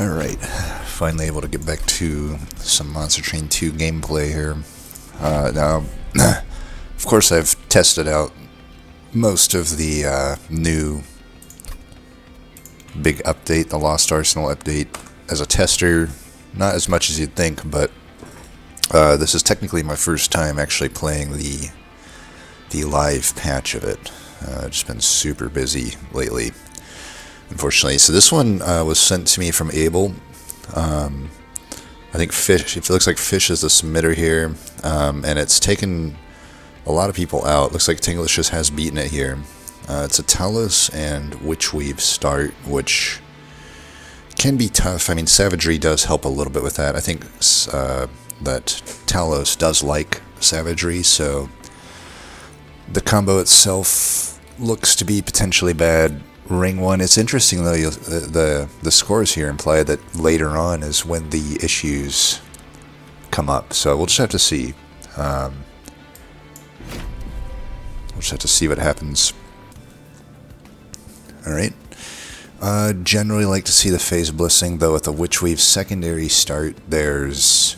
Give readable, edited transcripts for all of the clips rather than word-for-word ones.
Alright, finally able to get back to some Monster Train 2 gameplay here. Now, of course I've tested out most of the new big update, the Lost Arsenal update, as a tester. Not as much as you'd think, but this is technically my first time actually playing the live patch of it. I've just been super busy lately, unfortunately. So this one was sent to me from Abel. I think Fish, it looks like Fish is the submitter here, and it's taken a lot of people out. Looks like Tinglicious has beaten it here. It's a Talos and Witchweave start, which can be tough. I mean, Savagery does help a little bit with that. I think that Talos does like Savagery, so the combo itself looks to be potentially bad. Ring 1, it's interesting though, the scores here imply that later on is when the issues come up, so we'll just have to see. We'll just have to see what happens. Alright. Generally like to see the Phase Blissing, though with the Witchweave secondary start, there's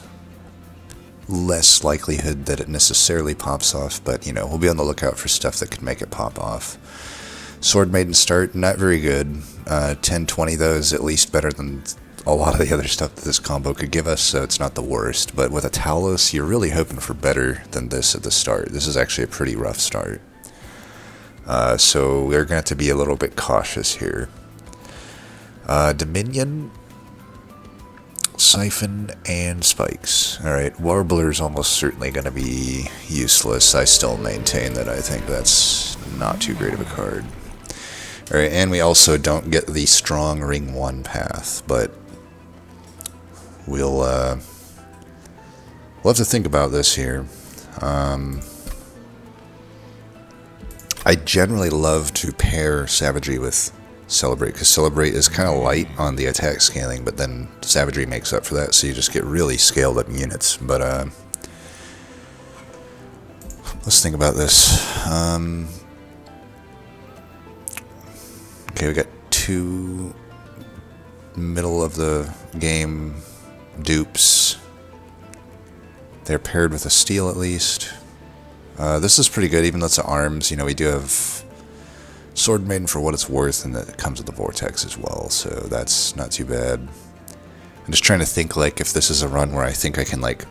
less likelihood that it necessarily pops off, but you know, we'll be on the lookout for stuff that could make it pop off. Sword Maiden start, not very good. 10-20 though is at least better than a lot of the other stuff that this combo could give us, so it's not the worst. But with a Talos, you're really hoping for better than this at the start. This is actually a pretty rough start. So we're going to have to be a little bit cautious here. Dominion, Siphon, and Spikes. Alright, Warbler's almost certainly going to be useless. I still maintain that I think that's not too great of a card. Alright, and we also don't get the strong Ring 1 path, but we'll have to think about this here. I generally love to pair Savagery with Celebrate, because Celebrate is kind of light on the attack scaling, but then Savagery makes up for that, so you just get really scaled up units. But let's think about this. Okay, we got two middle of the game dupes. They're paired with a steel at least. This is pretty good, even though it's arms. You know, we do have Sword Maiden for what it's worth, and it comes with the Vortex as well, so that's not too bad. I'm just trying to think, like, if this is a run where I think I can, like,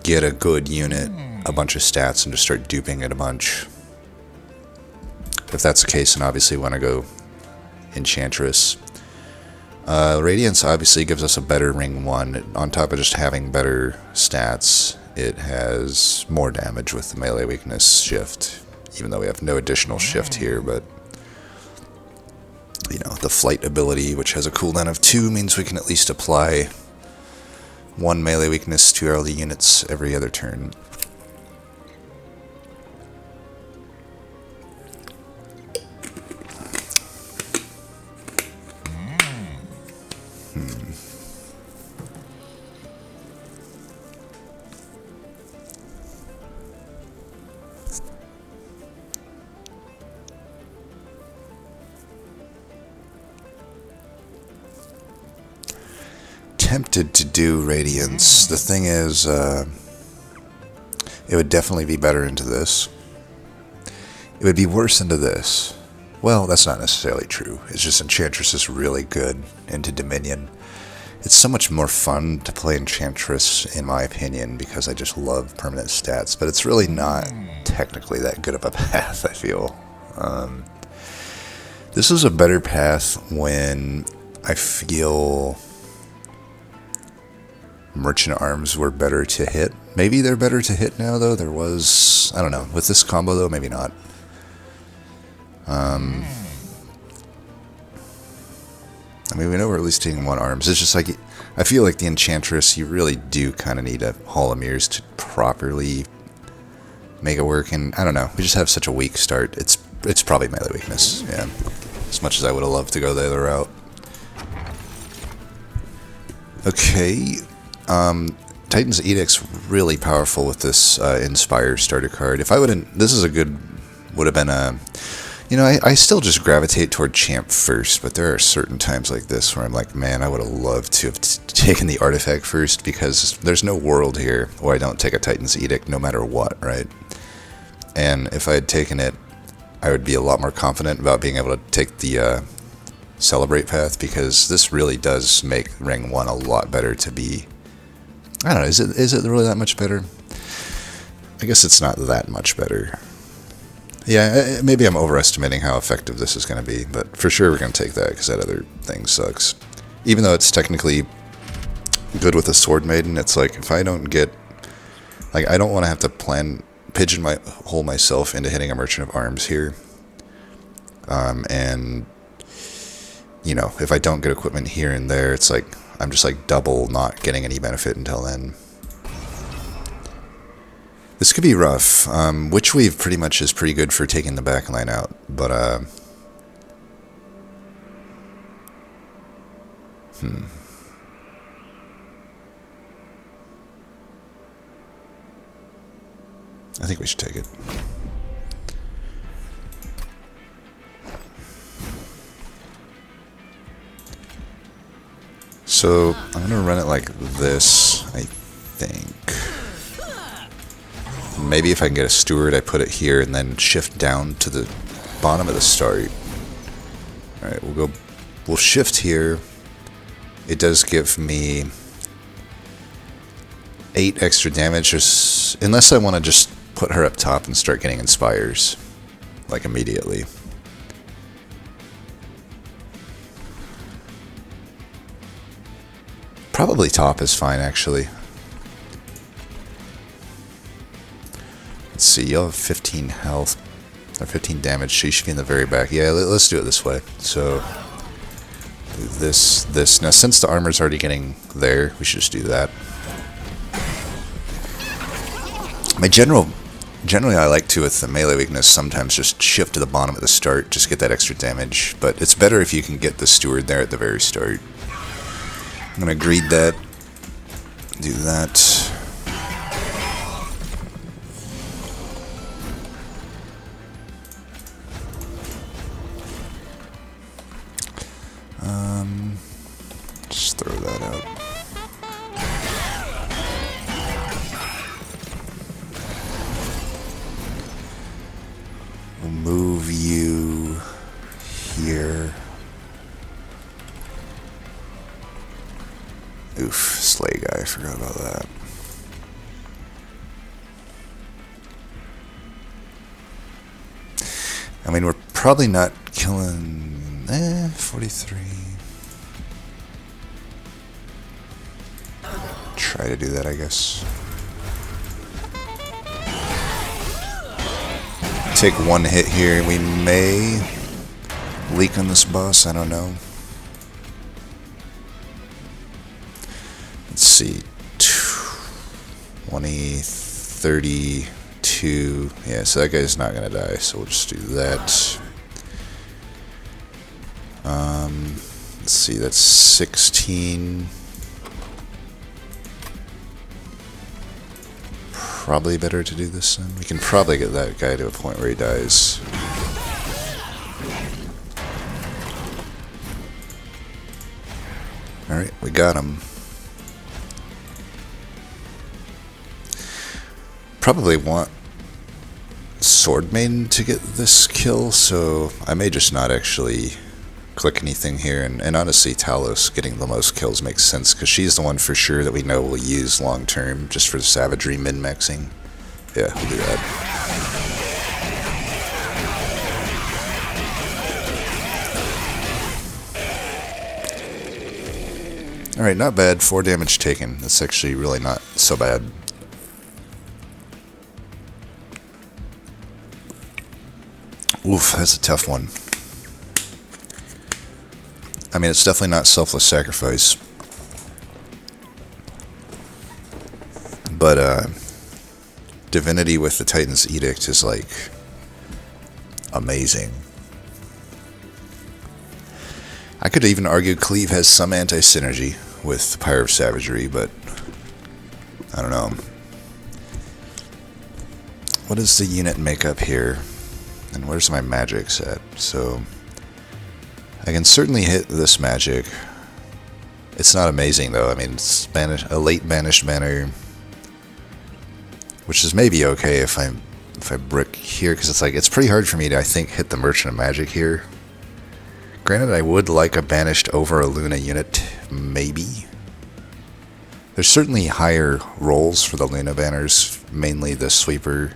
get a good unit, a bunch of stats, and just start duping it a bunch. If that's the case, then obviously want to go Enchantress. Radiance obviously gives us a better Ring 1. On top of just having better stats, it has more damage with the melee weakness shift, even though we have no additional shift here. But you know, the flight ability, which has a cooldown of 2, means we can at least apply 1 melee weakness to all the units every other turn. Tempted to do Radiance. The thing is, it would definitely be better into this. It would be worse into this. Well, that's not necessarily true. It's just Enchantress is really good into Dominion. It's so much more fun to play Enchantress, in my opinion, because I just love permanent stats, but it's really not technically that good of a path, I feel. This is a better path when I feel Merchant Arms were better to hit. Maybe they're better to hit now, though. There was, I don't know, with this combo, though, maybe not. I mean, we know we're at least taking 1 arms. It's just like, I feel like the Enchantress, you really do kind of need a Hall of Mirrors to properly make it work, and I don't know, we just have such a weak start. It's probably melee weakness, yeah. As much as I would have loved to go the other route. Okay. Titan's Edict's really powerful with this Inspire starter card. If I wouldn't, this is a good, would have been a, You know, I still just gravitate toward Champ first, but there are certain times like this where I'm like, man, I would have loved to have taken the artifact first, because there's no world here where I don't take a Titan's Edict no matter what, right? And if I had taken it, I would be a lot more confident about being able to take the Celebrate path, because this really does make Ring 1 a lot better to be... I don't know, is it really that much better? I guess it's not that much better. Yeah, maybe I'm overestimating how effective this is going to be, but for sure we're going to take that, because that other thing sucks. Even though it's technically good with a Sword Maiden, it's like, if I don't get... Like, I don't want to have to pigeonhole myself into hitting a Merchant of Arms here. And, you know, if I don't get equipment here and there, it's like, I'm just like double not getting any benefit until then. This could be rough. Witchweave pretty much is pretty good for taking the backline out, but I think we should take it. So I'm gonna run it like this, I think. Maybe if I can get a steward, I put it here and then shift down to the bottom of the start. Alright, we'll shift here. It does give me 8 extra damage, unless I want to just put her up top and start getting Inspires, like immediately. Probably top is fine, actually. Let's see, you'll have 15 health, or 15 damage, so you should be in the very back. Yeah, let's do it this way. So, this. Now, since the armor's already getting there, we should just do that. Generally I like to, with the melee weakness, sometimes just shift to the bottom at the start, just get that extra damage. But it's better if you can get the steward there at the very start. I'm gonna greed that, do that. Just throw that out. We'll move you here. Oof, Slay Guy, I forgot about that. I mean, we're probably not killing... 43. Try to do that, I guess. Take one hit here. We may leak on this boss, I don't know. Let's see. 20, 32. Yeah, so that guy's not going to die, so we'll just do that. Let's see, that's 16. Probably better to do this then. We can probably get that guy to a point where he dies. Alright, we got him. Probably want Sword Maiden to get this kill, so I may just not actually click anything here, and honestly Talos getting the most kills makes sense, because she's the one for sure that we know we'll use long term, just for the savagery min-maxing. Yeah, we'll do that. Alright, not bad. 4 damage taken. That's actually really not so bad. Oof, that's a tough one. I mean, it's definitely not selfless sacrifice. But, Divinity with the Titan's Edict is, like, amazing. I could even argue Cleave has some anti-synergy with the Pyre of Savagery, but I don't know. What does the unit make up here? And where's my magics at? So I can certainly hit this magic. It's not amazing though. I mean, it's a late banished mana, which is maybe okay if I brick here, because it's pretty hard for me to, I think, hit the Merchant of Magic here. Granted, I would like a banished over a Luna unit, maybe. There's certainly higher rolls for the Luna banners, mainly the sweeper.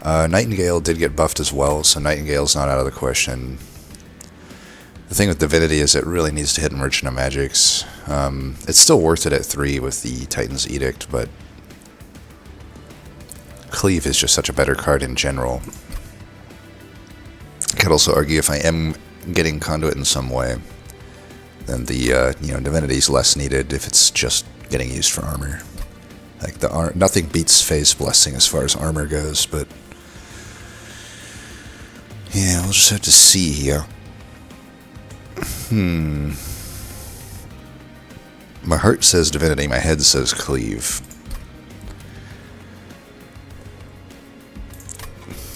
Nightingale did get buffed as well, so Nightingale's not out of the question. The thing with Divinity is it really needs to hit Merchant of Magics. It's still worth it at 3 with the Titan's Edict, but Cleave is just such a better card in general. I could also argue if I am getting Conduit in some way, then the Divinity is less needed if it's just getting used for armor. Like nothing beats Phase Blessing as far as armor goes, but yeah, we'll just have to see here. My heart says Divinity, my head says Cleave.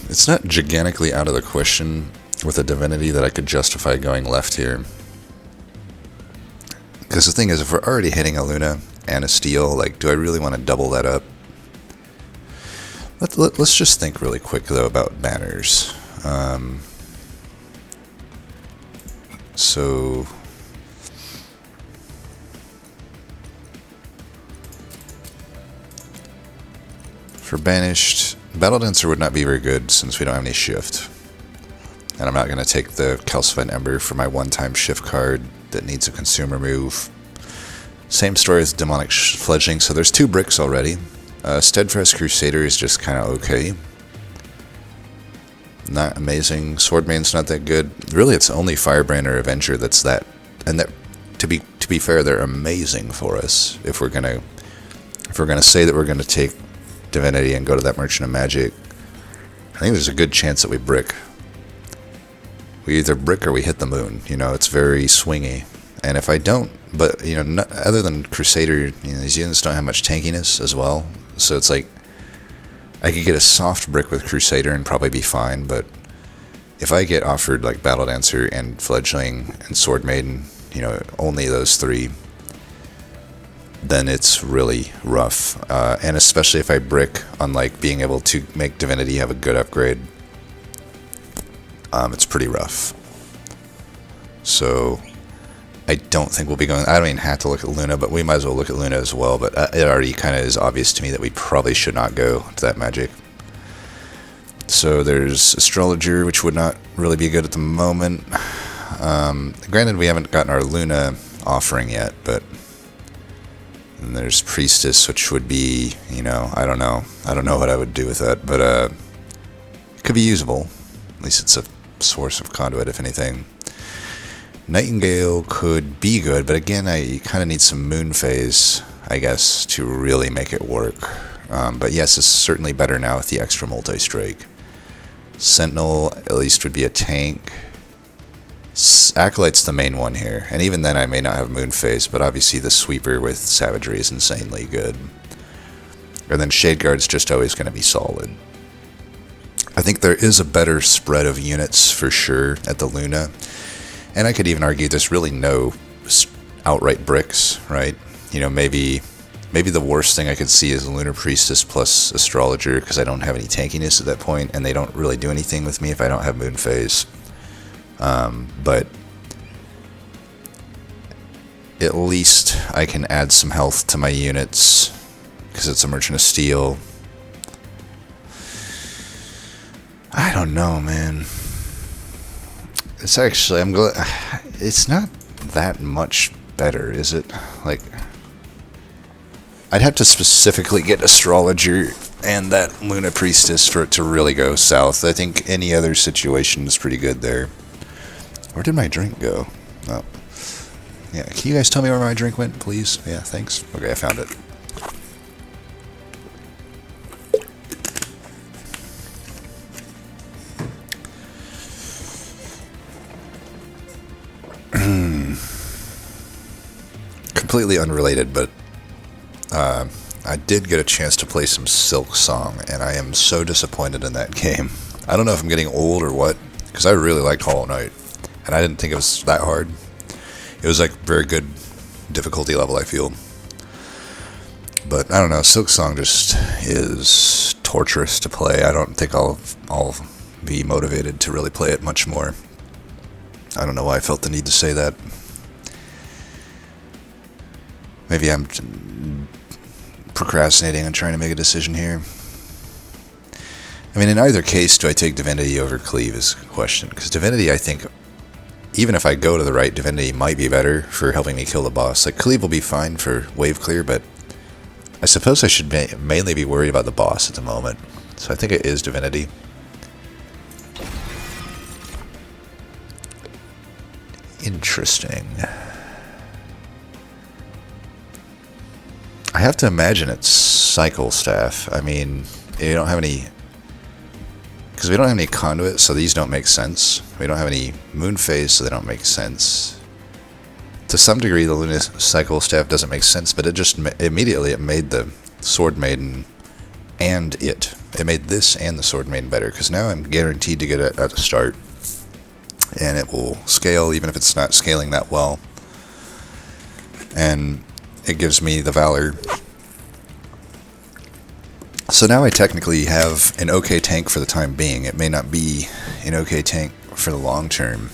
It's not gigantically out of the question with a Divinity that I could justify going left here. Because the thing is, if we're already hitting a Luna and a Steel, do I really want to double that up? Let's just think really quick, though, about banners. So for banished, Battle Dancer would not be very good since we don't have any shift. And I'm not going to take the Calcified Ember for my one-time shift card that needs a consumer move. Same story as Demonic Fledgling, so there's 2 bricks already. Steadfast Crusader is just kind of okay. Not amazing. Swordmane's not that good. Really, it's only Firebrand or Avenger that's that. And that, to be fair, they're amazing for us. If we're gonna say that we're gonna take Divinity and go to that Merchant of Magic, I think there's a good chance that we brick. We either brick or we hit the moon. It's very swingy. And if I don't, but other than Crusader, these units don't have much tankiness as well. So it's like I could get a soft brick with Crusader and probably be fine. But if I get offered Battle Dancer and Fledgling and Sword Maiden, only those 3, then it's really rough. And especially if I brick on being able to make Divinity have a good upgrade, it's pretty rough. So I don't think we'll be going. I don't even have to look at Luna, but we might as well look at Luna as well. But it already kind of is obvious to me that we probably should not go to that magic. So there's Astrologer, which would not really be good at the moment. Granted, we haven't gotten our Luna offering yet, but then there's Priestess, which would be, I don't know. I don't know what I would do with that, but it could be usable. At least it's a source of conduit, if anything. Nightingale could be good, but again, I kind of need some Moon Phase, I guess, to really make it work. But yes, it's certainly better now with the extra multi-strike. Sentinel, at least, would be a tank. Acolyte's the main one here, and even then I may not have Moon Phase, but obviously the Sweeper with Savagery is insanely good. And then Shade Guard's just always going to be solid. I think there is a better spread of units for sure at the Luna. And I could even argue there's really no outright bricks, right? Maybe the worst thing I could see is a Lunar Priestess plus Astrologer, because I don't have any tankiness at that point, and they don't really do anything with me if I don't have Moon Phase. But at least I can add some health to my units, because it's a Merchant of Steel. I don't know, man. It's actually, it's not that much better, is it? I'd have to specifically get Astrologer and that Luna Priestess for it to really go south. I think any other situation is pretty good there. Where did my drink go? Oh. Yeah, can you guys tell me where my drink went, please? Yeah, thanks. Okay, I found it. Completely unrelated, but I did get a chance to play some Silk Song, and I am so disappointed in that game. I don't know if I'm getting old or what, because I really liked Hollow Knight, and I didn't think it was that hard. It was like very good difficulty level, I feel. But I don't know, Silksong just is torturous to play. I don't think I'll be motivated to really play it much more. I don't know why I felt the need to say that. Maybe I'm procrastinating on trying to make a decision here. I mean, in either case, do I take Divinity over Cleave is the question. Because Divinity, I think, even if I go to the right, Divinity might be better for helping me kill the boss. Like, Cleave will be fine for wave clear, but I suppose I should mainly be worried about the boss at the moment. So I think it is Divinity. Interesting. I have to imagine it's Cycle Staff. I mean, you don't have any... Because we don't have any Conduit, so these don't make sense. We don't have any Moon Phase, so they don't make sense. To some degree, the Luna Cycle Staff doesn't make sense, but it just immediately it made the Sword Maiden and it. It made this and the Sword Maiden better, because now I'm guaranteed to get it at the start. And it will scale, even if it's not scaling that well. And it gives me the Valor. So now I technically have an okay tank for the time being. It may not be an okay tank for the long term.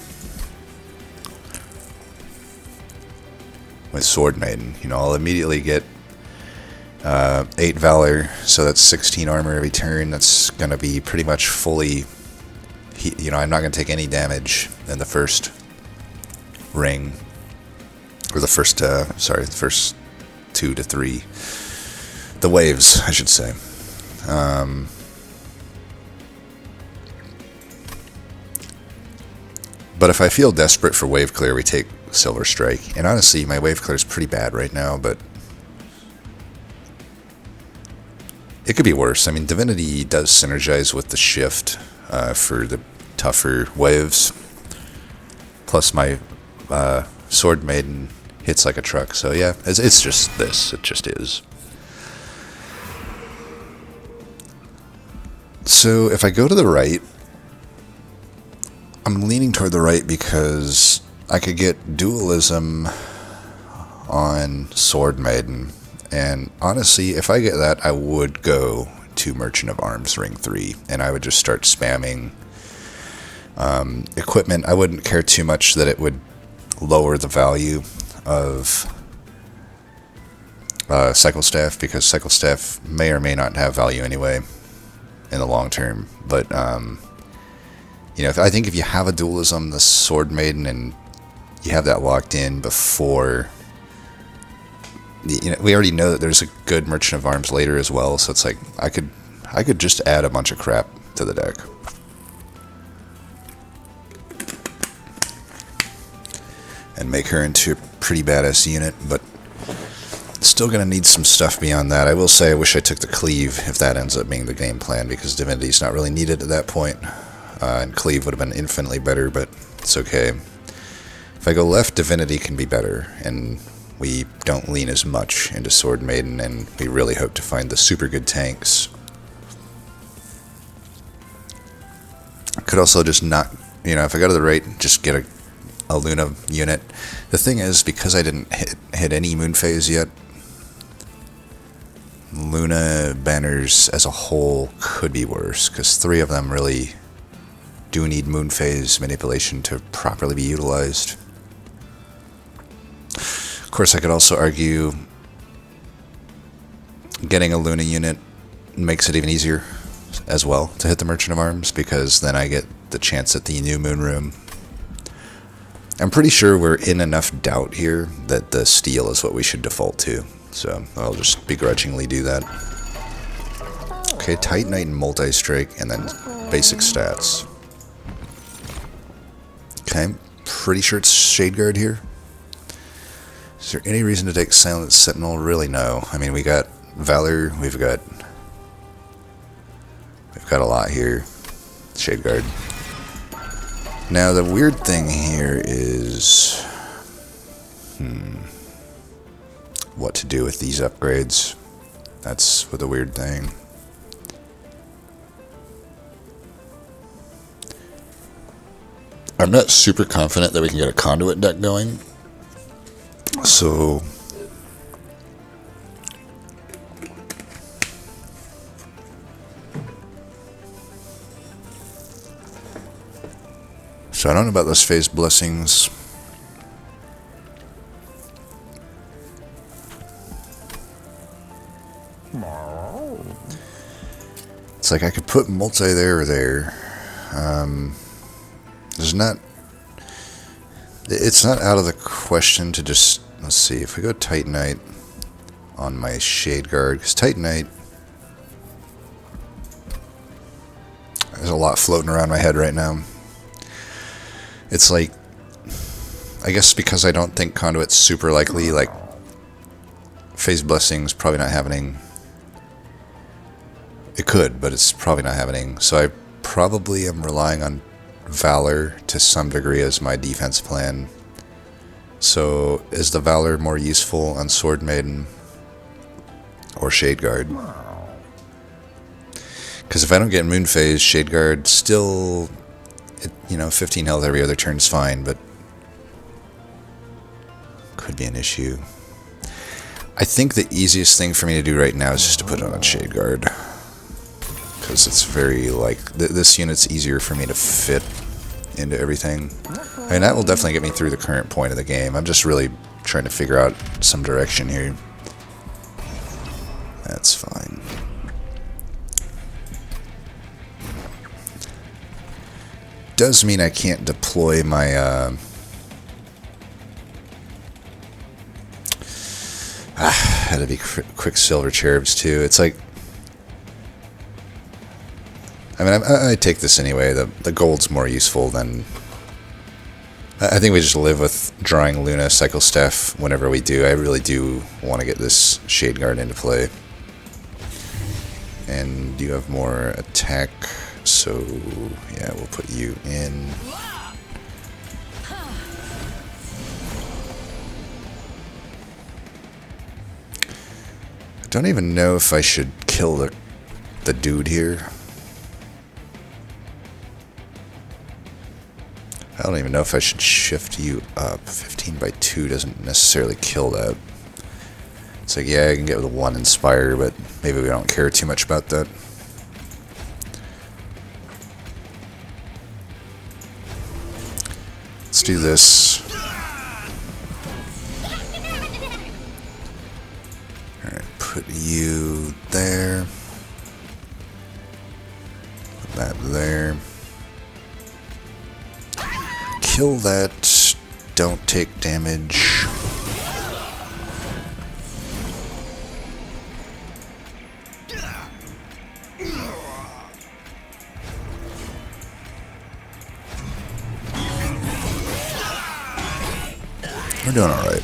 With Sword Maiden, you know, I'll immediately get 8 Valor, so that's 16 armor every turn. That's going to be pretty much fully... You know, I'm not going to take any damage in the first ring. Or the first, the first 2 to 3. The waves, I should say. But if I feel desperate for wave clear, we take Silver Strike. And honestly, my wave clear is pretty bad right now, but it could be worse. I mean, Divinity does synergize with the shift for the tougher waves. Plus my Sword Maiden hits like a truck. So yeah, it's just this. It just is. So if I go to the right, I'm leaning toward the right because I could get Dualism on Sword Maiden. And honestly, if I get that, I would go to Merchant of Arms Ring 3. And I would just start spamming equipment. I wouldn't care too much that it would lower the value of Cycle Staff, because Cycle Staff may or may not have value anyway in the long term. But you know, I think if you have a Dualism, the Sword Maiden, and you have that locked in before, you know, we already know that there's a good Merchant of Arms later as well, so it's like I could just add a bunch of crap to the deck. And make her into a pretty badass unit, but still going to need some stuff beyond that. I will say I wish I took the Cleave if that ends up being the game plan, because Divinity's not really needed at that point. And Cleave would have been infinitely better, but it's okay. If I go left, Divinity can be better, and we don't lean as much into Sword Maiden, and we really hope to find the super good tanks. Could also just not, you know, if I go to the right, just get a Luna unit. The thing is, because I didn't hit any Moon Phase yet, Luna banners as a whole could be worse, because 3 of them really do need Moon Phase manipulation to properly be utilized. Of course, I could also argue getting a Luna unit makes it even easier as well to hit the Merchant of Arms, because then I get the chance at the new Moon Room. I'm pretty sure we're in enough doubt here that the Steel is what we should default to, so I'll just begrudgingly do that. Okay, Titanite and Multi-Strike, and then basic stats. Okay, pretty sure it's Shade Guard here. Is there any reason to take Silent Sentinel? Really, no. I mean, we got Valor, we've got a lot here. Shade Guard. Now, the weird thing here is what to do with these upgrades. That's the weird thing. I'm not super confident that we can get a conduit deck going. So I don't know about those phase blessings. It's like I could put multi there or there. There's not... It's not out of the question to just... Let's see, if we go Titanite on my Shade Guard, because Titanite... There's a lot floating around my head right now. It's like... I guess because I don't think Conduit's super likely, like... Phase Blessing's probably not happening. It could, but it's probably not happening. So I probably am relying on Valor to some degree as my defense plan. So is the Valor more useful on Sword Maiden or Shade Guard? Because if I don't get Moon Phase, Shade Guard still, 15 health every other turn is fine, but could be an issue. I think the easiest thing for me to do right now is just to put it on Shade Guard. Because it's very, this unit's easier for me to fit into everything. I mean, that will definitely get me through the current point of the game. I'm just really trying to figure out some direction here. That's fine. Does mean I can't deploy my, had to be Quicksilver Cherubs too. It's like, I mean, I take this anyway. The gold's more useful than... I think we just live with drawing Luna Cycle Staff whenever we do. I really do want to get this Shade Guard into play. And you have more attack, so yeah, we'll put you in. I don't even know if I should kill the dude here. I don't even know if I should shift you up. 15 by 2 doesn't necessarily kill that. It's like, yeah, I can get with a 1 Inspire, but maybe we don't care too much about that. Let's do this. Alright, put you there. Put that there. Kill that, don't take damage. We're doing alright.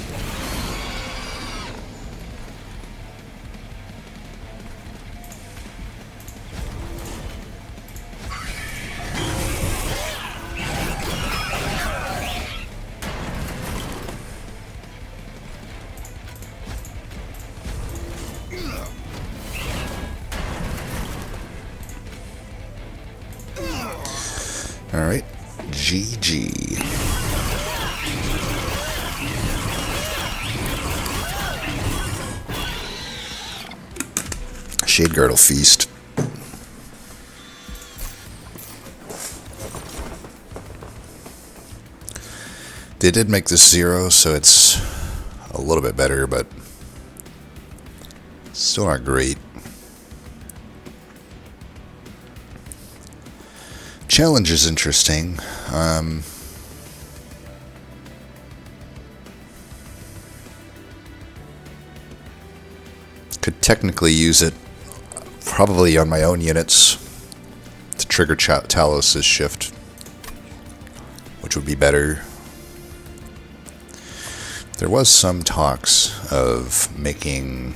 Alright, GG. Shade Guard will feast. They did make this 0, so it's a little bit better, but still not great. Challenge is interesting. Could technically use it probably on my own units to trigger Talos' shift, which would be better. There was some talks of making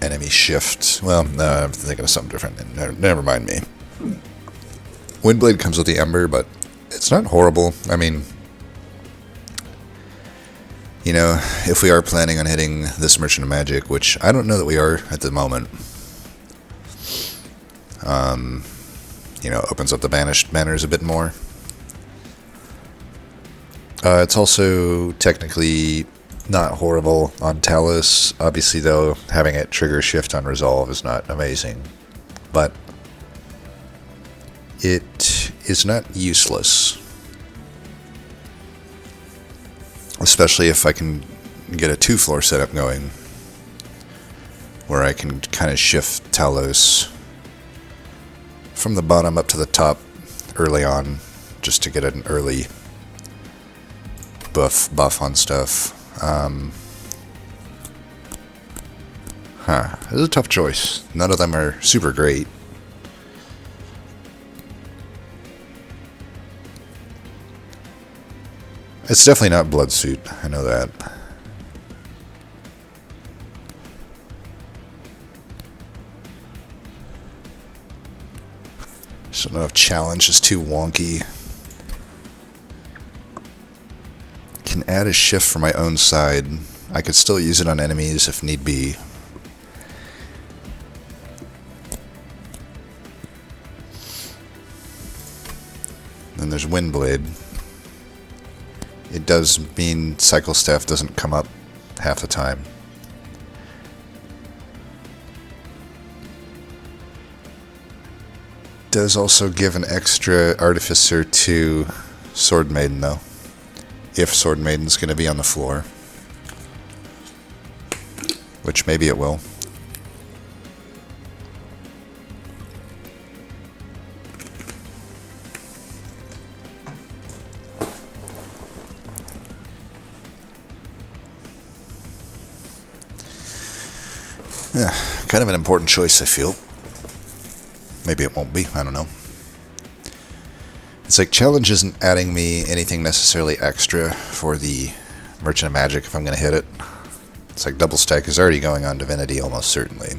enemy shift. Well, no, I'm thinking of something different. Never mind me. Windblade comes with the Ember, but it's not horrible. I mean, if we are planning on hitting this Merchant of Magic, which I don't know that we are at the moment, you know, opens up the banished banners a bit more. It's also technically not horrible on Talos. Obviously, though, having it trigger shift on resolve is not amazing. But it is not useless. Especially if I can get a 2-floor setup going, where I can kind of shift Talos from the bottom up to the top early on, just to get an early buff on stuff. This is a tough choice. None of them are super great. It's definitely not Bloodsuit, I know that. Just don't know if challenge is too wonky. Can add a shift for my own side. I could still use it on enemies if need be. Then there's Windblade. It does mean Cycle Staff doesn't come up half the time. Does also give an extra Artificer to Sword Maiden, though. If Sword Maiden's going to be on the floor. Which maybe it will. Yeah, kind of an important choice, I feel. Maybe it won't be, I don't know. It's like challenge isn't adding me anything necessarily extra for the Merchant of Magic if I'm going to hit it. It's like double stack is already going on Divinity almost certainly.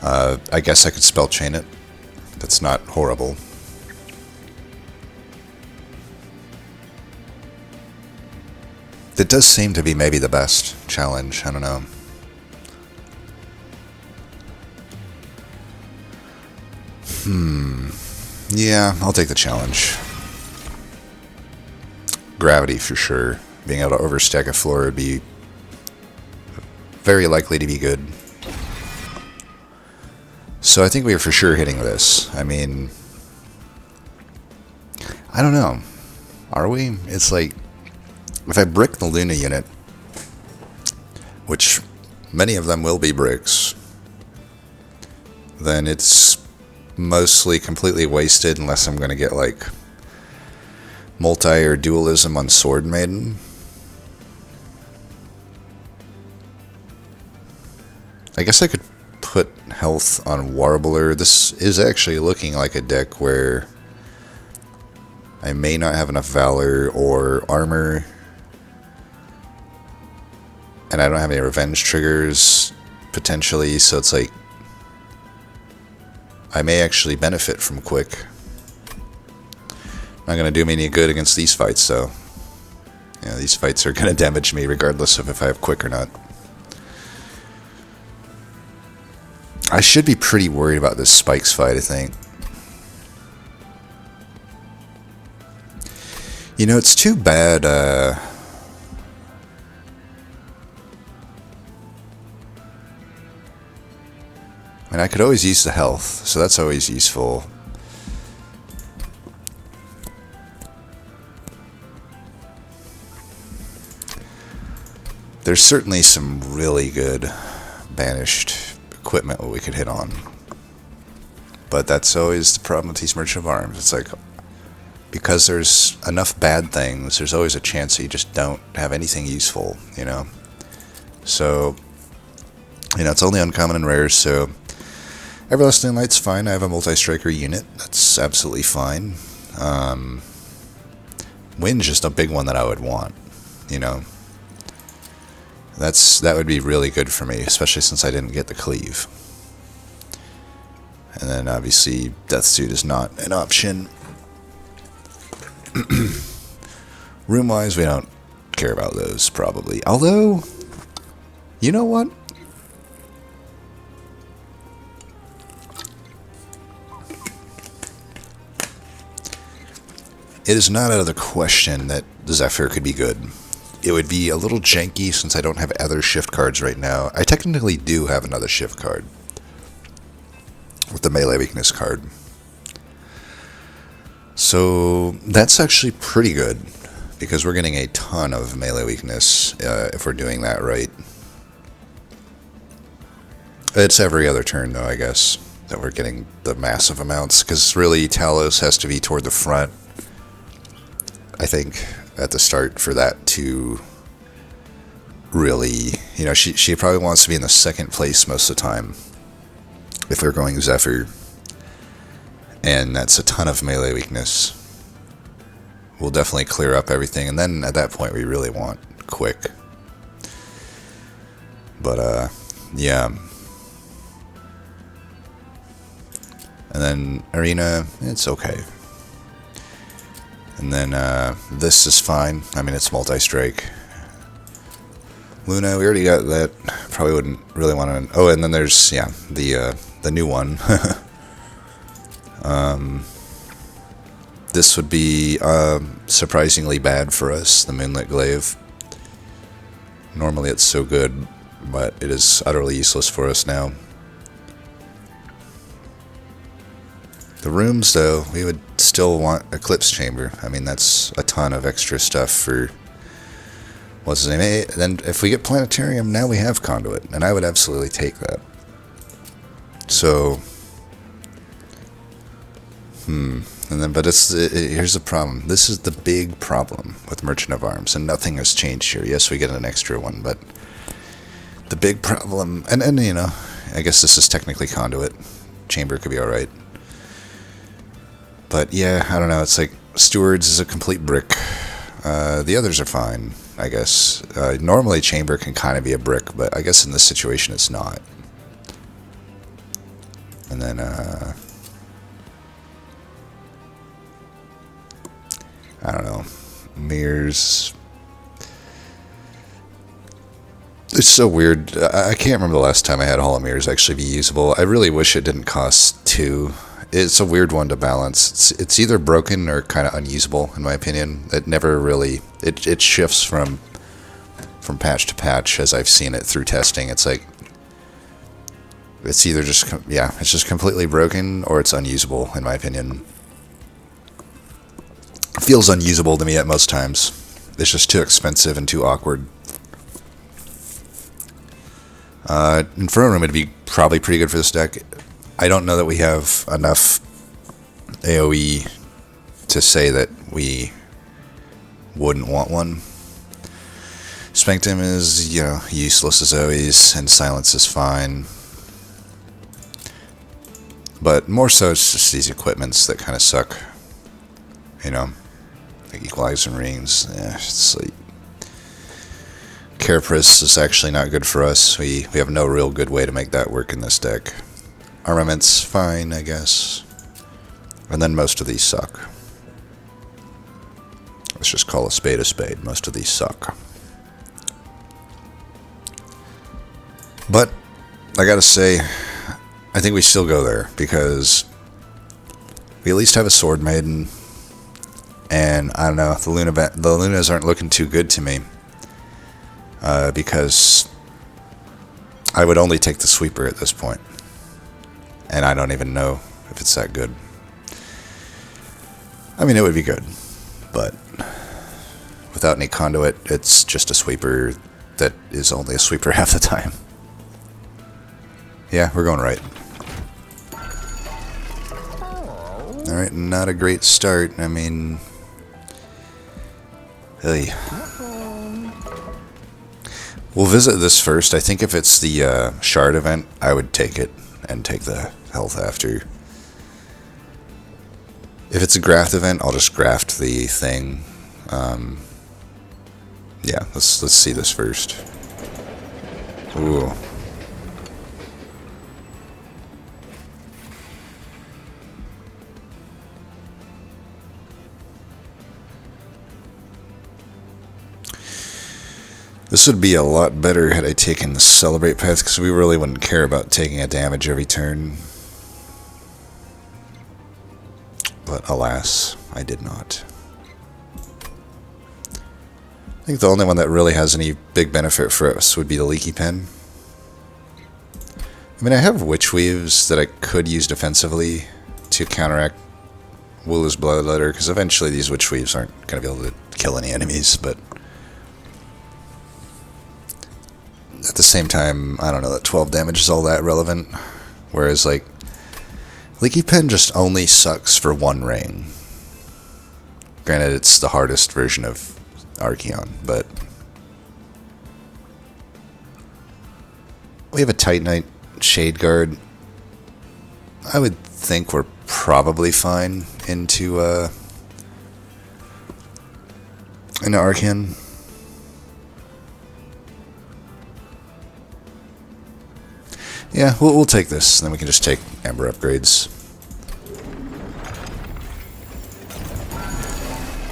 I guess I could spell chain it. That's not horrible. It does seem to be maybe the best challenge, I don't know. Yeah, I'll take the challenge. Gravity for sure. Being able to overstack a floor would be very likely to be good. So I think we are for sure hitting this. I mean, I don't know. Are we? It's like, if I brick the Luna unit, which many of them will be bricks, then it's mostly completely wasted unless I'm going to get like multi or dualism on Sword Maiden. I guess I could put health on Warbler. This is actually looking like a deck where I may not have enough Valor or Armor, and I don't have any Revenge triggers potentially, so it's like I may actually benefit from Quick. Not going to do me any good against these fights, though. Yeah, these fights are going to damage me regardless of if I have Quick or not. I should be pretty worried about this Spikes fight, I think. You know, it's too bad, and I could always use the health, so that's always useful. There's certainly some really good banished equipment we could hit on. But that's always the problem with these Merchant of Arms. It's like, because there's enough bad things, there's always a chance that you just don't have anything useful, you know? So, you know, it's only uncommon and rare, so Everlasting Light's fine. I have a multi-striker unit. That's absolutely fine. Wind's just a big one that I would want, you know? That would be really good for me, especially since I didn't get the cleave. And then obviously Deathsuit is not an option. Room-wise, we don't care about those, probably. Although, you know what? it is not out of the question that Zephyr could be good. It would be a little janky since I don't have other shift cards right now. I technically do have another shift card with the melee weakness card. So that's actually pretty good because we're getting a ton of melee weakness if we're doing that right. It's every other turn though, I guess, that we're getting the massive amounts because really Talos has to be toward the front, I think, at the start for that to really, you know, she probably wants to be in the second place most of the time if we're going Zephyr, and that's a ton of melee weakness. We'll definitely clear up everything, and then at that point we really want quick. But yeah. And then Arena, it's okay. And then this is fine. I mean, it's multi-strike. Luna, we already got that. Probably wouldn't really want to... Oh, and then there's, yeah, the new one. This would be surprisingly bad for us, the Moonlit Glaive. Normally it's so good, but it is utterly useless for us now. The rooms, though, we would still want Eclipse Chamber. I mean, that's a ton of extra stuff for... What's his name? Then if we get Planetarium, now we have Conduit, and I would absolutely take that. So... And then, but here's the problem. This is the big problem with Merchant of Arms, and nothing has changed here. Yes, we get an extra one, but... The big problem... And you know, I guess this is technically Conduit. Chamber could be alright. But yeah, I don't know, it's like Stewards is a complete brick. The others are fine, I guess. Normally Chamber can kind of be a brick, but I guess in this situation it's not. And then, I don't know, Mirrors. It's so weird. I can't remember the last time I had Hall of Mirrors actually be usable. I really wish it didn't cost 2. It's a weird one to balance. It's either broken or kind of unusable, in my opinion. It never really... It shifts from patch to patch as I've seen it through testing. It's like... It's either just... Yeah, it's just completely broken or it's unusable, in my opinion. It feels unusable to me at most times. It's just too expensive and too awkward. Inferno Room would be probably pretty good for this deck. I don't know that we have enough AoE to say that we wouldn't want one. Spectrum is, you know, useless as always, and Silence is fine. But more so it's just these equipments that kind of suck. You know, like Equalizing Rings, it's like... Carapace is actually not good for us. We have no real good way to make that work in this deck. Armament's fine, I guess. And then most of these suck. Let's just call a spade a spade. Most of these suck. But, I gotta say, I think we still go there, because we at least have a Sword Maiden, and I don't know, the Lunas aren't looking too good to me, because I would only take the Sweeper at this point. And I don't even know if it's that good. I mean, it would be good, but without any Conduit, it's just a Sweeper that is only a Sweeper half the time. Yeah, we're going right. Alright, not a great start. I mean... Hey. We'll visit this first. I think if it's the Shard event, I would take it and take the health after. If it's a graft event, I'll just graft the thing. Yeah, let's see this first. Ooh. This would be a lot better had I taken the Celebrate path, because we really wouldn't care about taking a damage every turn. But alas, I did not. I think the only one that really has any big benefit for us would be the Leaky Pen. I mean, I have Witch Weaves that I could use defensively to counteract Woola's Bloodletter, because eventually these Witch Weaves aren't going to be able to kill any enemies, but at the same time, I don't know that 12 damage is all that relevant. Whereas, like, Leaky Pen just only sucks for one ring. Granted, it's the hardest version of Archeon, but we have a Titanite Shade Guard. I would think we're probably fine into Archeon. Yeah, we'll take this, and then we can just take Ember upgrades.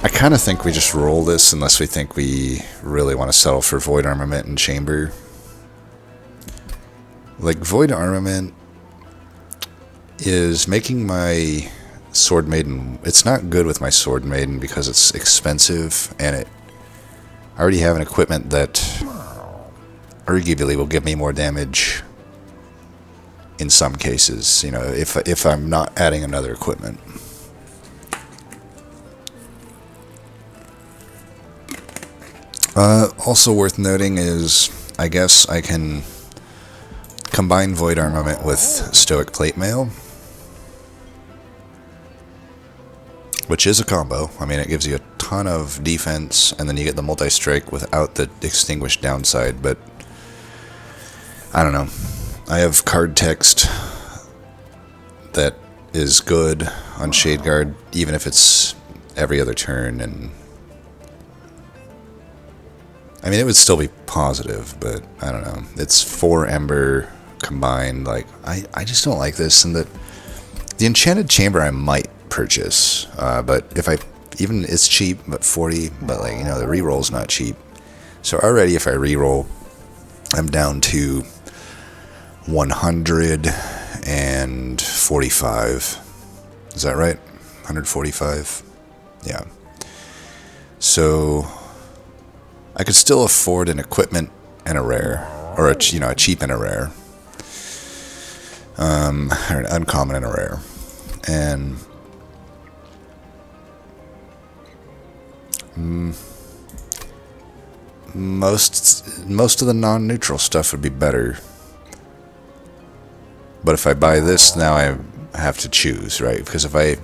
I kind of think we just roll this unless we think we really want to settle for Void Armament and Chamber. Like, Void Armament is making my Sword Maiden... It's not good with my Sword Maiden because it's expensive, and I already have an equipment that arguably will give me more damage in some cases, you know, if I'm not adding another equipment. Also worth noting is, I guess I can combine Void Armament with Stoic Plate Mail, which is a combo. I mean, it gives you a ton of defense, and then you get the multi-strike without the extinguished downside, but I don't know. I have card text that is good on Shade Guard, even if it's every other turn, and I mean, it would still be positive, but I don't know. It's 4 Ember combined. Like, I just don't like this, and the Enchanted Chamber I might purchase, but if I even it's cheap, but 40. But like, you know, the reroll's not cheap. So already, if I reroll, I'm down to 145. Is that right? 145. Yeah. So I could still afford an equipment and a rare, or a cheap and a rare, or an uncommon and a rare, and most of the non-neutral stuff would be better. But if I buy this now, I have to choose, right? Because if I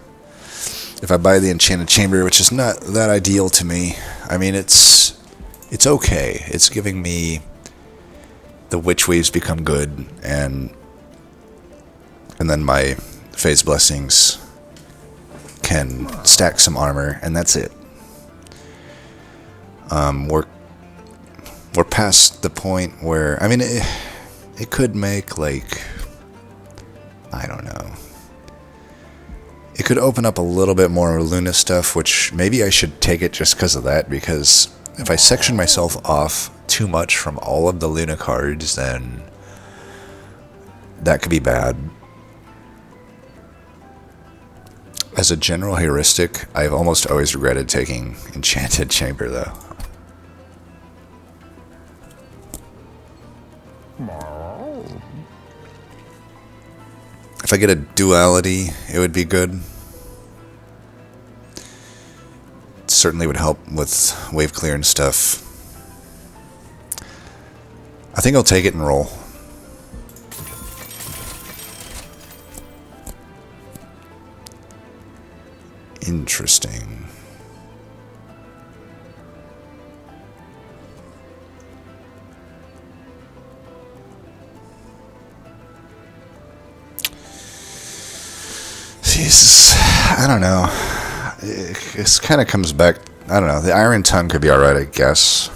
buy the Enchanted Chamber, which is not that ideal to me, I mean, it's okay. It's giving me the Witch Weaves become good, and then my Phase Blessings can stack some armor, and that's it. We're past the point where, I mean, it could make, like, I don't know. It could open up a little bit more Luna stuff, which maybe I should take it just because of that, because if I section myself off too much from all of the Luna cards, then that could be bad. As a general heuristic, I've almost always regretted taking Enchanted Chamber, though. If I get a duality, it would be good. It certainly would help with wave clear and stuff. I think I'll take it and roll. Interesting. Jesus, I don't know. This kind of comes back. I don't know. The Iron Tongue could be alright, I guess.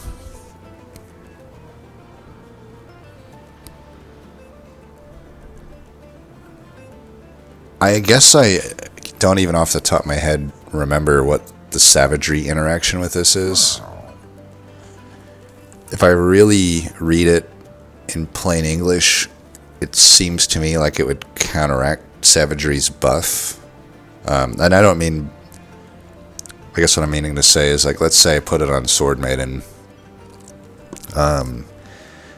I guess I don't even off the top of my head remember what the savagery interaction with this is. If I really read it in plain English, it seems to me like it would counteract Savagery's buff. And I don't mean... I guess what I'm meaning to say is, like, let's say I put it on Sword Maiden,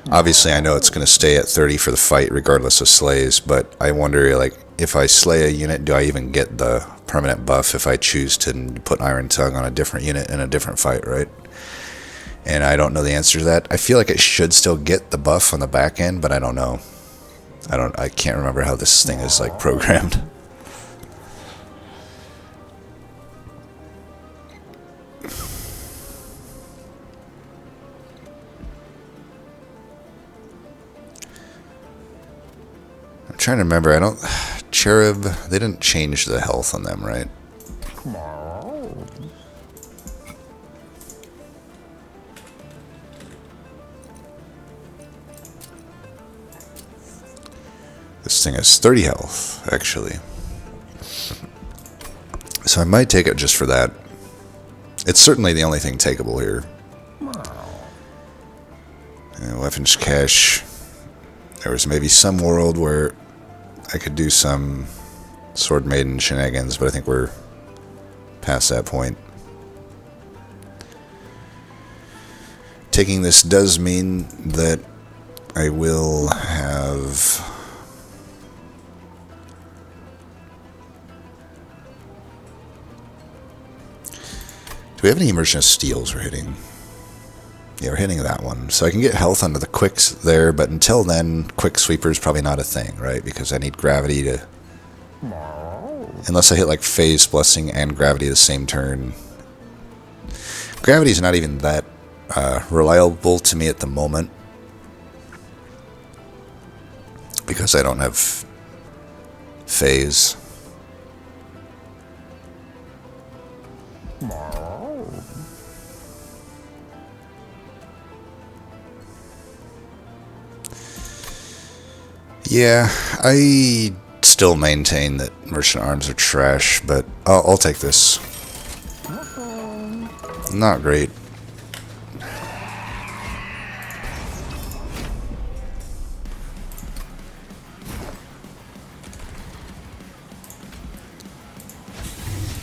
Obviously, I know it's going to stay at 30 for the fight regardless of slays, but I wonder, like, if I slay a unit, do I even get the permanent buff if I choose to put Iron Tongue on a different unit in a different fight, right? And I don't know the answer to that. I feel like it should still get the buff on the back end, but I don't know. I can't remember how this thing is, like, programmed. I'm trying to remember. Cherub, they didn't change the health on them, right? This thing has 30 health, actually. So I might take it just for that. It's certainly the only thing takeable here. Weapons cache. There was maybe some world where I could do some Sword Maiden shenanigans, but I think we're past that point. Taking this does mean that I will have... Do we have any Immersion of Steels we're hitting? Yeah, we're hitting that one. So I can get health under the quicks there, but until then, Quick Sweeper is probably not a thing, right? Because I need Gravity to... Unless I hit like Phase Blessing and Gravity the same turn. Gravity is not even that reliable to me at the moment. Because I don't have Phase. Yeah, I still maintain that Merchant Arms are trash, but I'll take this. Not great.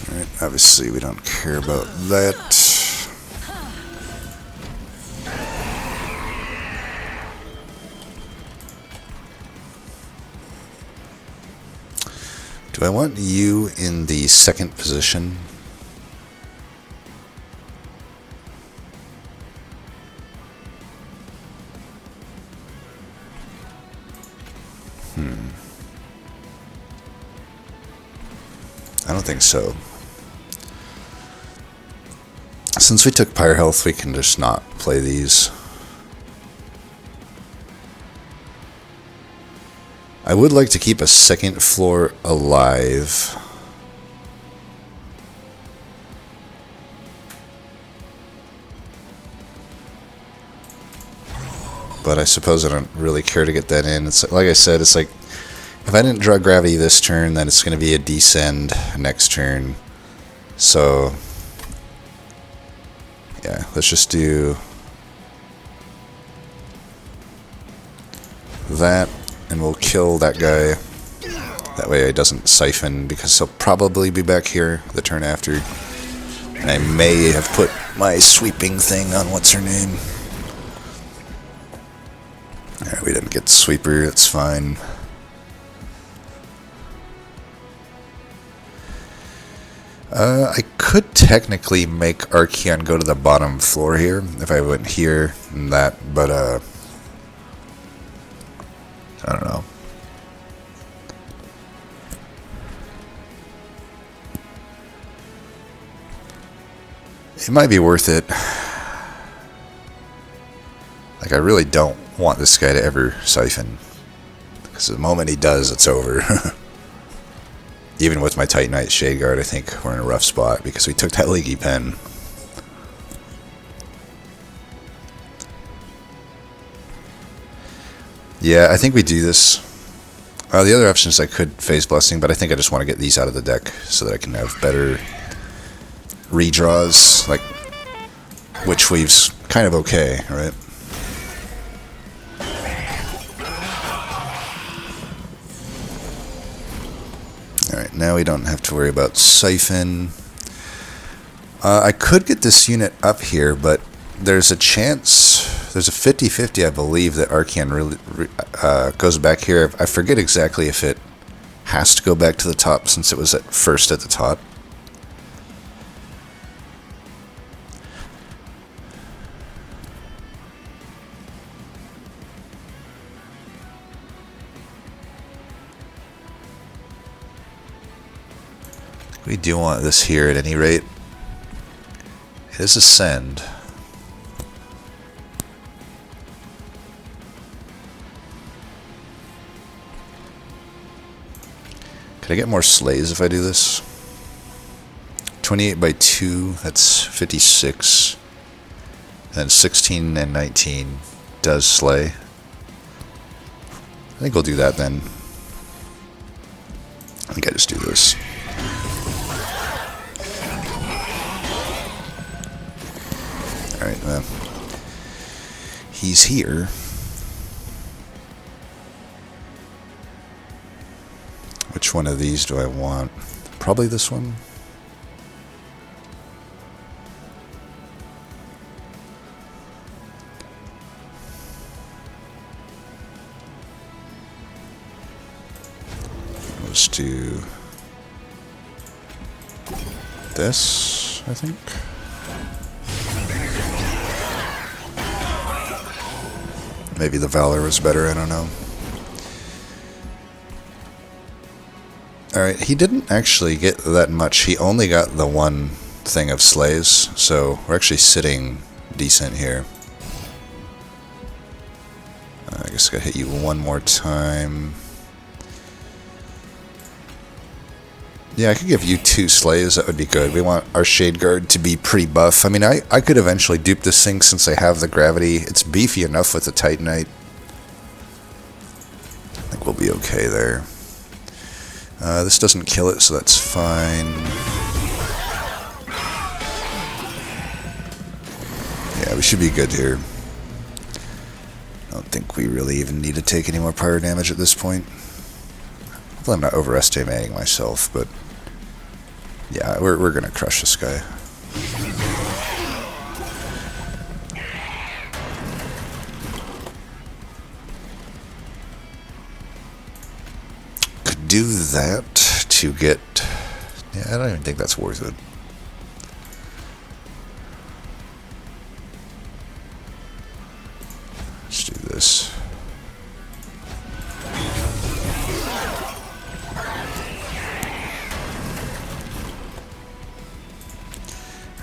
Alright, obviously we don't care about that. Do I want you in the second position? I don't think so. Since we took Pyre Health, we can just not play these. I would like to keep a second floor alive. But I suppose I don't really care to get that in. It's like I said, it's like if I didn't draw Gravity this turn, then it's going to be a Descend next turn. So yeah, let's just do that. And we'll kill that guy. That way it doesn't siphon, because he'll probably be back here the turn after. And I may have put my sweeping thing on what's her name. Alright, we didn't get the sweeper, that's fine. I could technically make Archeon go to the bottom floor here, if I went here and that, but I don't know. It might be worth it. Like, I really don't want this guy to ever siphon. Because the moment he does, it's over. Even with my Titanite Shadeguard, I think we're in a rough spot because we took that Leaky Pen. Yeah, I think we do this. The other option is I could Phase Blessing, but I think I just want to get these out of the deck so that I can have better redraws, like Witch Weave's kind of okay, right? Alright, now we don't have to worry about Siphon. I could get this unit up here, but there's a chance, there's a 50-50, I believe, that Archaon really goes back here. I forget exactly if it has to go back to the top since it was at first at the top. We do want this here at any rate. It is Ascend. Could I get more slays if I do this? 28 by 2, that's 56. And 16 and 19 does slay. I think we'll do that then. I think I just do this. Alright, well, he's here. Which one of these do I want? Probably this one. Let's do this, I think. Maybe the Valor was better, I don't know. Alright, he didn't actually get that much. He only got the one thing of slays, so we're actually sitting decent here. I guess I gotta hit you one more time. Yeah, I could give you 2 slays, that would be good. We want our Shade Guard to be pretty buff. I mean, I could eventually dupe this thing since I have the gravity. It's beefy enough with the Titanite. I think we'll be okay there. This doesn't kill it, so that's fine. Yeah, we should be good here. I don't think we really even need to take any more pyro damage at this point. Hopefully I'm not overestimating myself, but yeah, we're gonna crush this guy. Could do that to get... Yeah, I don't even think that's worth it. Let's do this.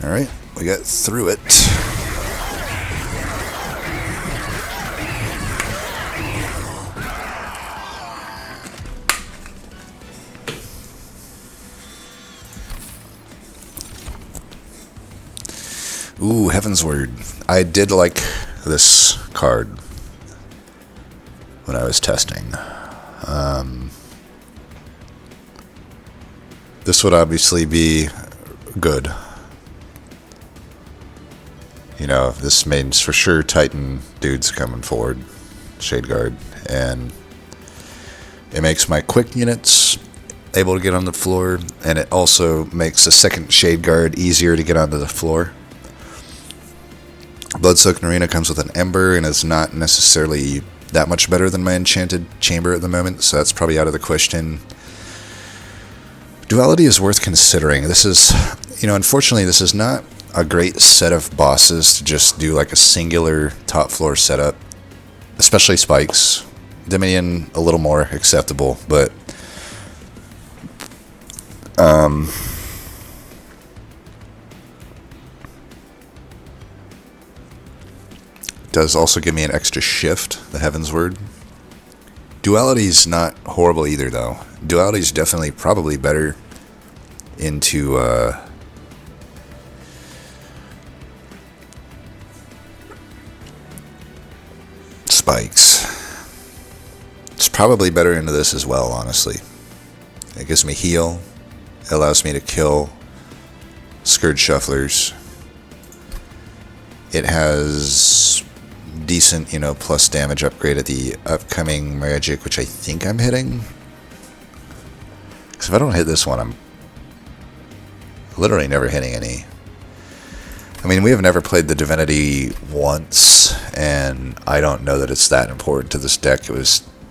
Alright, we got through it. Ooh, Heavensward. I did like this card when I was testing. This would obviously be good. You know, this means for sure Titan dudes coming forward, Shade Guard, and it makes my quick units able to get on the floor, and it also makes the second Shade Guard easier to get onto the floor. Bloodsoaked Arena comes with an Ember and is not necessarily that much better than my Enchanted Chamber at the moment, so that's probably out of the question. Duality is worth considering. This is, you know, unfortunately this is not a great set of bosses to just do like a singular top floor setup, especially spikes. Dominion a little more acceptable, but does also give me an extra shift, the Heavensward. Duality's not horrible either though. Duality's definitely probably better into spikes. It's probably better into this as well, honestly. It gives me heal. It allows me to kill Scourge Shufflers. It has decent, you know, plus damage upgrade at the upcoming magic, which I think I'm hitting. Because if I don't hit this one, I'm literally never hitting any. I mean, we have never played the Divinity once, and I don't know that it's that important to this deck.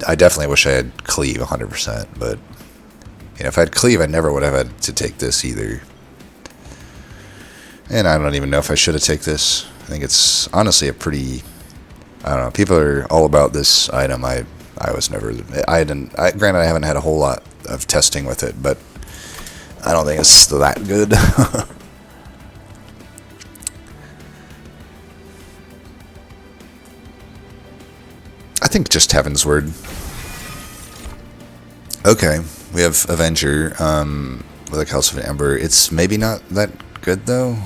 I definitely wish I had Cleave 100%, but if I had Cleave, I never would have had to take this either. And I don't even know if I should have taken this. I think it's honestly a pretty... I don't know. People are all about this item. I was never... Granted, I haven't had a whole lot of testing with it, but I don't think it's that good. I think just Heaven's Word. Okay, we have Avenger with a Calcified Ember. It's maybe not that good, though.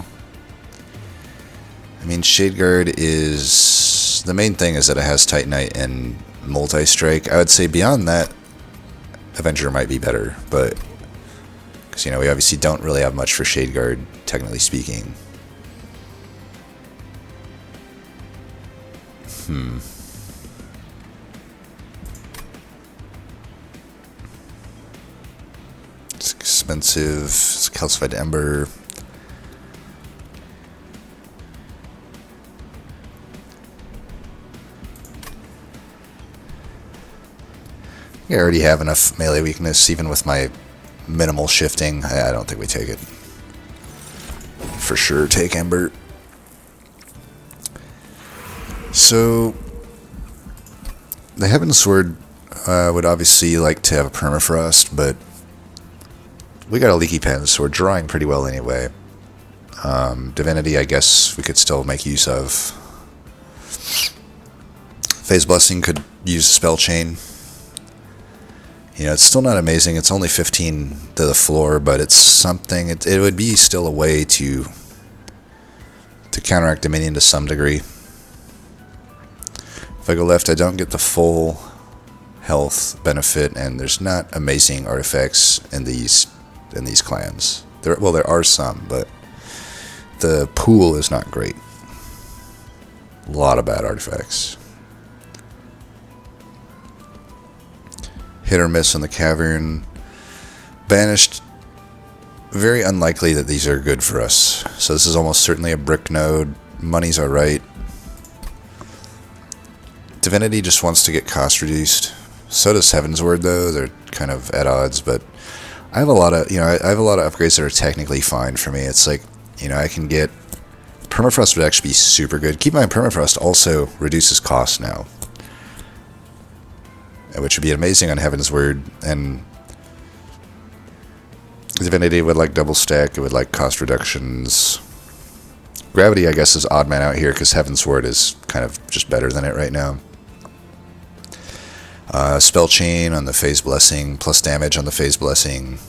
I mean, Shadeguard is... The main thing is that it has Titanite and Multi-Strike. I would say beyond that, Avenger might be better, but... Because, we obviously don't really have much for Shadeguard, technically speaking. It's expensive. It's Calcified Ember. I already have enough melee weakness, even with my minimal shifting. I don't think we take it. For sure, take Ember. So, the Heaven's Sword would obviously like to have a Permafrost, but we got a Leaky Pen, so we're drawing pretty well anyway. Divinity, I guess we could still make use of. Phase Blessing could use Spell Chain. It's still not amazing. It's only 15 to the floor, but it's something. It would be still a way to counteract Dominion to some degree. If I go left, I don't get the full health benefit, and there's not amazing artifacts in these clans. There are some, but the pool is not great. A lot of bad artifacts. Hit or miss in the Cavern. Banished. Very unlikely that these are good for us. So this is almost certainly a brick node. Money's alright. Divinity just wants to get cost reduced. So does Heaven's Word, though. They're kind of at odds, but I have a lot of upgrades that are technically fine for me. It's like, I can get... Permafrost would actually be super good. Keep in mind, Permafrost also reduces cost now, which would be amazing on Heaven's Word, and Divinity would like double stack, it would like cost reductions. Gravity, I guess, is odd man out here, because Heaven's Word is kind of just better than it right now. Spell Chain on the Phase Blessing, plus damage on the Phase Blessing.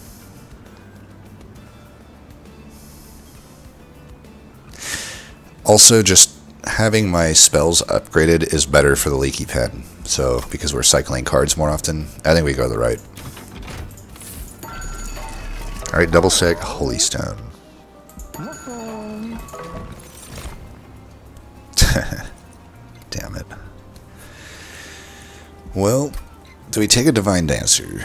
Also, just having my spells upgraded is better for the Leaky Pen. So, because we're cycling cards more often, I think we go to the right. Alright, double stack Holy Stone. Damn it. Well, do we take a Divine Dancer?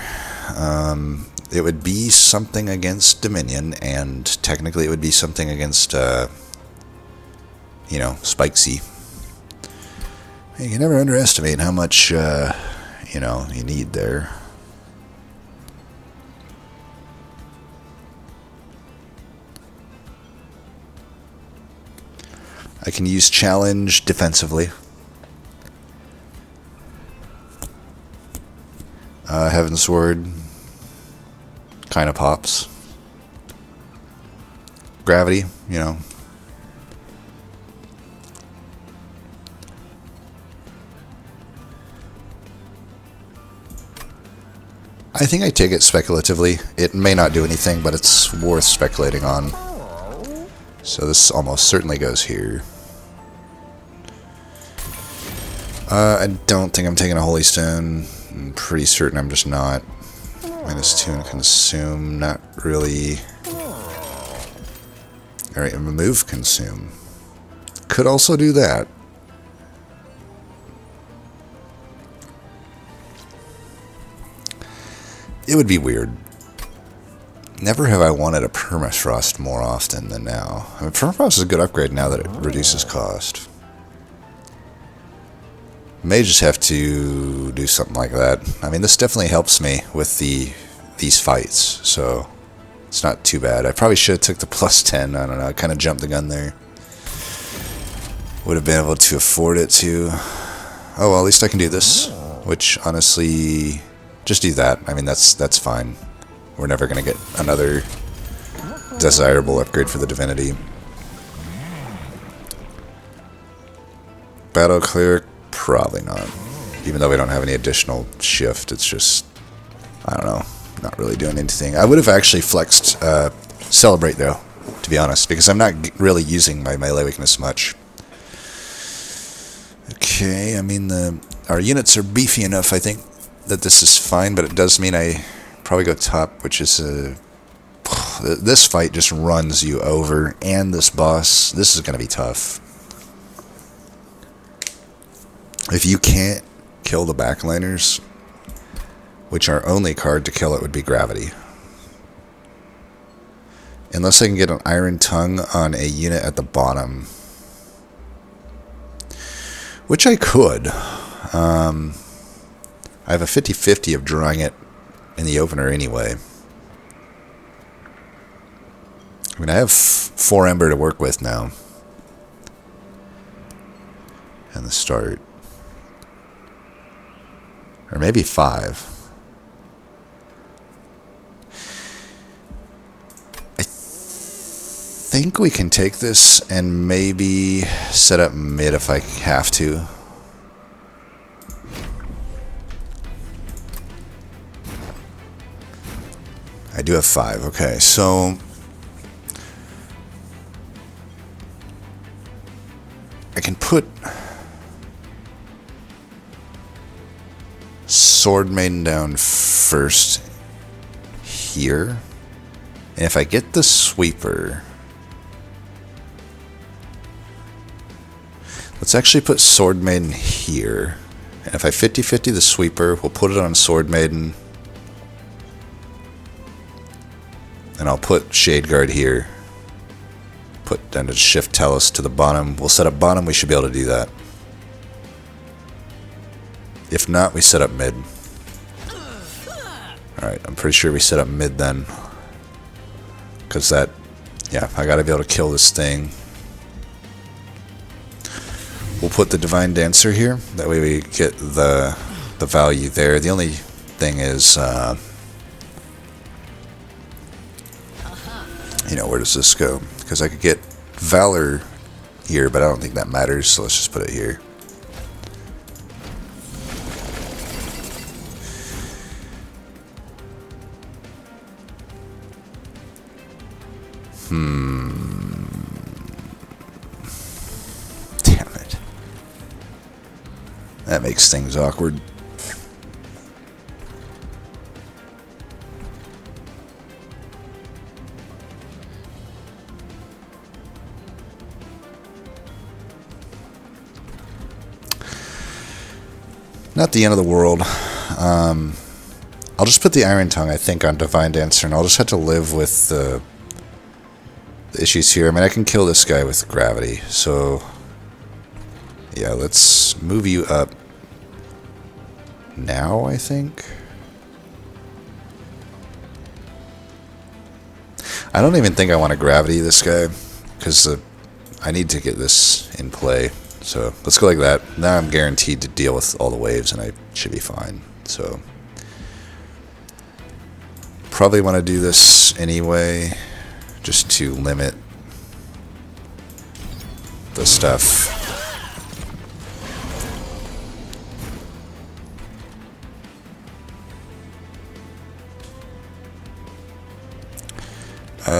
It would be something against Dominion, and technically it would be something against, Spikesy. You can never underestimate how much, you need there. I can use Challenge defensively. Heaven's Sword kind of pops. Gravity, I think I take it speculatively. It may not do anything, but it's worth speculating on. So this almost certainly goes here. I don't think I'm taking a Holy Stone. I'm pretty certain I'm just not. -2 and Consume, not really. Alright, remove Consume. Could also do that. It would be weird. Never have I wanted a permafrost more often than now. I mean, permafrost is a good upgrade now that it reduces cost. May just have to do something like that. I mean, this definitely helps me with these fights, so it's not too bad. I probably should have took the plus 10. I don't know. I kind of jumped the gun there. Would have been able to afford it too. Oh, well, at least I can do this. Which, honestly, just do that. I mean, that's fine. We're never going to get another desirable upgrade for the divinity. Battle cleric, probably not. Even though we don't have any additional shift, it's just, I don't know, not really doing anything. I would have actually flexed Celebrate, though, to be honest, because I'm not really using my melee weakness much. Okay, I mean, our units are beefy enough, I think, that this is fine, but it does mean I probably go top, which is this fight just runs you over, and this boss, this is going to be tough. If you can't kill the backliners, which our only card to kill it would be Gravity. Unless I can get an Iron Tongue on a unit at the bottom. Which I could. I have a 50-50 of drawing it in the opener anyway. I mean, I have 4 Ember to work with now. And the start. Or maybe 5. I think we can take this and maybe set up mid if I have to. I do have 5. Okay, so I can put Sword Maiden down first here. And if I get the sweeper, let's actually put Sword Maiden here. And if I 50-50 the sweeper, we'll put it on Sword Maiden. And I'll put Shade Guard here. Put down to Shift Tellus to the bottom. We'll set up bottom, we should be able to do that. If not, we set up mid. Alright, I'm pretty sure we set up mid then. Because that, yeah, I gotta be able to kill this thing. We'll put the Divine Dancer here. That way we get the value there. The only thing is, you know, where does this go? Because I could get Valor here, but I don't think that matters, so let's just put it here. Damn it. That makes things awkward. Not the end of the world. I'll just put the Iron Tongue, I think, on Divine Dancer, and I'll just have to live with the issues here. I mean, I can kill this guy with Gravity, so yeah, let's move you up now, I think. I don't even think I want to Gravity this guy, because I need to get this in play. So let's go like that. Now I'm guaranteed to deal with all the waves, and I should be fine. So probably want to do this anyway, just to limit the stuff.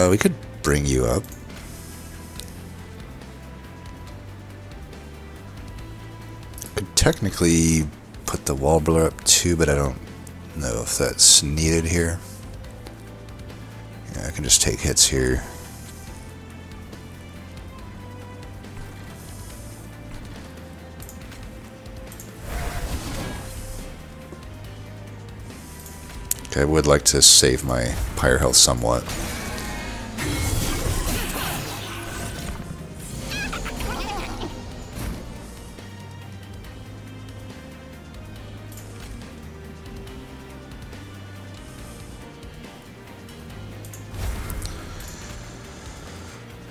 We could bring you up. Could technically put the Warbler up too, but I don't know if that's needed here. Yeah, I can just take hits here. Okay, I would like to save my pyre health somewhat.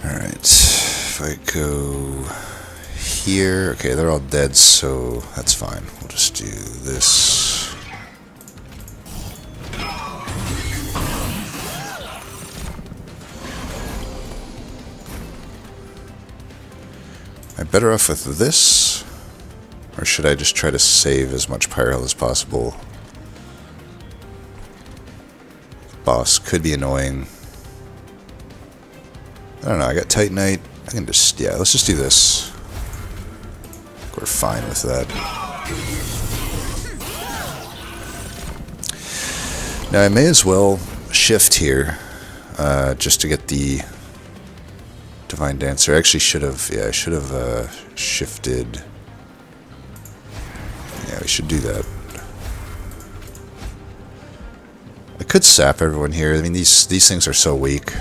Alright, if I go here, okay, they're all dead, so that's fine. We'll just do this. Am I better off with this? Or should I just try to save as much pyre health as possible? Boss could be annoying. I don't know, I got Titanite. I can just, yeah, let's just do this. We're fine with that. Now I may as well shift here, just to get the Divine Dancer. I actually should have, yeah, I should have shifted. Yeah, we should do that. I could sap everyone here. I mean, these things are so weak.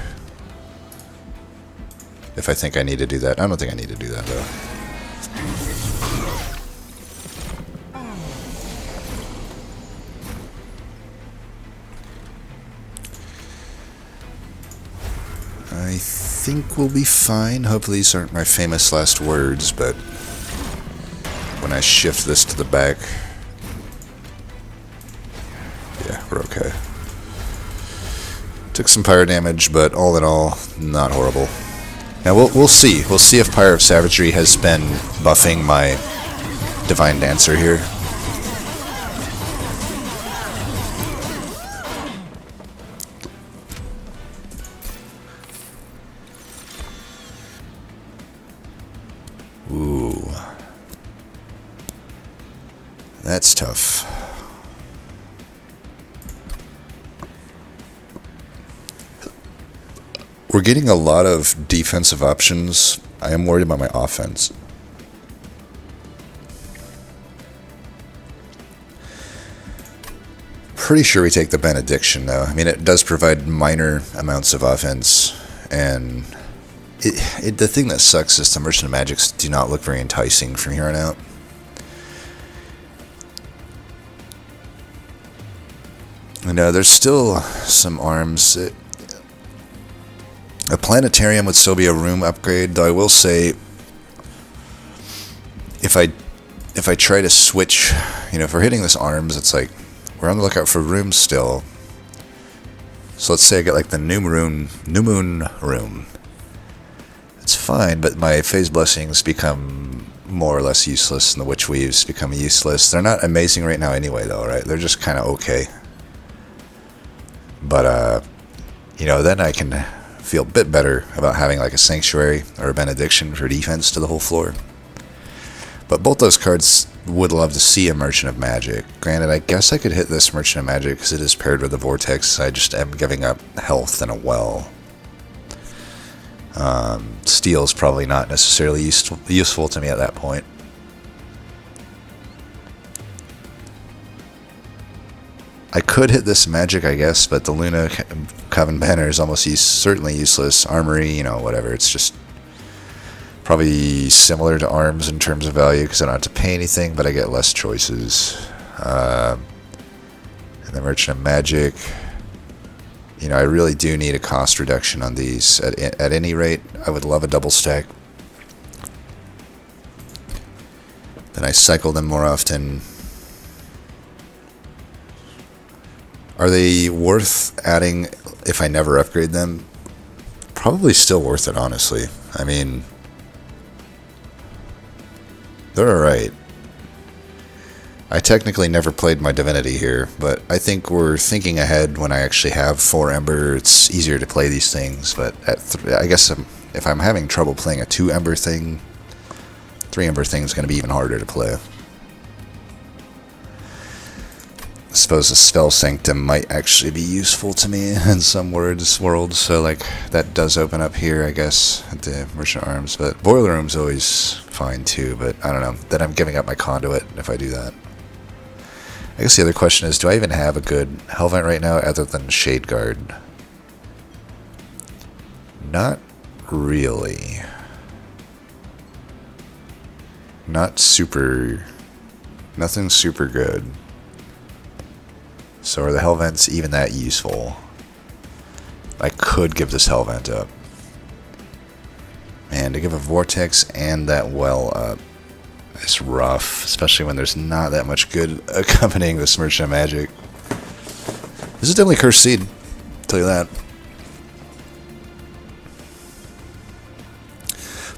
If I think I need to do that. I don't think I need to do that, though. I think we'll be fine. Hopefully these aren't my famous last words, but when I shift this to the back, yeah, we're okay. Took some pyre damage, but all in all, not horrible. Now we'll see. We'll see if Pyre of Savagery has been buffing my Divine Dancer here. Ooh. That's tough. We're getting a lot of defensive options. I am worried about my offense. Pretty sure we take the Benediction, though. I mean, it does provide minor amounts of offense, and the thing that sucks is the Merchant of Magics do not look very enticing from here on out. No, there's still some arms. A planetarium would still be a room upgrade, though I will say, if I try to switch, you know, if we're hitting this arms, it's like, we're on the lookout for rooms still. So let's say I get like the New Moon room. It's fine, but my Phase Blessings become more or less useless, and the Witch Weaves become useless. They're not amazing right now anyway, though, right? They're just kind of okay. But, you know, then I can feel a bit better about having like a Sanctuary or a Benediction for defense to the whole floor. But both those cards would love to see a Merchant of Magic. Granted, I guess I could hit this Merchant of Magic because it is paired with the Vortex. I just am giving up health and a well. Steel is probably not necessarily useful to me at that point. I could hit this magic, I guess, but the Luna Coven Banner is almost certainly useless. Armory, you know, whatever. It's just probably similar to Arms in terms of value because I don't have to pay anything, but I get less choices. And the Merchant of Magic, you know, I really do need a cost reduction on these. At any rate, I would love a double stack. Then I cycle them more often. Are they worth adding if I never upgrade them? Probably still worth it, honestly. I mean, they're alright. I technically never played my Divinity here, but I think we're thinking ahead when I actually have 4 Ember. It's easier to play these things, but I guess if I'm having trouble playing a 2 Ember thing, 3 Ember thing is going to be even harder to play. I suppose the Spell Sanctum might actually be useful to me in some worlds, so like that does open up here, I guess, at the Merchant Arms. But Boiler Room's always fine too, but I don't know. Then I'm giving up my Conduit if I do that. I guess the other question is, do I even have a good Hellvent right now other than Shade Guard? Not really. Not super... Nothing super good. So are the Hellvents even that useful? I could give this Hellvent up. And to give a Vortex and that well up, it's rough, especially when there's not that much good accompanying this Merchant of Magic. This is definitely Cursed Seed, I'll tell you that.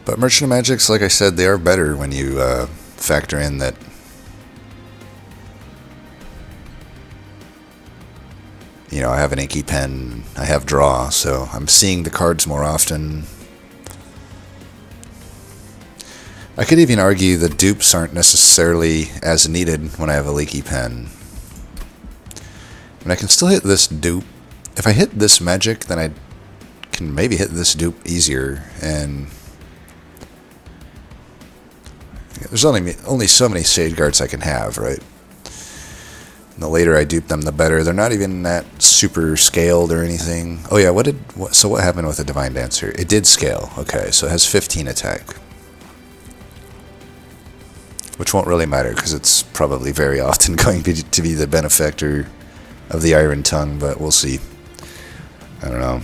But Merchant of Magics, like I said, they are better when you factor in that you know, I have an Inky Pen, I have Draw, so I'm seeing the cards more often. I could even argue the dupes aren't necessarily as needed when I have a Leaky Pen. And I can still hit this dupe. If I hit this magic, then I can maybe hit this dupe easier, and there's only so many Shade Guards I can have, right? And the later I dupe them, the better. They're not even that super scaled or anything. Oh yeah, so what happened with the Divine Dancer? It did scale. Okay, so it has 15 attack. Which won't really matter, because it's probably very often going to be the benefactor of the Iron Tongue, but we'll see. I don't know.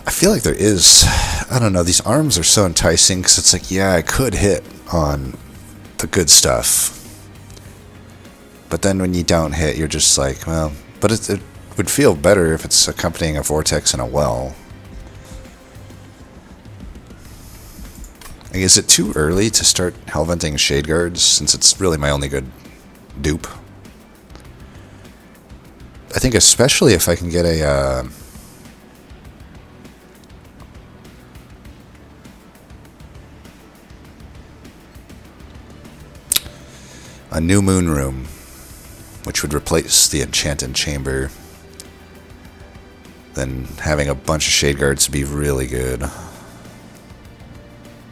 I feel like there is... I don't know, these arms are so enticing, because it's like, yeah, I could hit on the good stuff. But then when you don't hit, you're just like, well... But it would feel better if it's accompanying a Vortex and a well. Is it too early to start Hellventing Shade Guards, since it's really my only good dupe? I think especially if I can get a New Moon Room, which would replace the Enchanted Chamber, then having a bunch of Shade Guards would be really good.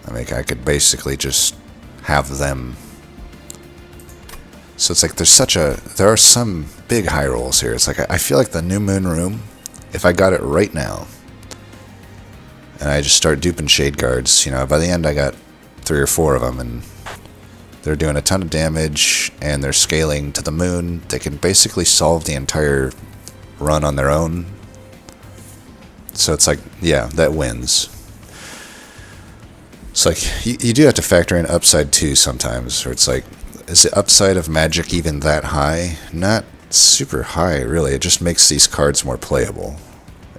I mean, I could basically just have them. So it's like there are some big high rolls here. It's like I feel like the New Moon Room, if I got it right now, and I just start duping Shade Guards, you know, by the end I got 3 or 4 of them, and they're doing a ton of damage, and they're scaling to the moon. They can basically solve the entire run on their own. So it's like, yeah, that wins. It's like, you do have to factor in upside too sometimes, where it's like, is the upside of Magic even that high? Not super high, really. It just makes these cards more playable.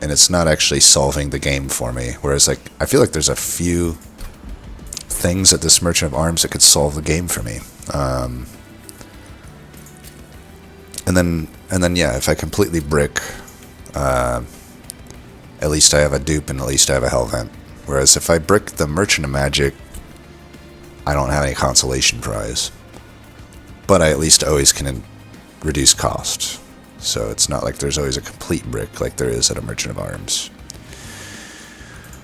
And it's not actually solving the game for me. Whereas, like, I feel like there's a few things at this Merchant of Arms that could solve the game for me. And then, yeah, if I completely brick, at least I have a dupe and at least I have a Hellvent. Whereas if I brick the Merchant of Magic, I don't have any consolation prize. But I at least always can reduce cost. So it's not like there's always a complete brick like there is at a Merchant of Arms.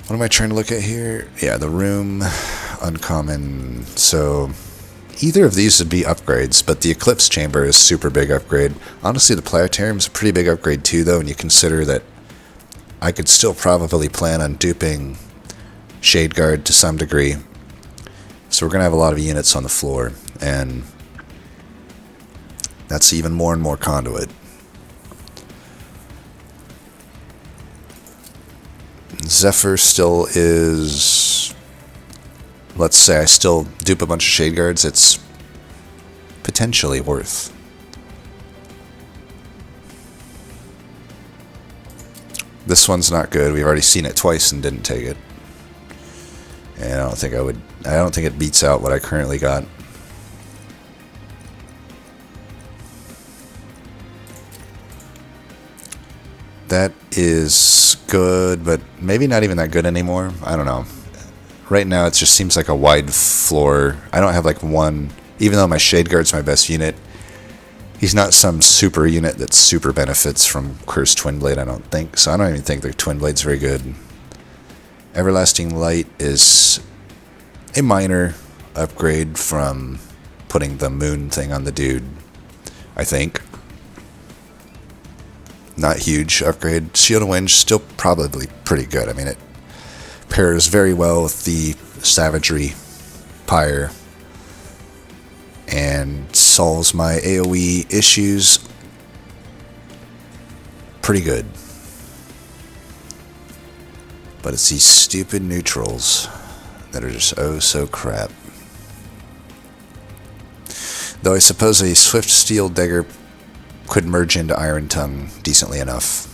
What am I trying to look at here? Yeah, the room, uncommon. So either of these would be upgrades, but the Eclipse Chamber is a super big upgrade. Honestly, the Planetarium is a pretty big upgrade too, though, when you consider that I could still probably plan on duping Shade Guard to some degree. So we're going to have a lot of units on the floor, and that's even more and more Conduit. Zephyr still is... Let's say I still dupe a bunch of Shade Guards, it's potentially worth. This one's not good. We've already seen it twice and didn't take it. And I don't think it beats out what I currently got. That is good, but maybe not even that good anymore. I don't know. Right now it just seems like a wide floor. I don't have like one, even though my Shade Guard's my best unit, he's not some super unit that super benefits from Cursed Twinblade, I don't think. So I don't even think the Twinblade's very good. Everlasting Light is a minor upgrade from putting the moon thing on the dude, I think. Not huge upgrade. Shield of Wind still probably pretty good. I mean, it pairs very well with the Savagery Pyre and solves my AoE issues pretty good. But it's these stupid neutrals that are just oh so crap. Though I suppose a Swift Steel Dagger could merge into Iron Tongue decently enough.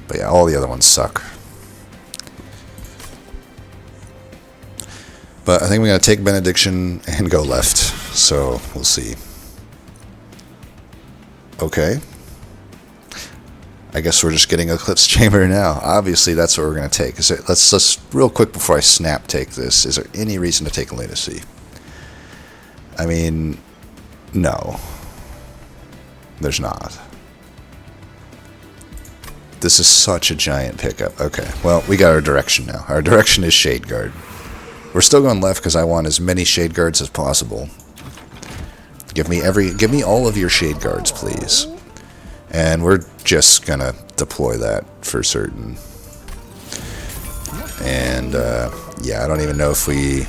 But yeah, all the other ones suck. But I think we're going to take Benediction and go left. So we'll see. Okay. I guess we're just getting Eclipse Chamber now. Obviously, that's what we're going to take. Let's just, real quick before I snap take this, is there any reason to take Lunacy? I mean, no. There's not. This is such a giant pickup. Okay, well, we got our direction now. Our direction is Shade Guard. We're still going left because I want as many Shade Guards as possible. Give me all of your Shade Guards, please. And we're just gonna deploy that for certain. And yeah, I don't even know if we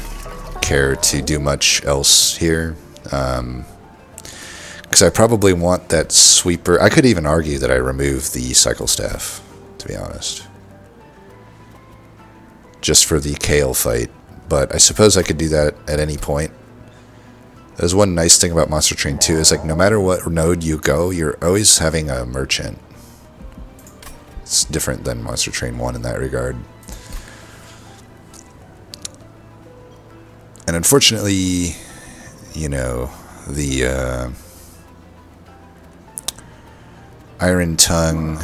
care to do much else here. Because I probably want that sweeper. I could even argue that I remove the Cycle Staff, to be honest. Just for the Kale fight. But I suppose I could do that at any point. There's one nice thing about Monster Train 2 is like no matter what node you go, you're always having a merchant. It's different than Monster Train 1 in that regard. And unfortunately, you know, the Iron Tongue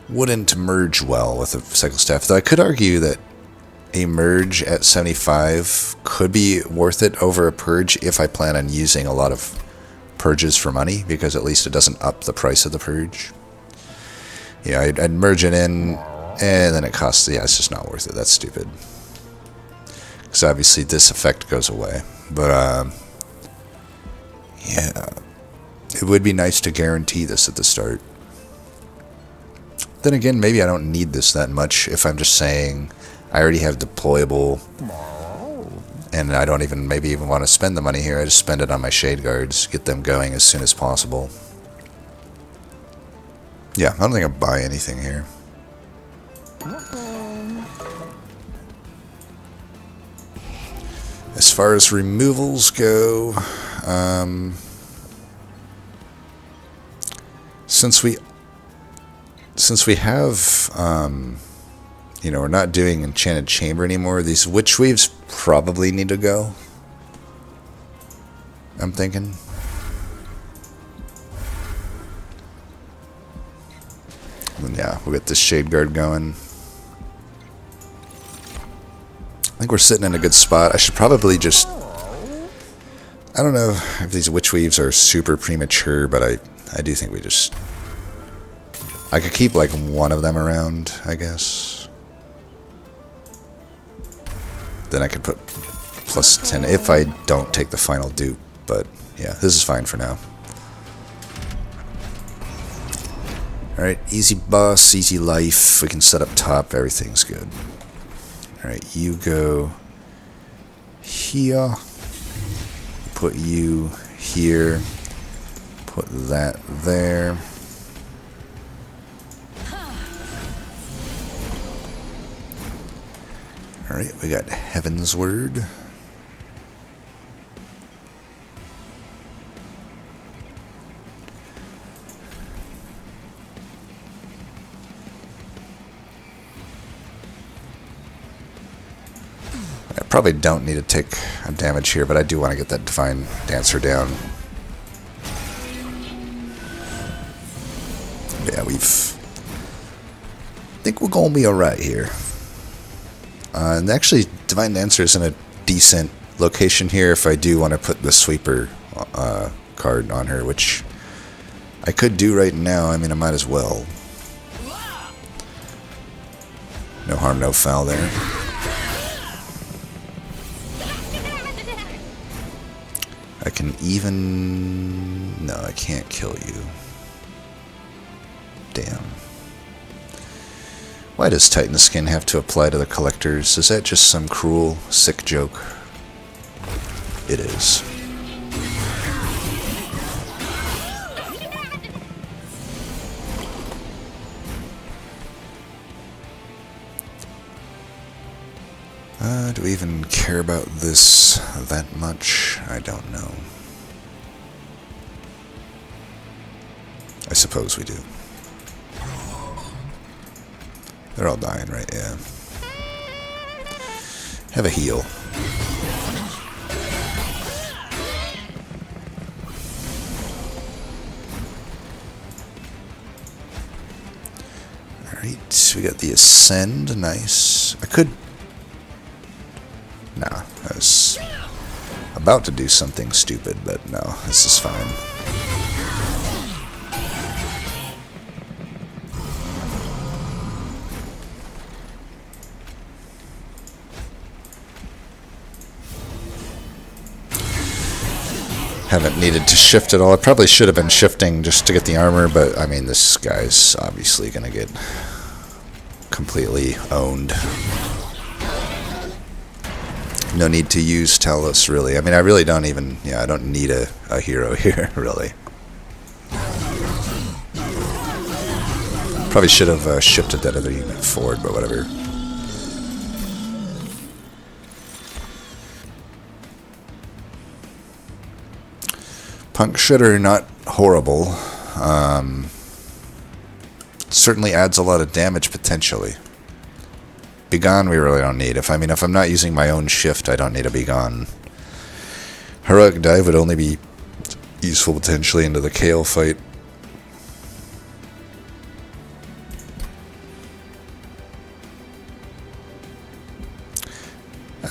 wouldn't merge well with the Cycle Staff. Though I could argue that a merge at 75 could be worth it over a purge if I plan on using a lot of purges for money, because at least it doesn't up the price of the purge. Yeah, I'd merge it in, and then it costs, yeah, it's just not worth it. That's stupid. Because obviously this effect goes away. But, yeah, it would be nice to guarantee this at the start. Then again, maybe I don't need this that much if I'm just saying I already have deployable, and I don't even maybe even want to spend the money here. I just spend it on my Shade Guards, get them going as soon as possible. Yeah, I don't think I'll buy anything here. As far as removals go, since we have, you know, we're not doing Enchanted Chamber anymore, these Witch Weaves probably need to go. I'm thinking. And yeah, we'll get this Shade Guard going. I think we're sitting in a good spot. I should probably just... I don't know if these Witch Weaves are super premature, but I do think we just... I could keep like one of them around, I guess. Then I could put plus 10 if I don't take the final dupe. But yeah, this is fine for now. Alright, easy boss, easy life. We can set up top, everything's good. Alright, you go here. Put you here. Put that there. Alright, we got Heaven's Word. I probably don't need to take a damage here, but I do want to get that Divine Dancer down. Yeah, I think we're going to be alright here. And actually, Divine Dancer is in a decent location here if I do want to put the Sweeper card on her, which I could do right now. I mean, I might as well. No harm, no foul there. I can even... No, I can't kill you. Damn. Why does Titan Skin have to apply to the collectors? Is that just some cruel, sick joke? It is. Do we even care about this that much? I don't know. I suppose we do. They're all dying, right? Yeah. Have a heal. Alright, we got the Ascend. Nice. I could... Nah, I was about to do something stupid, but no, this is fine. Haven't needed to shift at all. I probably should have been shifting just to get the armor, but I mean, this guy's obviously gonna get completely owned. No need to use Talos, really. I mean, I really don't even... Yeah, I don't need a hero here, really. Probably should have shifted that other unit forward, but whatever. Punk Shredder, not horrible. Certainly adds a lot of damage, potentially. Begone we really don't need. If I'm not using my own shift, I don't need a Begone. Heroic Dive would only be useful potentially into the Kale fight.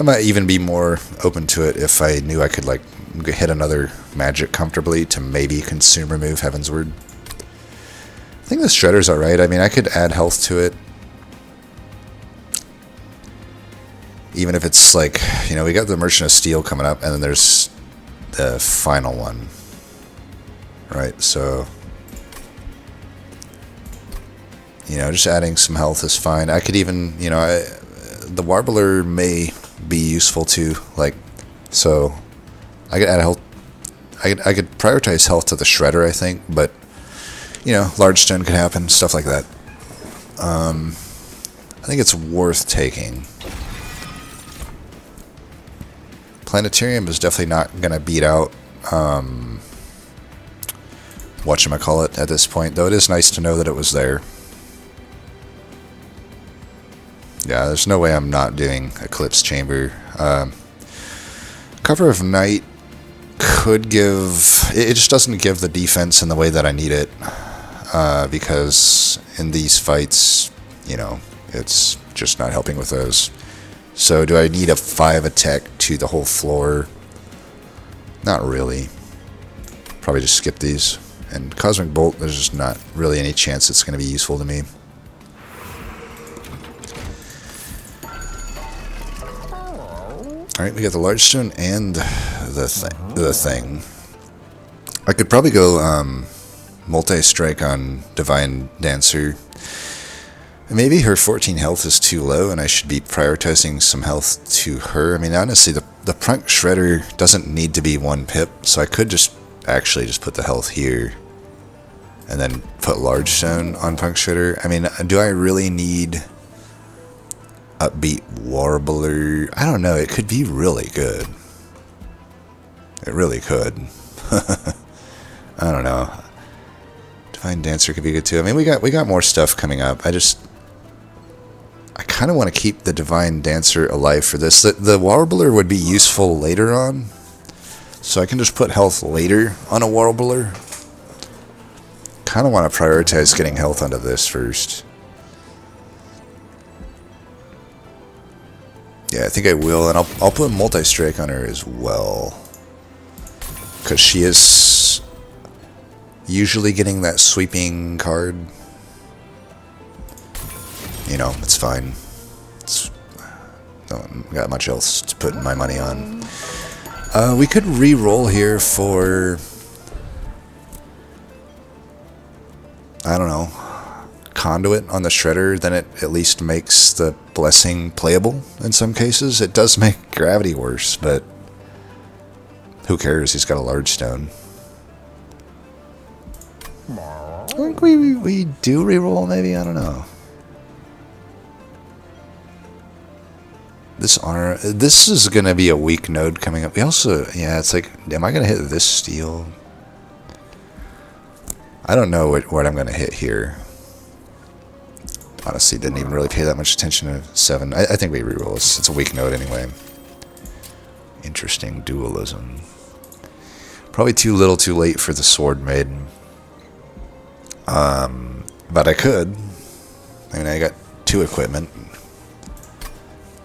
I might even be more open to it if I knew I could like hit another magic comfortably to maybe consume remove Heavensward. I think the Shredder's alright. I mean, I could add health to it. Even if it's like, you know, we got the Merchant of Steel coming up, and then there's the final one. Right, so... You know, just adding some health is fine. I could even, you know, the Warbler may be useful too. Like, so... I could add health... I could prioritize health to the Shredder, I think, but... You know, large stone could happen, stuff like that. I think it's worth taking. Planetarium is definitely not going to beat out whatchamacallit at this point, though it is nice to know that it was there. Yeah, there's no way I'm not doing Eclipse Chamber. Cover of Night could give... It just doesn't give the defense in the way that I need it. Because in these fights, you know, it's just not helping with those. So do I need a 5 attack to the whole floor? Not really. Probably just skip these. And Cosmic Bolt, there's just not really any chance it's going to be useful to me. Alright, we got the Large Stone and the thing. I could probably go multi-strike on Divine Dancer. Maybe her 14 health is too low, and I should be prioritizing some health to her. I mean, honestly, the Punk Shredder doesn't need to be 1 pip, so I could just actually just put the health here, and then put Large Stone on Punk Shredder. I mean, do I really need Upbeat Warbler? I don't know. It could be really good. It really could. I don't know. Divine Dancer could be good too. I mean, we got more stuff coming up. I kind of want to keep the Divine Dancer alive for this. The Warbler would be useful later on, so I can just put health later on a Warbler. Kind of want to prioritize getting health onto this first. Yeah, I think I will, and I'll put multi-strike on her as well, because she is usually getting that sweeping card. You know, it's fine. Don't got much else to put my money on. We could re-roll here for, I don't know, Conduit on the Shredder. Then it at least makes the Blessing playable in some cases. It does make Gravity worse, but who cares? He's got a large stone. I think we do re-roll maybe? I don't know. This is going to be a weak node coming up. We also, yeah, it's like, am I going to hit this steel? I don't know what I'm going to hit here. Honestly, didn't even really pay that much attention to 7. I think we reroll. It's a weak node anyway. Interesting dualism. Probably too little too late for the Sword Maiden. But I could. I mean, I got 2 equipment.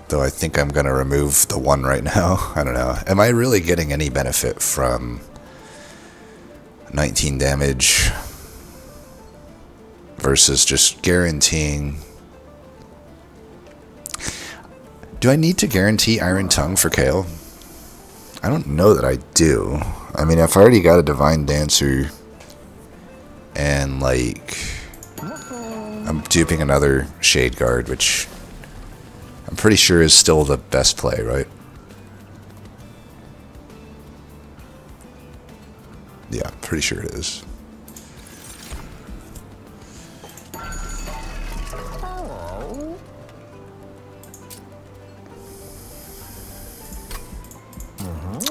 Though I think I'm going to remove the 1 right now. I don't know. Am I really getting any benefit from 19 damage versus just guaranteeing? Do I need to guarantee Iron Tongue for Kale? I don't know that I do. I mean, if I already got a Divine Dancer and, like, I'm duping another Shade Guard, which I'm pretty sure is still the best play, right? Yeah, pretty sure it is.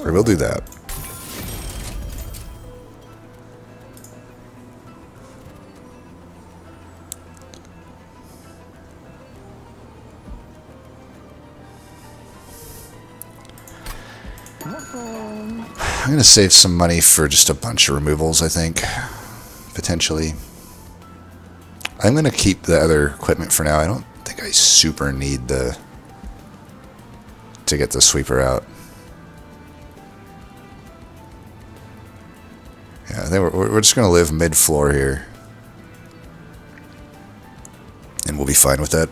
I will do that. I'm going to save some money for just a bunch of removals, I think. Potentially. I'm going to keep the other equipment for now. I don't think I super need to get the sweeper out. Yeah, I think we're just going to live mid-floor here. And we'll be fine with that.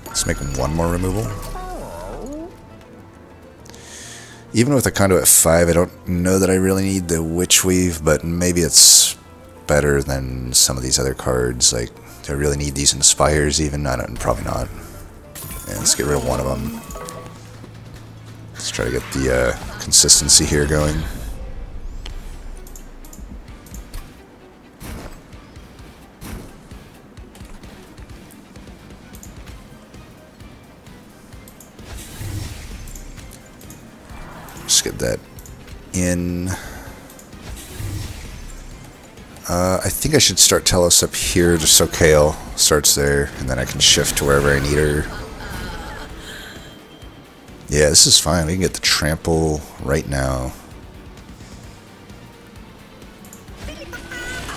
Let's make 1 more removal. Even with a Conduit 5, I don't know that I really need the Witch Weave, but maybe it's better than some of these other cards. Like, do I really need these Inspires even? Probably not. Yeah, let's get rid of 1 of them. Let's try to get the consistency here going. Just get that in. I think I should start Telos up here just so Kale starts there, and then I can shift to wherever I need her. Yeah, this is fine. We can get the trample right now.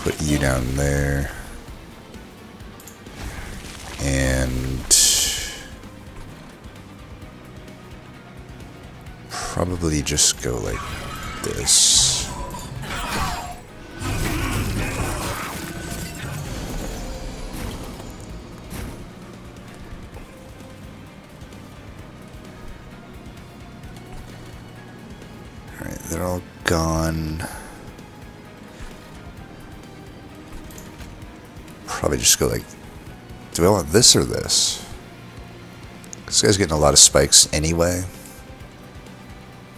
Put you down there. And probably just go like this. Alright, they're all gone. Probably just go like... Do I want this or this? This guy's getting a lot of spikes anyway.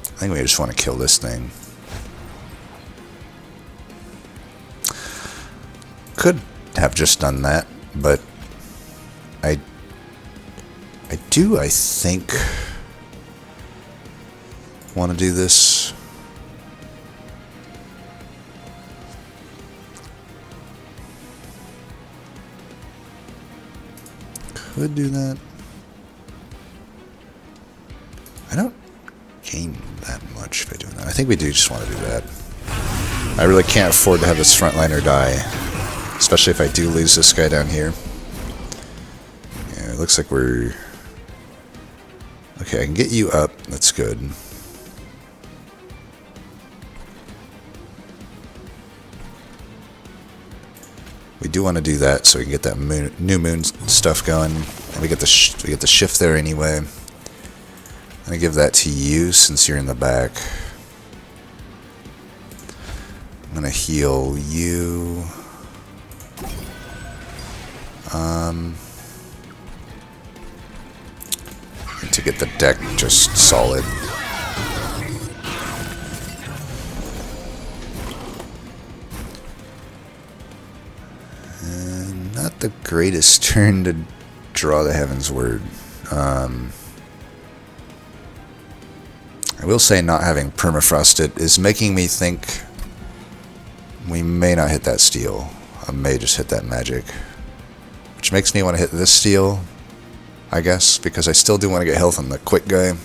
I think we just want to kill this thing. Could have just done that, but I think want to do this. Could do that. I don't gain that much if I do that. I think we do just want to do that. I really can't afford to have this frontliner die, especially if I do lose this guy down here. Yeah, it looks like we're... Okay, I can get you up. That's good. We do want to do that so we can get that new moon stuff going, and we get the shift there anyway. I'm gonna give that to you since you're in the back. I'm gonna heal you. To get the deck just solid. And not the greatest turn to draw the Heavensward. I will say not having permafrosted is making me think we may not hit that steel. I may just hit that magic. Which makes me want to hit this steel, I guess, because I still do want to get health on the quick guy.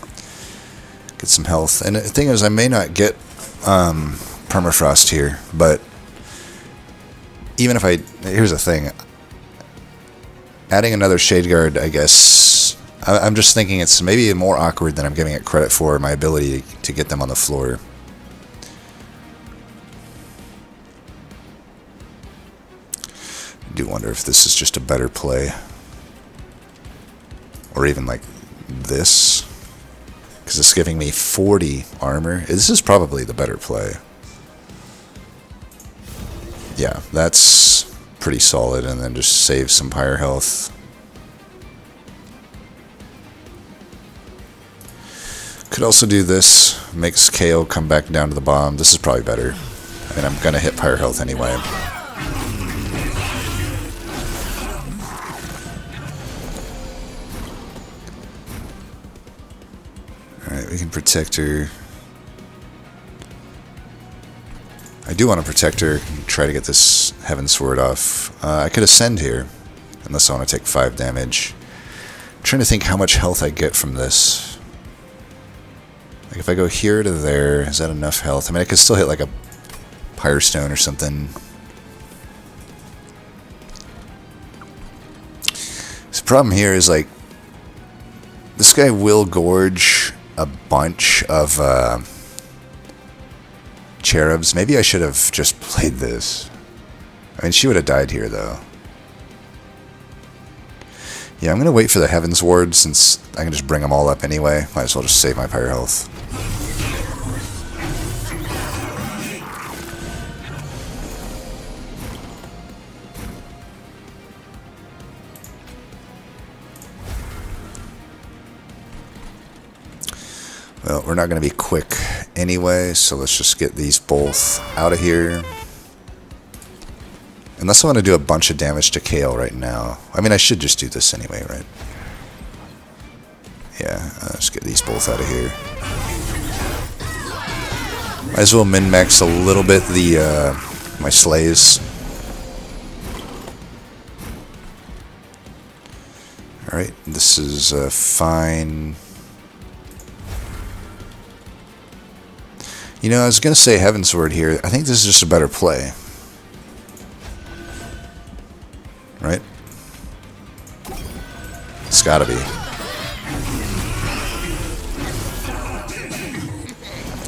Get some health. And the thing is, I may not get permafrost here, but even if I... Here's the thing. Adding another Shade Guard, I guess... I'm just thinking it's maybe more awkward than I'm giving it credit for, my ability to get them on the floor. I do wonder if this is just a better play. Or even like this. Because it's giving me 40 armor. This is probably the better play. Yeah, that's pretty solid. And then just save some pyre health. Could also do this. Makes KO come back down to the bomb. This is probably better. I mean, I'm going to hit pyre health anyway. Alright, we can protect her. I do want to protect her and try to get this Heavensward off. I could ascend here, unless I want to take 5 damage. I'm trying to think how much health I get from this. Like if I go here to there, is that enough health? I mean, I could still hit like a Pyre Stone or something. The problem here is like, this guy will gorge a bunch of cherubs. Maybe I should have just played this. I mean, she would have died here though. Yeah, I'm going to wait for the Heavensward since I can just bring them all up anyway. Might as well just save my pyre health. Well, we're not going to be quick anyway, so let's just get these both out of here. Unless I want to do a bunch of damage to Kale right now. I mean, I should just do this anyway, right? Yeah, let's get these both out of here. Might as well min-max a little bit the my slays. Alright, this is fine. You know, I was going to say Heavensward here. I think this is just a better play. Right? It's gotta be.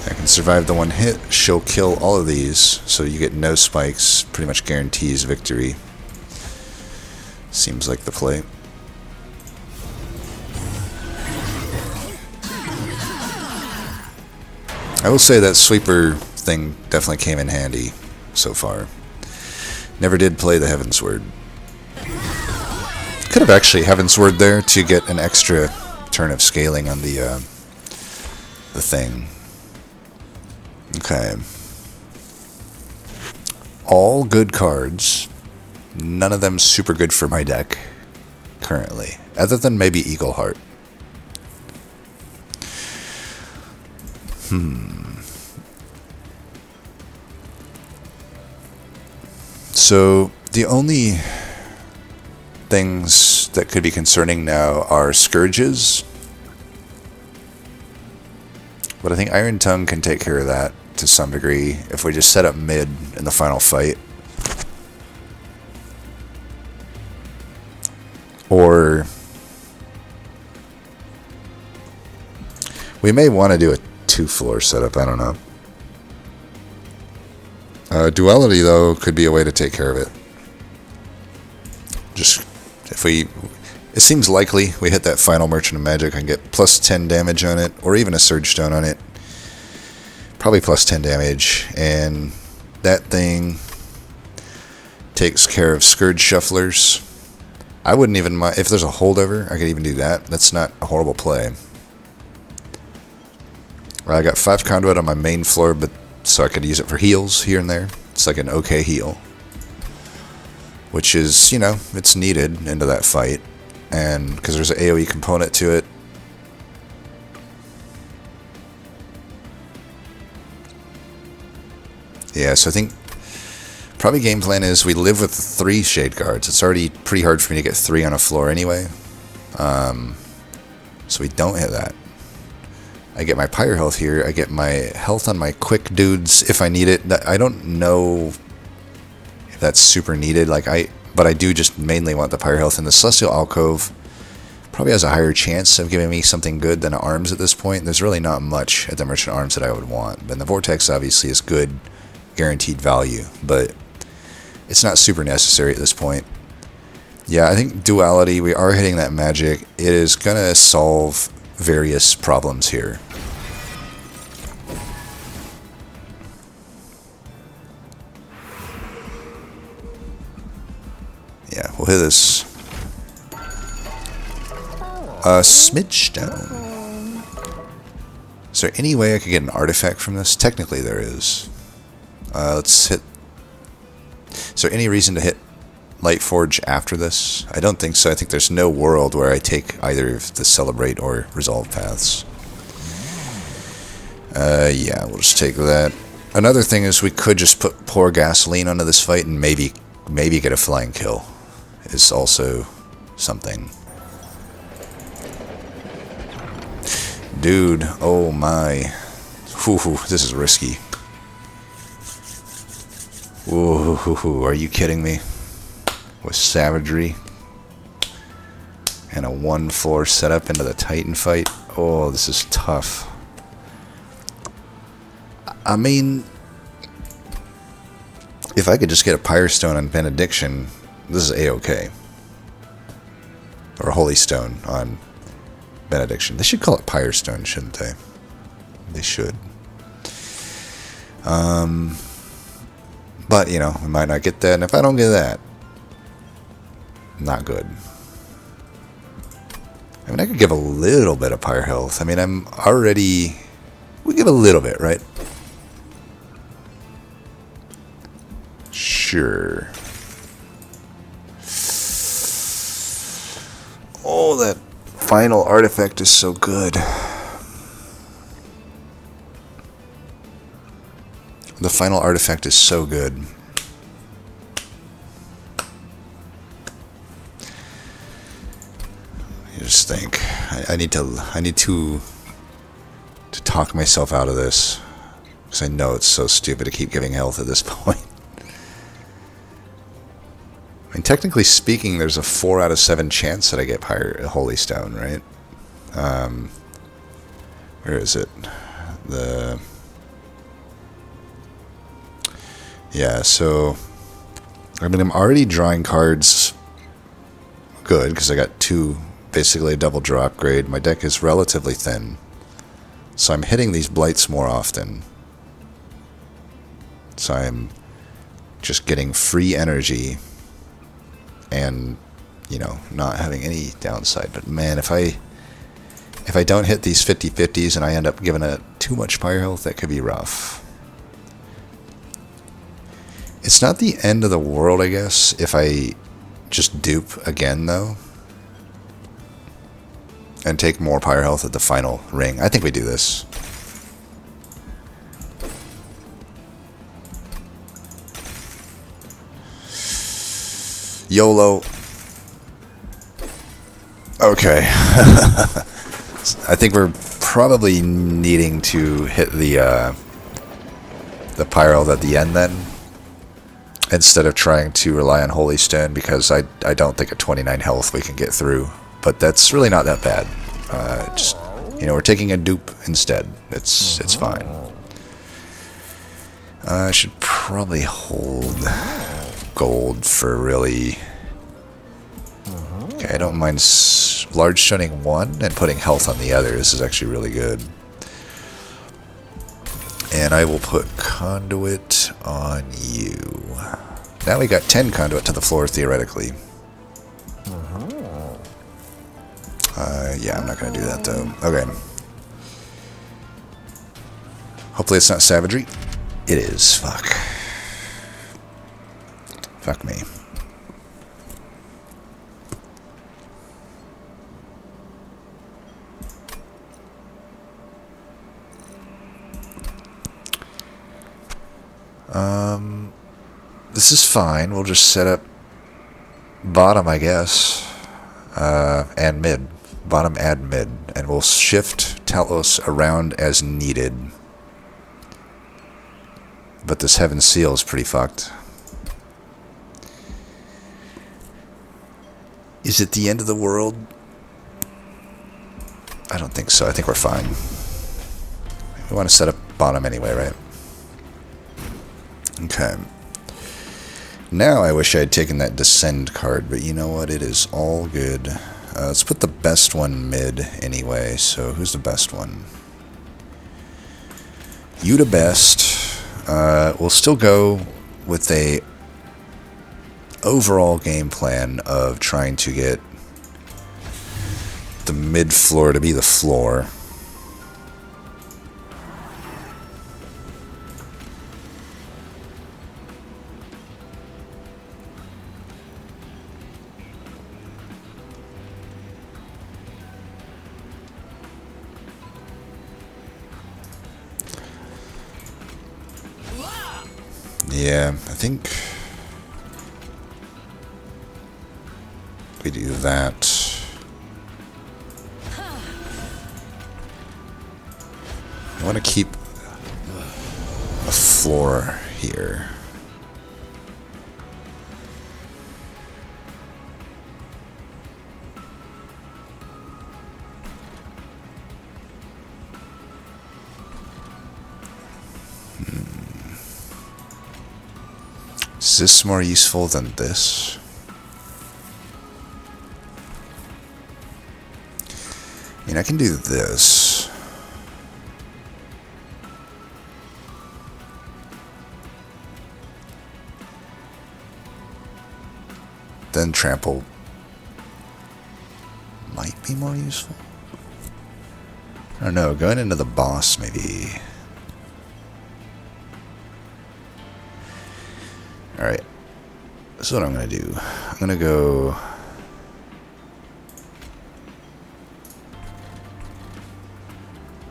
I can survive the one hit. She'll kill all of these, so you get no spikes. Pretty much guarantees victory. Seems like the play. I will say that sweeper thing definitely came in handy so far. Never did play the Heavensward. Could have actually Heavensward there to get an extra turn of scaling on the thing. Okay. All good cards. None of them super good for my deck currently, other than maybe Eagleheart. So the only things that could be concerning now are Scourges. But I think Iron Tongue can take care of that to some degree if we just set up mid in the final fight. Or we may want to do a 2-floor setup, I don't know. Duality, though, could be a way to take care of it. Just if we, it seems likely we hit that final Merchant of Magic, I can get plus 10 damage on it, or even a Surge Stone on it. Probably plus 10 damage, and that thing takes care of Scourge Shufflers. I wouldn't even mind, if there's a holdover, I could even do that. That's not a horrible play. Well, I got 5 Conduit on my main floor, but so I could use it for heals here and there. It's like an okay heal. Which is, you know, it's needed into that fight. And because there's an AoE component to it. Yeah, so I think probably game plan is we live with 3 Shade Guards. It's already pretty hard for me to get 3 on a floor anyway. So we don't hit that. I get my Pyre health here. I get my health on my quick dudes if I need it. I don't know if that's super needed. But I do just mainly want the Pyre health. And the Celestial Alcove probably has a higher chance of giving me something good than Arms at this point. There's really not much at the Merchant Arms that I would want. But the Vortex obviously is good, guaranteed value. But it's not super necessary at this point. Yeah, I think Duality, we are hitting that magic. It is going to solve various problems here. Yeah, we'll hit this. Smidge Stone. Is there any way I could get an artifact from this? Technically there is. Let's hit... Is there any reason to hit Lightforge after this? I don't think so. I think there's no world where I take either of the Celebrate or Resolve paths. Yeah, we'll just take that. Another thing is we could just pour gasoline onto this fight and maybe get a flying kill. Is also something. Dude, oh my. Whew, this is risky. Whoa, are you kidding me? With savagery and a 1/4 setup into the Titan fight. Oh, this is tough. I mean, if I could just get a Pyre Stone on Benediction, this is A-okay. Or a Holy Stone on Benediction. They should call it Pyre Stone, shouldn't they? They should. But, you know, we might not get that, and if I don't get that, not good. I mean, I could give a little bit of Pyre health. I mean, I'm already... We give a little bit, right? Sure. Oh, that final artifact is so good. The final artifact is so good. I just think I need to talk myself out of this, because I know it's so stupid to keep giving health at this point. I mean, technically speaking, there's a 4 out of 7 chance that I get Holy Stone, right? Where is it? Yeah, so I mean, I'm already drawing cards good because I got 2, basically a double draw upgrade. My deck is relatively thin, so I'm hitting these blights more often. So I'm just getting free energy and, you know, not having any downside. But man, if I don't hit these 50/50s and I end up giving it too much Pyre health, that could be rough. It's not the end of the world, I guess, if I just dupe again, though, and take more Pyre health at the final ring. I think we do this. YOLO. Okay. I think we're probably needing to hit the Pyre health at the end then, instead of trying to rely on Holy Stone, because I don't think at 29 health we can get through. But that's really not that bad. Just, you know, we're taking a dupe instead. It's fine. I should probably hold gold for really don't mind large stunning one and putting health on the other. This is actually really good. And I will put conduit on you. Now we got 10 conduit to the floor, theoretically. Yeah, I'm not going to do that, though. Okay. Hopefully it's not savagery. It is. Fuck. Fuck me. This is fine. We'll just set up bottom, I guess, and mid. Bottom and mid. And we'll shift Talos around as needed. But this Heaven Seal is pretty fucked. Is it the end of the world? I don't think so. I think we're fine. We want to set up bottom anyway, right? Okay. Now I wish I had taken that Descend card, but you know what? It is all good. Let's put the best one mid anyway. So who's the best one? You the best. We'll still go with a overall game plan of trying to get the mid floor to be the floor. Yeah, I think we do that. I want to keep a floor here. Is this more useful than this? I mean, I can do this. Then trample might be more useful. I don't know, going into the boss maybe. Alright, this is what I'm going to do. I'm going to go...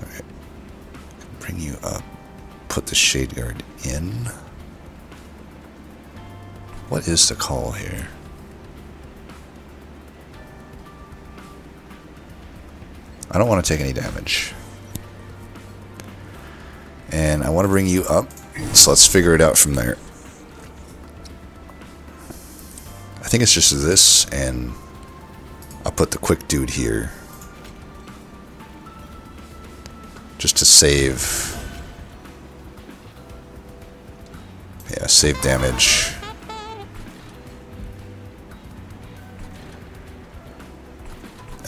Alright, bring you up. Put the Shade Guard in. What is the call here? I don't want to take any damage. And I want to bring you up, so let's figure it out from there. I think it's just this, and I'll put the quick dude here. Just to save... Yeah, save damage.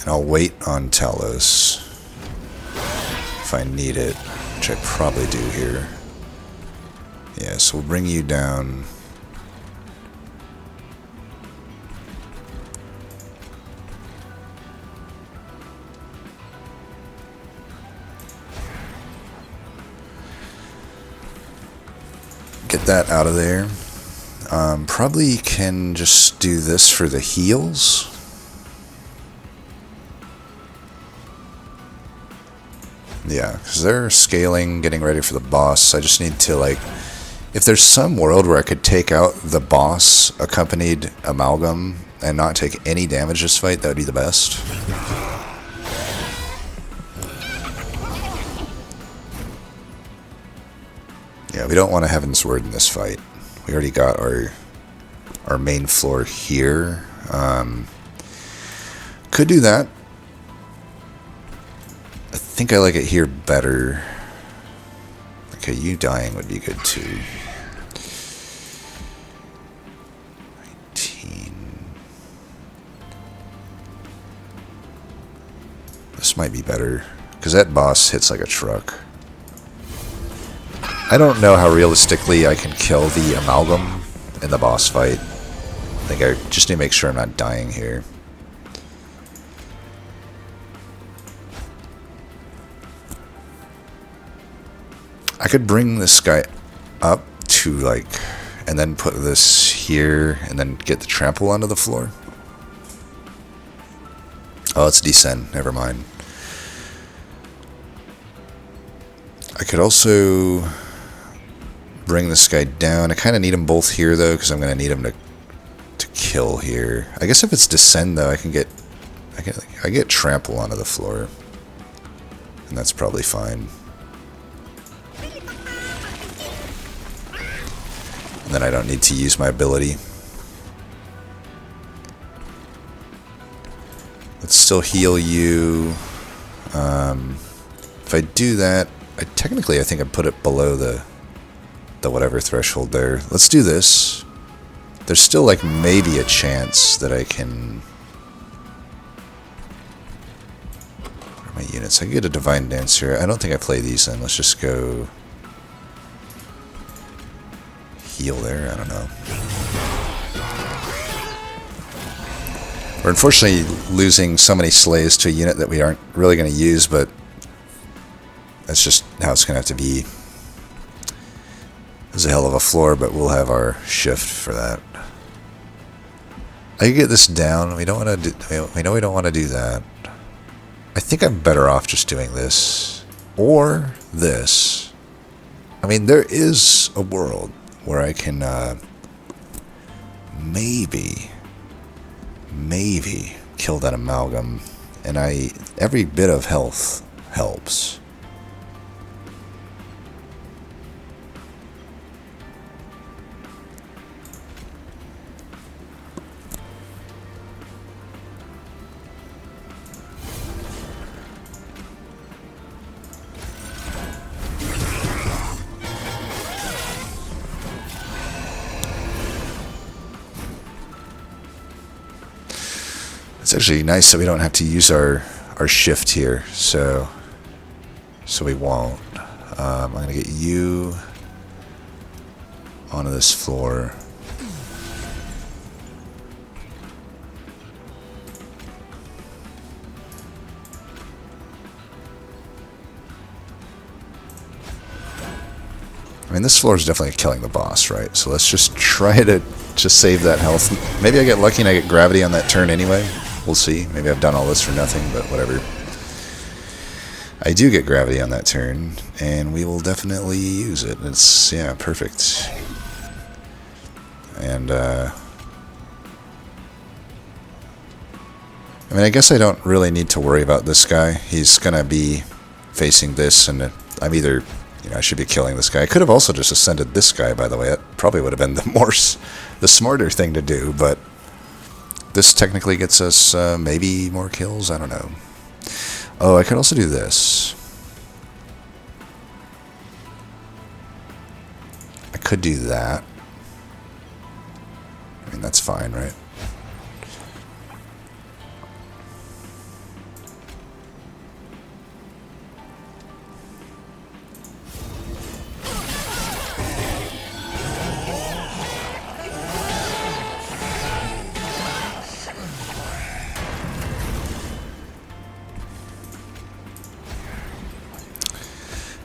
And I'll wait on Talos if I need it, which I probably do here. Yeah, so we'll bring you down. Get that out of there. Probably can just do this for the heals. Yeah, because they're scaling, getting ready for the boss. I just need to, like, if there's some world where I could take out the boss accompanied Amalgam and not take any damage this fight, that would be the best. Yeah, we don't want to Heaven's Word in this fight. We already got our main floor here. Could do that. I think I like it here better. Okay, you dying would be good too. 19. This might be better, because that boss hits like a truck. I don't know how realistically I can kill the amalgam in the boss fight. I think I just need to make sure I'm not dying here. I could bring this guy up to like, and then put this here, and then get the trample onto the floor. Oh, it's descend. Never mind. I could also bring this guy down. I kind of need them both here though, because I'm going to need him to kill here. I guess if it's descend though, I get trample onto the floor, and that's probably fine. And then I don't need to use my ability. Let's still heal you. If I do that, I think I put it below the whatever threshold there. Let's do this. There's still like maybe a chance that I can... Where are my units? I can get a Divine Dancer. I don't think I play these then. Let's just go... heal there. I don't know. We're unfortunately losing so many slays to a unit that we aren't really going to use, but that's just how it's going to have to be. It's a hell of a floor, but we'll have our shift for that. I can get this down. We don't want to do, we know we don't want to do that. I think I'm better off just doing this or this. I mean, there is a world where I can maybe kill that amalgam, and every bit of health helps. It's actually nice that we don't have to use our shift here, so we won't. I'm going to get you onto this floor. I mean, this floor is definitely killing the boss, right? So let's just try to just save that health. Maybe I get lucky and I get gravity on that turn anyway. We'll see. Maybe I've done all this for nothing, but whatever. I do get gravity on that turn, and we will definitely use it. It's, yeah, perfect. And, I mean, I guess I don't really need to worry about this guy. He's going to be facing this, and I'm either, I should be killing this guy. I could have also just ascended this guy, by the way. That probably would have been the smarter thing to do, but this technically gets us maybe more kills. I don't know. Oh, I could also do this. I could do that. I mean, that's fine, right?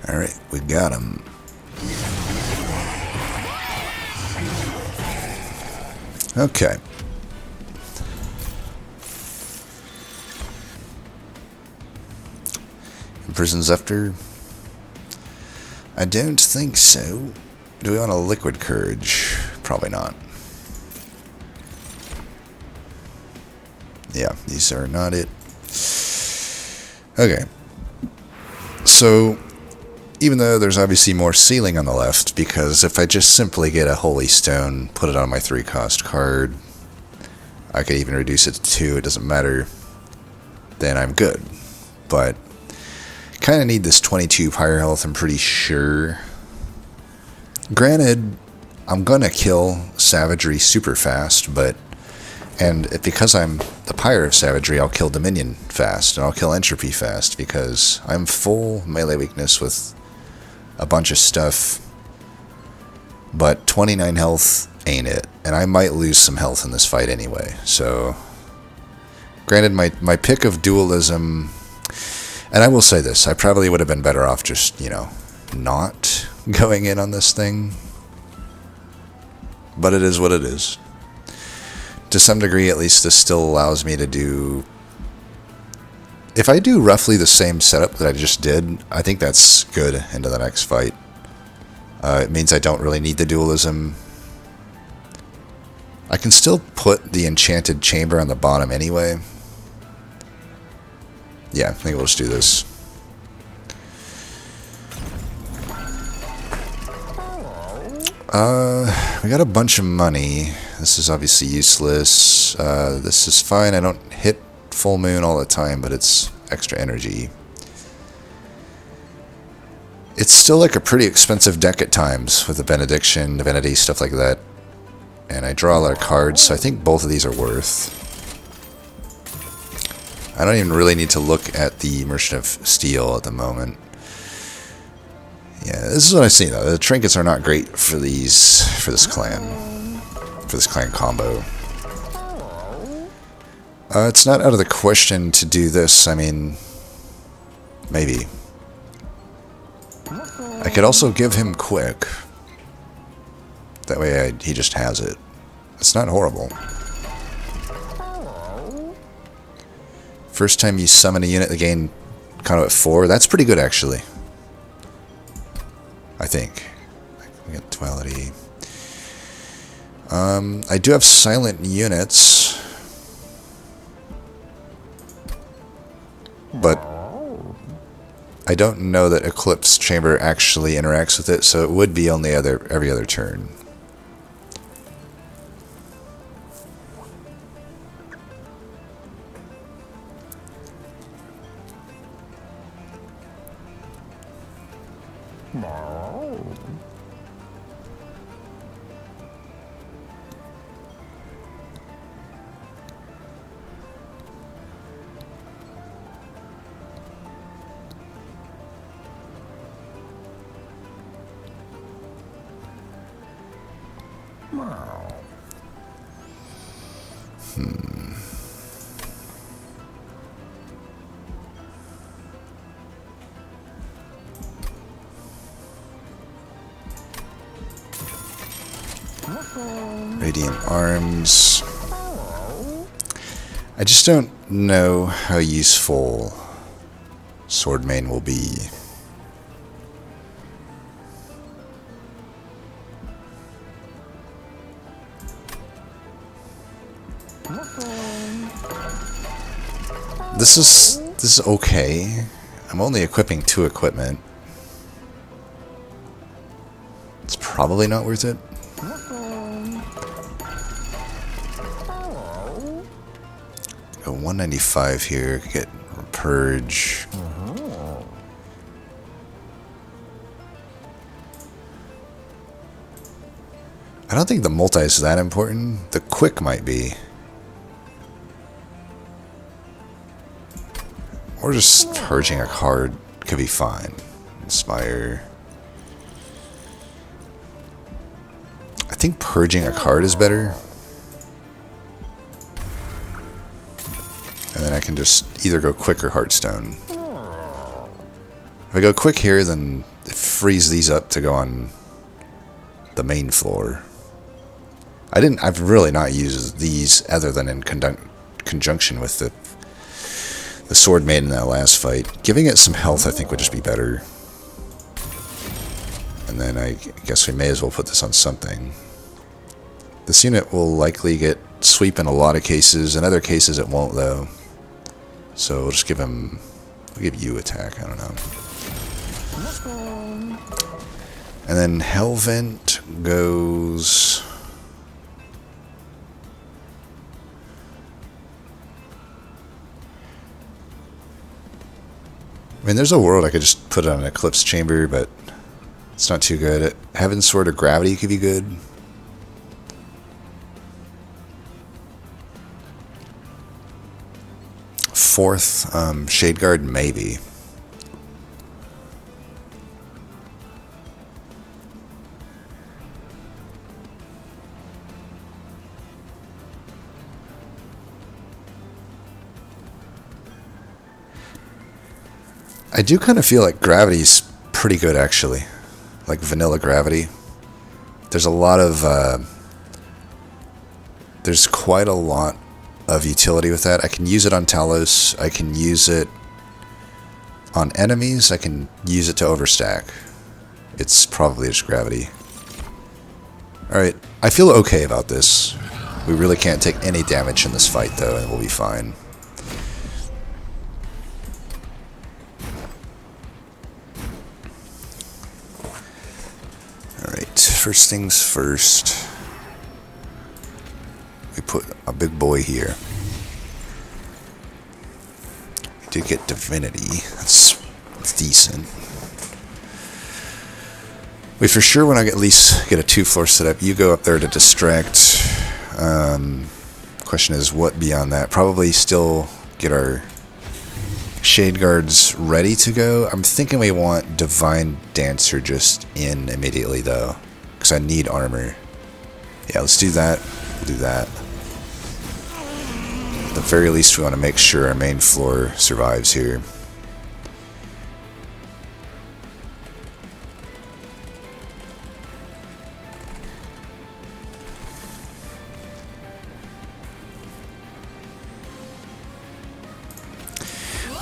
Alright, we got him. Okay. Imprison Zephyr? I don't think so. Do we want a Liquid Courage? Probably not. Yeah, these are not it. Okay. So, even though there's obviously more ceiling on the left, because if I just simply get a Holy Stone, put it on my 3-cost card, I could even reduce it to 2, it doesn't matter, then I'm good. But, kind of need this 22 higher health, I'm pretty sure. Granted, I'm gonna kill Savagery super fast, but because I'm the Pyre of Savagery, I'll kill Dominion fast, and I'll kill Entropy fast, because I'm full melee weakness with a bunch of stuff, but 29 health ain't it, and I might lose some health in this fight anyway, so... Granted, my pick of dualism... And I will say this, I probably would have been better off just, you know, not going in on this thing. But it is what it is. To some degree, at least, this still allows me to do... If I do roughly the same setup that I just did, I think that's good into the next fight. It means I don't really need the dualism. I can still put the enchanted chamber on the bottom anyway. Yeah, I think we'll just do this. We got a bunch of money. This is obviously useless. This is fine. I don't hit full moon all the time, but it's extra energy. It's still like a pretty expensive deck at times with the Benediction, Divinity, stuff like that. And I draw a lot of cards, so I think both of these are worth. I don't even really need to look at the Merchant of Steel at the moment. Yeah, this is what I see though. The trinkets are not great for this clan combo. It's not out of the question to do this. I mean, maybe. I could also give him quick. That way he just has it. It's not horrible. First time you summon a unit, they gain Conduit 4. That's pretty good, actually. I think. We got Duality. I do have silent units. But I don't know that Eclipse Chamber actually interacts with it, so it would be only every other turn. Radiant Arms. I just don't know how useful Swordmane will be. This is okay. I'm only equipping 2 equipment. It's probably not worth it. Go 195 here, get Purge. I don't think the multi is that important. The quick might be. Or just purging a card could be fine. Inspire. I think purging a card is better. And then I can just either go quick or Heartstone. If I go quick here, then it frees these up to go on the main floor. I've really not used these other than in conjunction with the Swordmane in that last fight. Giving it some health I think would just be better. And then I guess we may as well put this on something. This unit will likely get sweep in a lot of cases. In other cases it won't though. So we'll just give him... we'll give you attack, I don't know. And then Hellvent goes... I mean, there's a world I could just put it on an Eclipse Chamber, but it's not too good. Heaven's Sword or Gravity could be good. fourth. Shade Guard, maybe. I do kind of feel like Gravity's pretty good, actually. Like vanilla Gravity. There's a lot of... there's quite a lot of utility with that. I can use it on Talos. I can use it on enemies. I can use it to overstack. It's probably just Gravity. Alright, I feel okay about this. We really can't take any damage in this fight, though, and we'll be fine. Alright, first things first. We put a big boy here. We did get Divinity. That's decent. We for sure want to at least get a 2-floor setup. You go up there to distract. Question is, what beyond that? Probably still get our Shade Guards ready to go. I'm thinking we want Divine Dancer just in immediately, though, because I need armor. Yeah, let's do that. We'll do that. At the very least, we want to make sure our main floor survives here.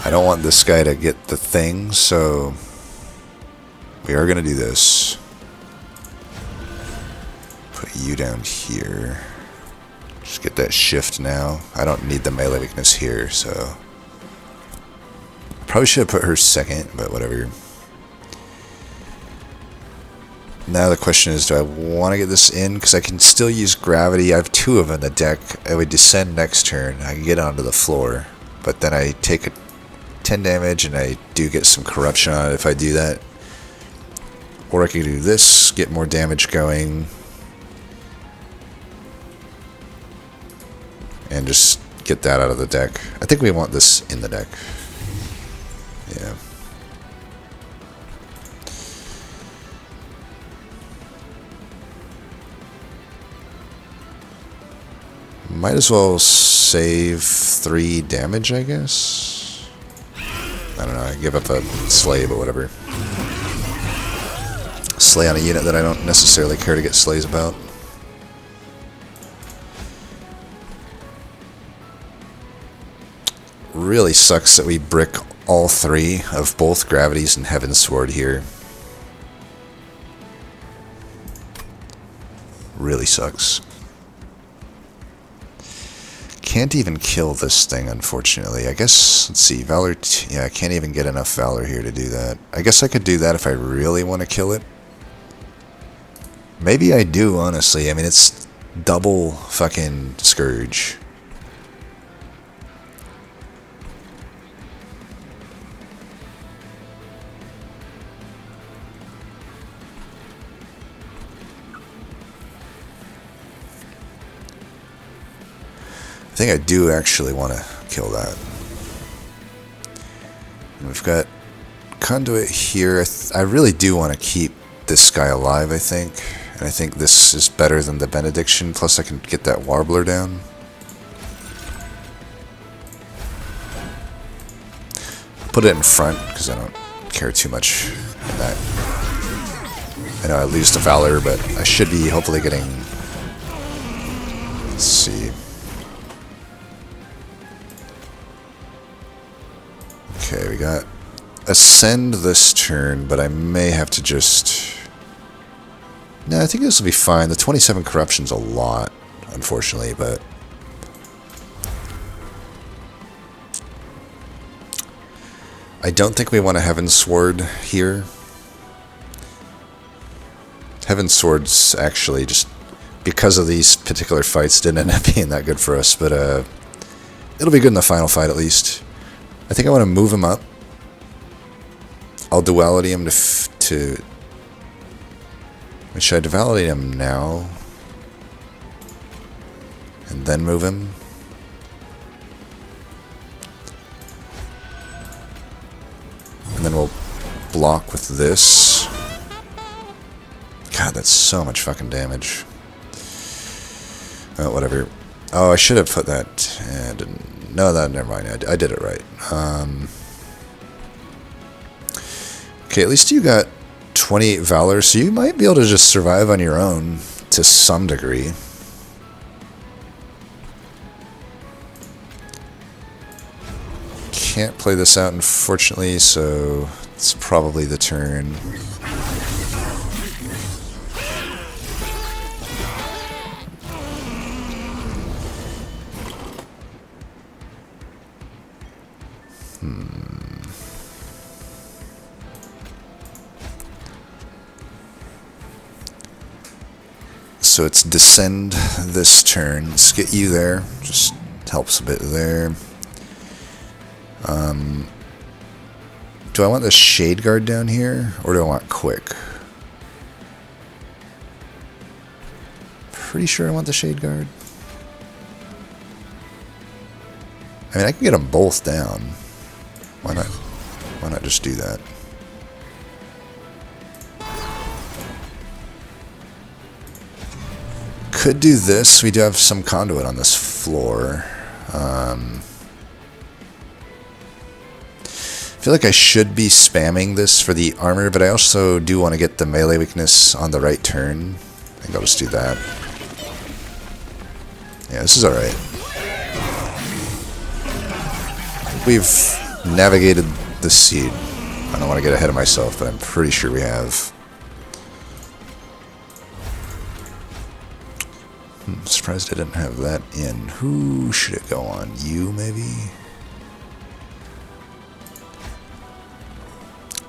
I don't want this guy to get the thing, so we are going to do this. Put you down here. Just get that shift now. I don't need the melee weakness here, so... Probably should have put her second, but whatever. Now the question is, do I want to get this in? Because I can still use Gravity. I have 2 of them in the deck. I would descend next turn. I can get onto the floor. But then I take a 10 damage, and I do get some corruption on it if I do that. Or I can do this, get more damage going, and just get that out of the deck. I think we want this in the deck. Yeah. Might as well save 3 damage, I guess. I don't know, I give up a slay, but whatever. Slay on a unit that I don't necessarily care to get slays about. Really sucks that we brick all 3 of both Gravities and Heavensward here. Really sucks. Can't even kill this thing, unfortunately. I guess, let's see, Valor... yeah, I can't even get enough Valor here to do that. I guess I could do that if I really want to kill it. Maybe I do, honestly. I mean, it's double fucking Scourge. I think I do actually want to kill that. And we've got Conduit here. I really do want to keep this guy alive, I think. And I think this is better than the Benediction. Plus I can get that Warbler down. Put it in front, because I don't care too much on that. I know I lose to Valor, but I should be hopefully getting... Let's see... Okay, we got Ascend this turn, but I may have to just... No, I think this will be fine. The 27 Corruption's a lot, unfortunately, but... I don't think we want a Heavensward here. Heavensward's actually just... because of these particular fights didn't end up being that good for us, but it'll be good in the final fight at least. I think I want to move him up. I'll duality him to... Should I duality him now? And then move him? block with this. God, that's so much fucking damage. Oh, whatever. Oh, I should have put that. I didn't. No, never mind. I did it right. Okay, at least you got 28 Valor, so you might be able to just survive on your own to some degree. Can't play this out, unfortunately, so it's probably the turn. So it's descend this turn. Let's get you there. Just helps a bit there. Do I want the Shade Guard down here, or do I want Quick? Pretty sure I want the Shade Guard. I mean, I can get them both down. Why not? Why not just do that? Could do this. We do have some conduit on this floor. I feel like I should be spamming this for the armor, but I also do want to get the melee weakness on the right turn. I think I'll just do that. Yeah, this is alright. We've navigated the seed. I don't want to get ahead of myself, but I'm pretty sure we have. Surprised I didn't have that in. Who should it go on? You, maybe?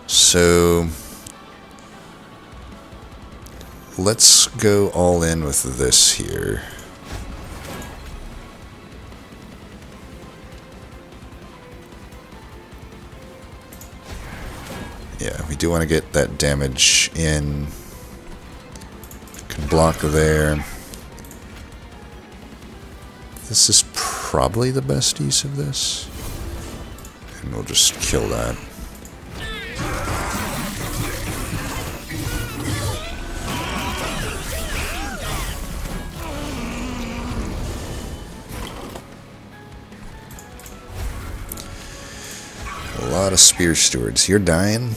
So let's go all in with this here. Yeah, we do want to get that damage in. Can block there. This is probably the best use of this. And we'll just kill that. A lot of Spear Stewards. You're dying?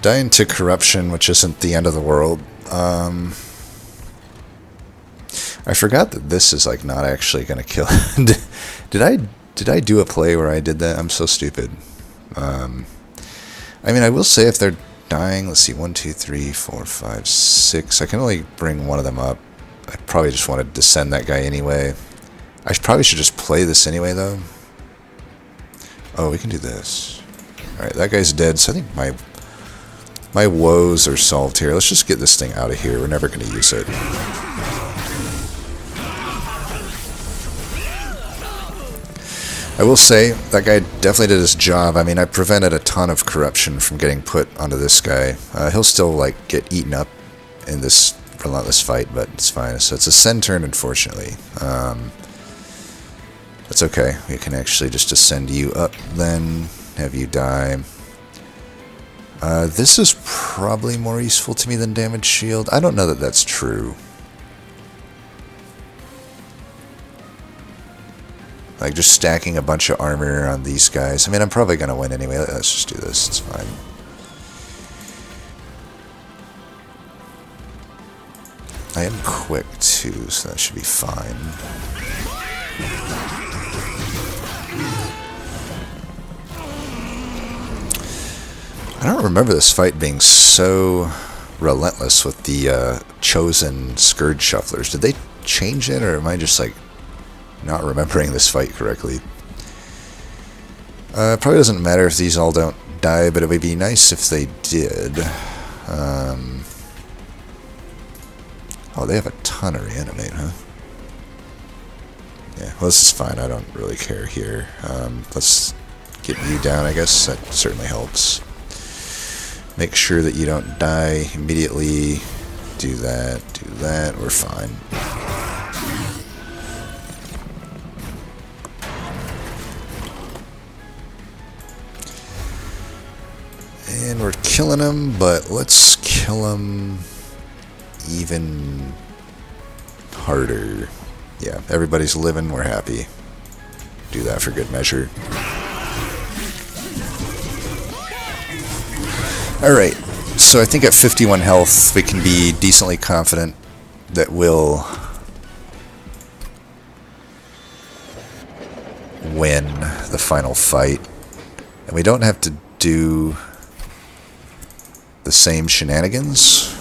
Dying to corruption, which isn't the end of the world. I forgot that this is like not actually gonna kill. Did I do a play where I did that? I'm so stupid. I mean, I will say if they're dying, let's see, 1, 2, 3, 4, 5, 6. I can only bring one of them up. I probably just want to descend that guy anyway. I probably should just play this anyway, though. Oh, we can do this. All right, that guy's dead. So I think my woes are solved here. Let's just get this thing out of here. We're never going to use it. I will say, that guy definitely did his job. I mean, I prevented a ton of corruption from getting put onto this guy. He'll still, like, get eaten up in this relentless fight, but it's fine. So it's a send turn, unfortunately. That's okay. We can actually just ascend you up, then have you die. This is probably more useful to me than damage shield. I don't know that that's true. Like, just stacking a bunch of armor on these guys. I mean, I'm probably going to win anyway. Let's just do this. It's fine. I am quick, too, so that should be fine. I don't remember this fight being so relentless with the chosen Scourge Shufflers. Did they change it, or am I just, like, not remembering this fight correctly? Probably doesn't matter if these all don't die, but it would be nice if they did. Oh, they have a ton of reanimate, huh? Yeah, well, this is fine. I don't really care here. Let's get you down, I guess. That certainly helps. Make sure that you don't die immediately. Do that, do that, we're fine. And we're killing him, but let's kill him even harder. Yeah, everybody's living, we're happy. Do that for good measure. Alright, so I think at 51 health we can be decently confident that we'll win the final fight. And we don't have to do the same shenanigans.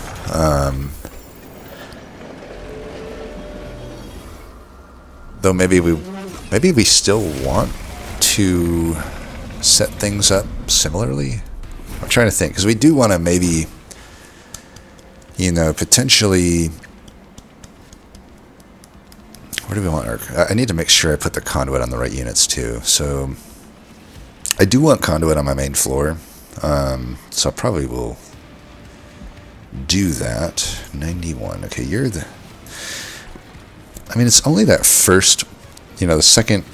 Though maybe we still want to set things up similarly. I'm trying to think, because we do want to maybe, you know, potentially. Where do we want our? I need to make sure I put the conduit on the right units too. So I do want conduit on my main floor. So I probably will do that. 91. Okay, you're the. I mean, it's only that first, you know, the second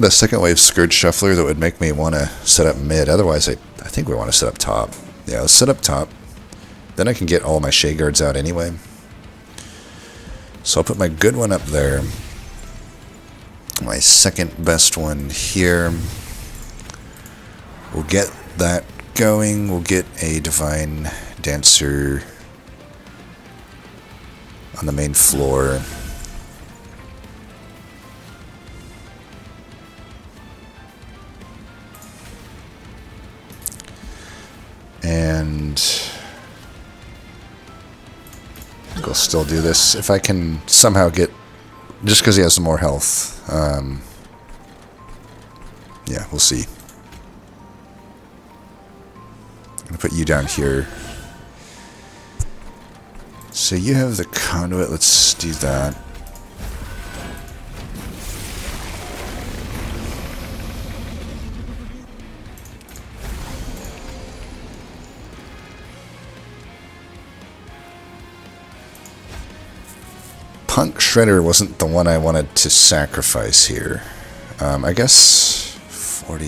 wave Scourge Shuffler that would make me want to set up mid. Otherwise, I think we want to set up top. Yeah, let's set up top. Then I can get all my Shade Guards out anyway. So I'll put my good one up there. My second best one here. We'll get that going. We'll get a Divine Dancer on the main floor. And I think I'll still do this if I can somehow get, just because he has more health. Yeah, we'll see. I'm going to put you down here. So you have the conduit. Let's do that. Punk Shredder wasn't the one I wanted to sacrifice here. I guess 40.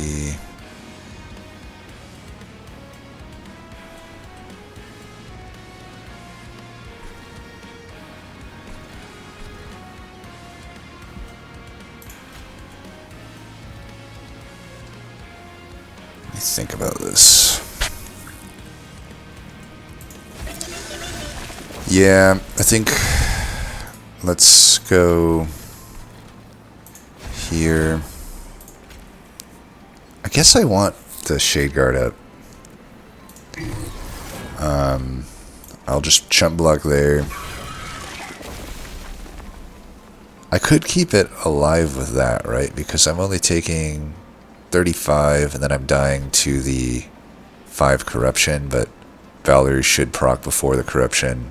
Let me think about this. Yeah, I think. Let's go here. I guess I want the Shade Guard up. I'll just chump block there. I could keep it alive with that, right? Because I'm only taking 35 and then I'm dying to the 5 corruption, but Valor should proc before the corruption.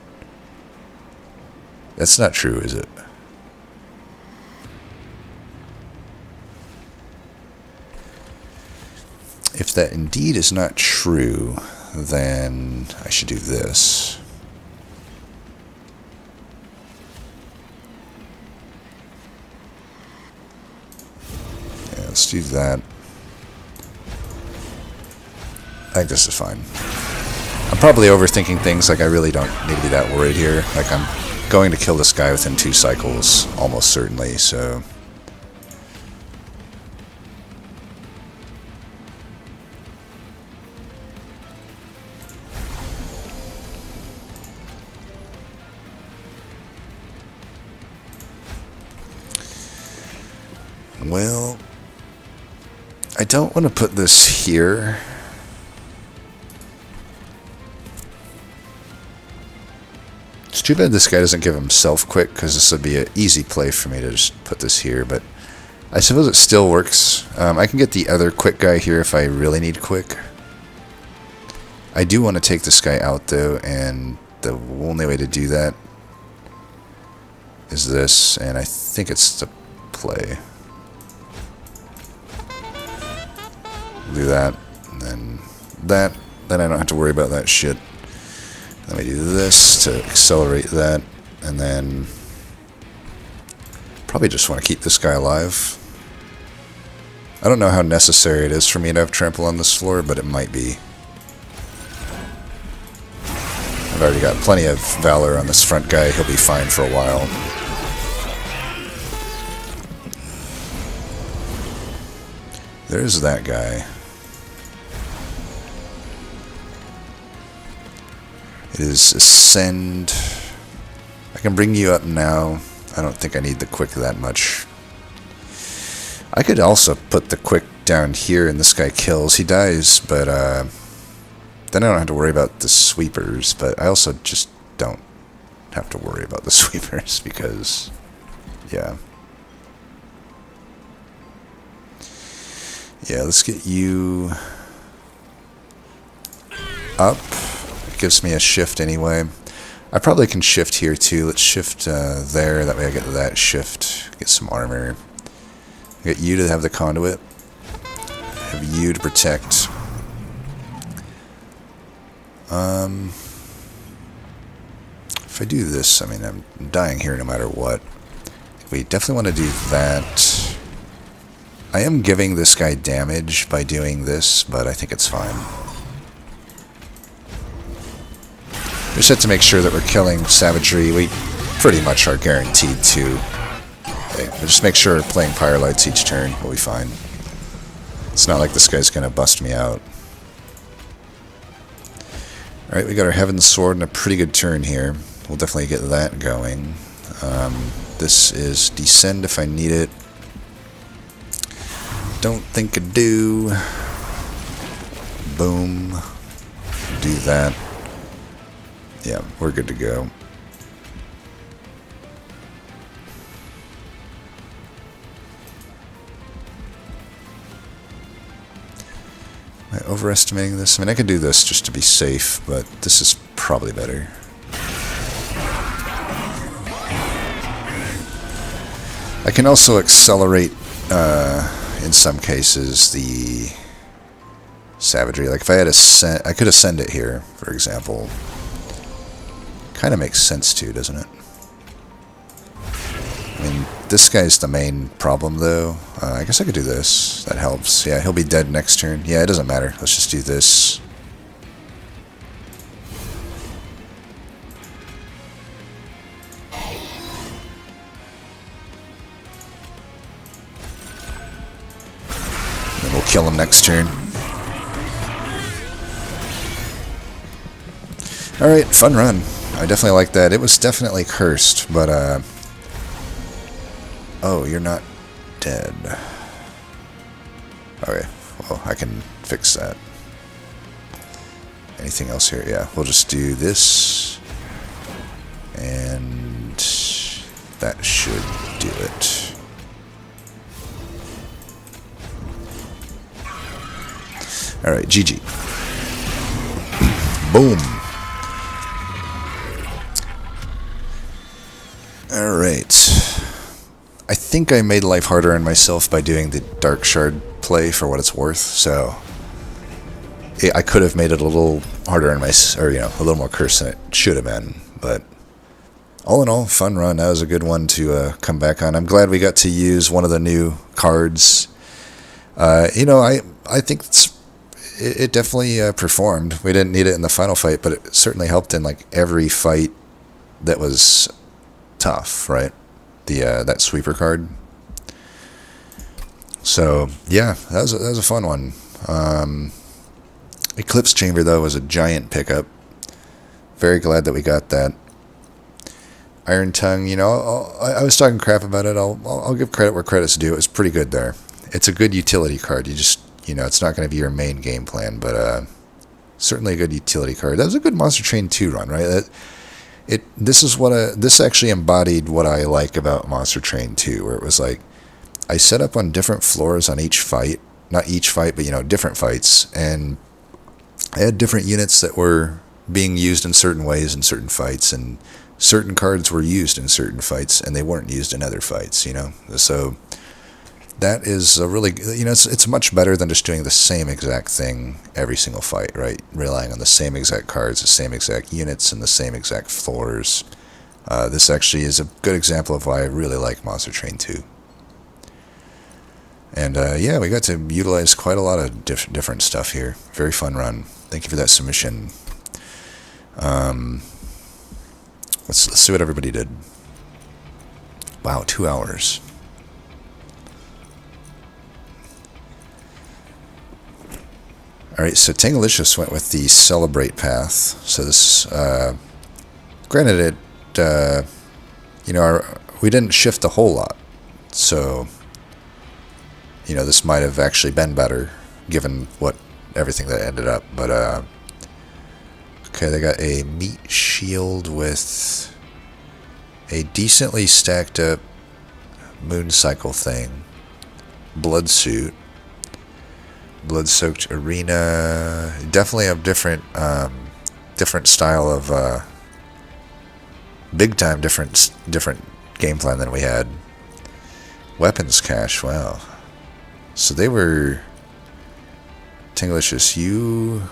That's not true, is it? If that indeed is not true, then I should do this. Yeah, let's do that. I think this is fine. I'm probably overthinking things, like I really don't need to be that worried here. Like I'm going to kill this guy within 2 cycles, almost certainly, so. Well, I don't want to put this here. It's too bad this guy doesn't give himself quick, because this would be an easy play for me to just put this here, but I suppose it still works. I can get the other quick guy here if I really need quick. I do want to take this guy out, though, and the only way to do that is this, and I think it's the play. Do that, and then that. Then I don't have to worry about that shit. Let me do this to accelerate that, and then probably just want to keep this guy alive. I don't know how necessary it is for me to have trample on this floor, but it might be. I've already got plenty of Valor on this front guy. He'll be fine for a while. There's that guy. It is Ascend. I can bring you up now. I don't think I need the quick that much. I could also put the quick down here and this guy kills. He dies, but then I don't have to worry about the sweepers. But I also just don't have to worry about the sweepers because, yeah. Yeah, let's get you up. It gives me a shift anyway. I probably can shift here too. Let's shift there. That way I get that shift. Get some armor. Get you to have the conduit. Have you to protect. If I do this, I mean, I'm dying here no matter what. We definitely want to do that. I am giving this guy damage by doing this, but I think it's fine. We just have to make sure that we're killing savagery. We pretty much are guaranteed to. Okay, just make sure we're playing Firelights each turn. We'll be fine. It's not like this guy's going to bust me out. Alright, we got our Heaven's Sword and a pretty good turn here. We'll definitely get that going. This is Descend if I need it. Don't think I do. Boom. Do that. Yeah, we're good to go. Am I overestimating this? I mean, I could do this just to be safe, but this is probably better. I can also accelerate, in some cases, the savagery. Like if I had I could ascend it here, for example. Kind of makes sense too, doesn't it? I mean, this guy's the main problem, though. I guess I could do this. That helps. Yeah, he'll be dead next turn. Yeah, it doesn't matter. Let's just do this. Then we'll kill him next turn. Alright, fun run. I definitely like that. It was definitely cursed, but, oh, you're not dead. Okay, well, I can fix that. Anything else here? Yeah, we'll just do this. And that should do it. Alright, GG. Boom. Alright. I think I made life harder on myself by doing the Dark Shard play for what it's worth, so I could have made it a little harder on or you know, a little more cursed than it should have been, but all in all, fun run. That was a good one to come back on. I'm glad we got to use one of the new cards. You know, I think it definitely performed. We didn't need it in the final fight, but it certainly helped in like every fight that was tough, right? That sweeper card. So yeah, that was a fun one. Eclipse Chamber though was a giant pickup. Very glad that we got that. Iron Tongue, you know, I was talking crap about it. I'll give credit where credit's due. It was pretty good there. It's a good utility card. You know, it's not going to be your main game plan, but certainly a good utility card. That was a good Monster Train 2 run, right? This actually embodied what I like about Monster Train 2, where it was like I set up on different floors on each fight, not each fight, but you know, different fights, and I had different units that were being used in certain ways in certain fights, and certain cards were used in certain fights and they weren't used in other fights, you know. So that is a really, it's much better than just doing the same exact thing every single fight, right? Relying on the same exact cards, the same exact units, and the same exact floors. This actually is a good example of why I really like Monster Train 2. And yeah, we got to utilize quite a lot of different stuff here. Very fun run. Thank you for that submission. Let's see what everybody did. Wow, 2 hours. Alright, so Tangalicious went with the Celebrate path. So this, granted it, we didn't shift a whole lot. So, this might have actually been better, given everything that ended up. But, okay, they got a Meat Shield with a decently stacked up Moon Cycle thing. Blood Suit. Blood-soaked arena, definitely a different style of big time different game plan than we had. Weapons cache, wow. So they were Tangalicious. You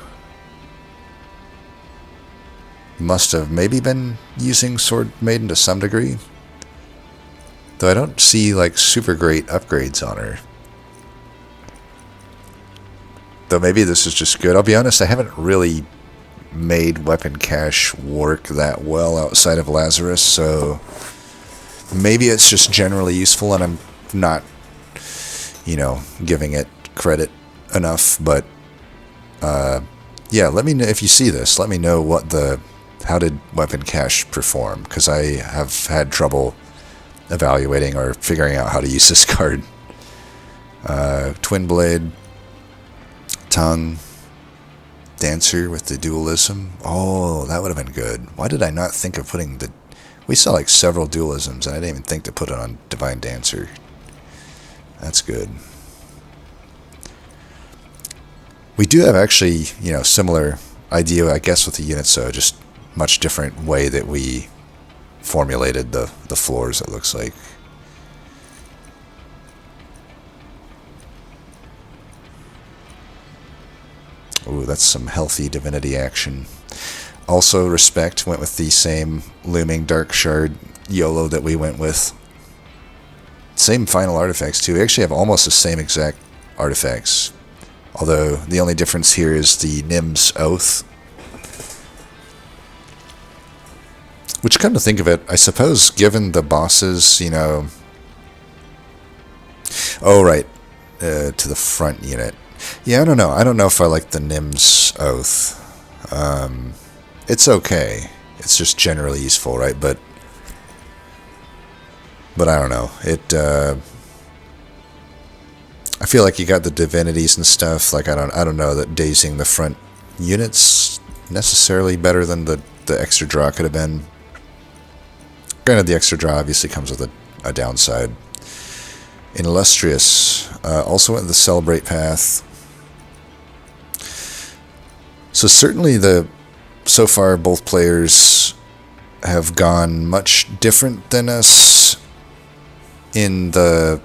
must have maybe been using Sword Maiden to some degree, though I don't see like super great upgrades on her. Though maybe this is just good. I'll be honest, I haven't really made weapon cache work that well outside of Lazarus, so maybe it's just generally useful and I'm not, giving it credit enough. But yeah, let me know if you see this. Let me know how did weapon cache perform, because I have had trouble evaluating or figuring out how to use this card. Twin Blade. Tongue, Dancer with the dualism. Oh, that would have been good. Why did I not think of putting we saw like several dualisms and I didn't even think to put it on Divine Dancer. That's good. We do have actually, similar idea, I guess, with the units, so just much different way that we formulated the floors, it looks like. Ooh, that's some healthy divinity action. Also, Respect went with the same Looming Dark Shard YOLO that we went with. Same final artifacts, too. We actually have almost the same exact artifacts. Although, the only difference here is the Nim's Oath. Which, come to think of it, I suppose, given the bosses, Oh, right. To the front unit. Yeah, I don't know. I don't know if I like the Nim's Oath. It's okay. It's just generally useful, right? But I don't know. I feel like you got the divinities and stuff. Like I don't know that dazing the front units necessarily better than the extra draw could have been. Granted, the extra draw obviously comes with a downside. In Illustrious, also went the Celebrate path. So certainly so far both players have gone much different than us in the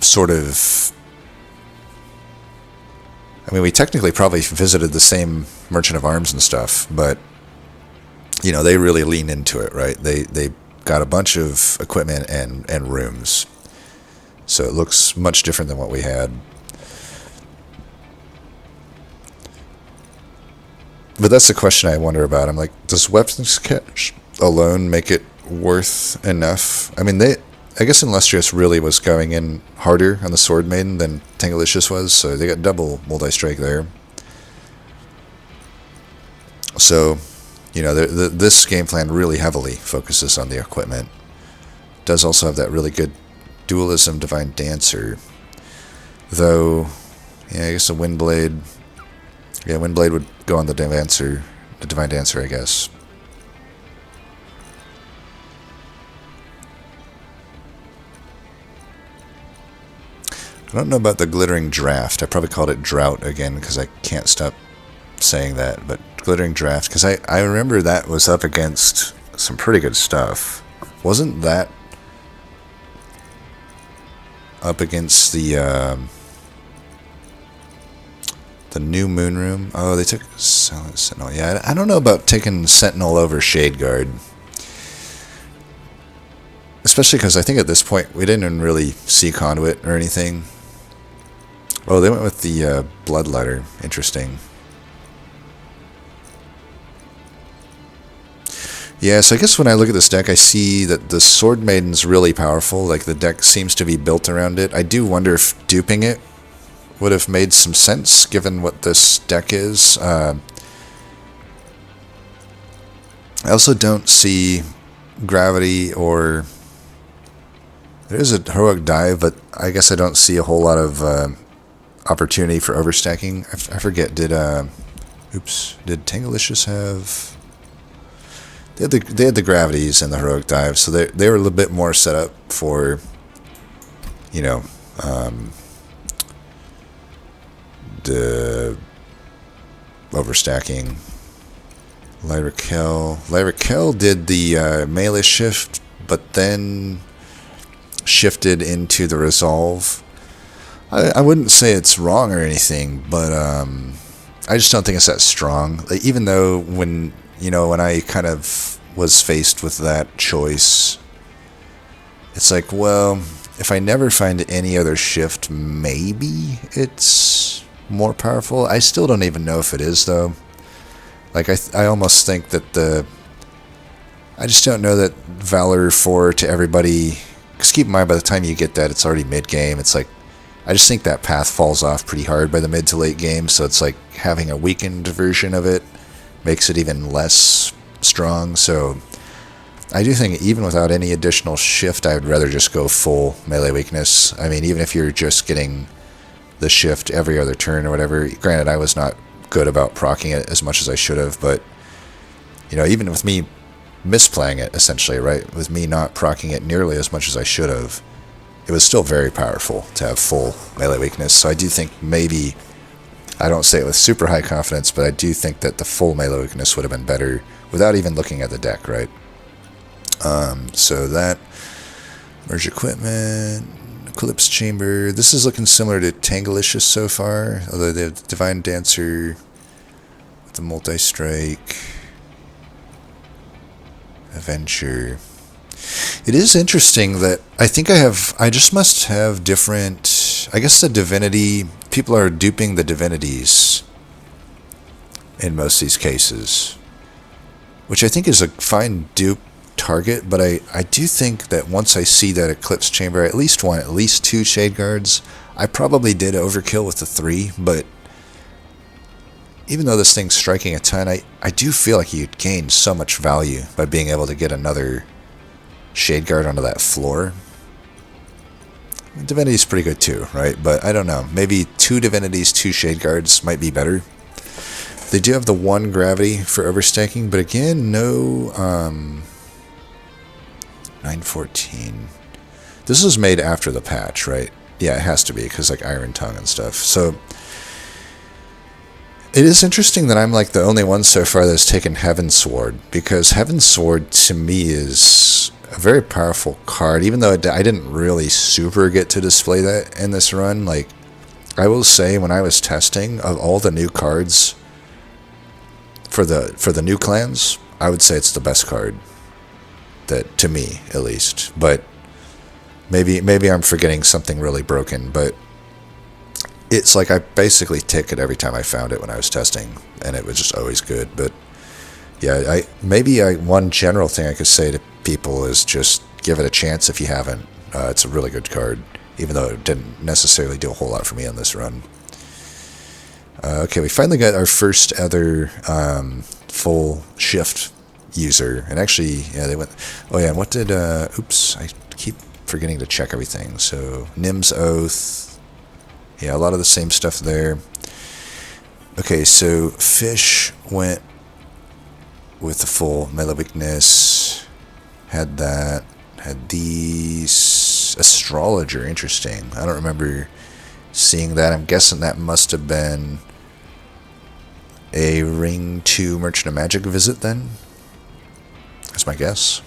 sort of... I mean, we technically probably visited the same Merchant of Arms and stuff, but, they really lean into it, right? They got a bunch of equipment and rooms. So it looks much different than what we had. But that's the question I wonder about. I'm like, does weapons cache alone make it worth enough? I mean, I guess Illustrious really was going in harder on the Sword Maiden than Tangalicious was, so they got double multi-strike there. So, this game plan really heavily focuses on the equipment. Does also have that really good dualism Divine Dancer. Though, yeah, I guess a Windblade... Yeah, Windblade would go on the Divine Dancer, I guess. I don't know about the Glittering Draft. I probably called it Drought again because I can't stop saying that. But Glittering Draft, because I remember that was up against some pretty good stuff. Wasn't that... up against the new Moon Room. Oh, they took Silent Sentinel. Yeah, I don't know about taking Sentinel over Shade Guard. Especially because I think at this point we didn't even really see Conduit or anything. Oh, they went with the Bloodletter. Interesting. Yeah, so I guess when I look at this deck, I see that the Sword Maiden's really powerful. Like, the deck seems to be built around it. I do wonder if duping it would have made some sense, given what this deck is. I also don't see Gravity or... There's a Heroic Dive, but I guess I don't see a whole lot of opportunity for overstacking. I forget, did Tangalicious have... They had the Gravities and the Heroic Dive, so they were a little bit more set up for, you know, the overstacking. Lyrakel did the melee shift, but then shifted into the Resolve. I wouldn't say it's wrong or anything, but I just don't think it's that strong. Like, even though when I kind of was faced with that choice, it's like, well, if I never find any other shift, maybe it's more powerful. I still don't even know if it is, though. Like, I almost think that I just don't know that Valor 4 to everybody, because keep in mind, by the time you get that, it's already mid-game. It's like, I just think that path falls off pretty hard by the mid to late game, so it's like having a weakened version of it makes it even less strong. So I do think even without any additional shift, I would rather just go full melee weakness. I mean, even if you're just getting the shift every other turn or whatever. Granted, I was not good about proccing it as much as I should have, but, you know, even with me misplaying it, essentially, right, with me not proccing it nearly as much as I should have, it was still very powerful to have full melee weakness. So I do think maybe, I don't say it with super high confidence, but I do think that the full melee weakness would have been better without even looking at the deck, right? So that, merge equipment, Eclipse Chamber. This is looking similar to Tangalicious so far, although they have Divine Dancer with the multi-strike, Adventure. It is interesting that I think I just must have different, I guess the Divinity, people are duping the Divinities in most of these cases, which I think is a fine dupe target, but I do think that once I see that Eclipse Chamber, I at least want at least 2 Shade Guards. I probably did overkill with the 3, but even though this thing's striking a ton, I do feel like you'd gain so much value by being able to get another Shade Guard onto that floor. Divinity's pretty good too, right? But I don't know. Maybe 2 Divinities, 2 Shade Guards might be better. They do have the 1 Gravity for overstacking, but again, no 914. This was made after the patch, right? Yeah, it has to be, because like Iron Tongue and stuff. So it is interesting that I'm like the only one so far that's taken Heavensward, because Heavensward to me is a very powerful card, even though I didn't really super get to display that in this run. Like, I will say, when I was testing, of all the new cards for the new clans, I would say it's the best card, that to me at least. But maybe I'm forgetting something really broken, but it's like I basically take it every time I found it when I was testing, and it was just always good. But yeah, one general thing I could say to people is just give it a chance if you haven't. It's a really good card, even though it didn't necessarily do a whole lot for me on this run. Okay, we finally got our first other full shift user, and actually, yeah, they went. Oh yeah, and what did? Oops, I keep forgetting to check everything. So Nim's Oath, yeah, a lot of the same stuff there. Okay, so Fish went with the full melee weakness. Had these Astrologer. Interesting. I don't remember seeing that. I'm guessing that must have been a Ring 2 Merchant of Magic visit then. That's my guess.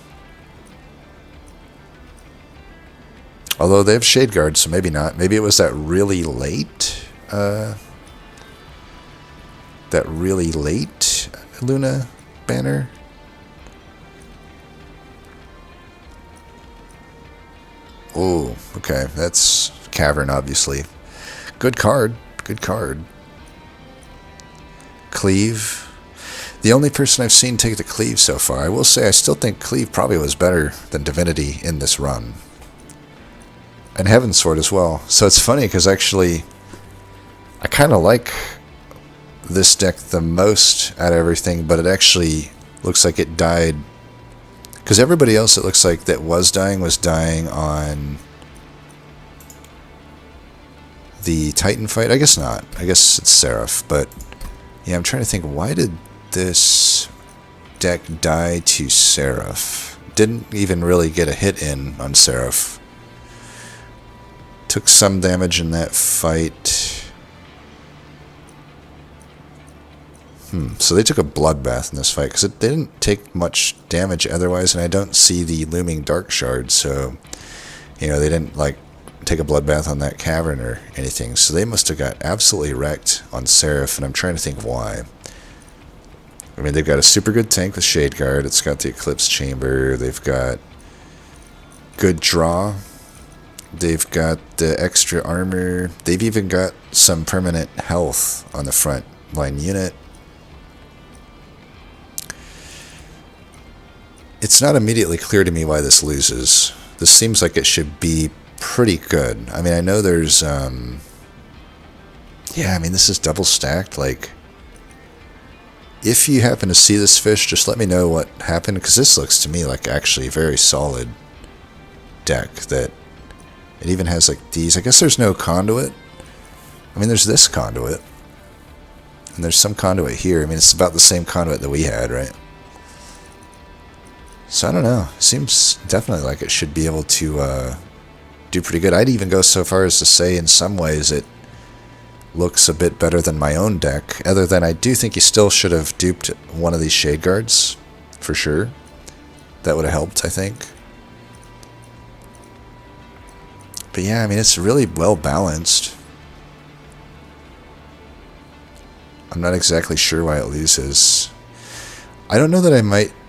Although they have Shade Guard, so maybe not. Maybe it was that really late Luna banner. Oh, okay. That's Cavern, obviously. Good card. Good card. Cleave. The only person I've seen take the Cleave so far. I will say I still think Cleave probably was better than Divinity in this run. And Heavensward as well. So it's funny because actually I kind of like this deck the most out of everything, but it actually looks like it died because everybody else it looks like that was dying on the Titan fight. I guess not. I guess it's Seraph, but yeah, I'm trying to think, why did this deck die to Seraph? Didn't even really get a hit in on Seraph. Took some damage in that fight. So they took a bloodbath in this fight because they didn't take much damage otherwise, and I don't see the looming dark shard, so they didn't like take a bloodbath on that cavern or anything. So they must have got absolutely wrecked on Seraph, and I'm trying to think why. I mean, they've got a super good tank with Shade Guard. It's got the Eclipse Chamber. They've got good draw. They've got the extra armor. They've even got some permanent health on the front line unit. It's not immediately clear to me why this loses. This seems like it should be pretty good. I mean, I know there's, this is double stacked. Like, if you happen to see this fish, just let me know what happened, because this looks to me like actually a very solid deck that it even has like these. I guess there's no conduit. I mean, there's this conduit, and there's some conduit here. I mean, it's about the same conduit that we had, right? So I don't know. It seems definitely like it should be able to do pretty good. I'd even go so far as to say in some ways it looks a bit better than my own deck, other than I do think you still should have duped one of these Shade Guards, for sure. That would have helped, I think. But yeah, I mean, it's really well balanced. I'm not exactly sure why it loses. I don't know that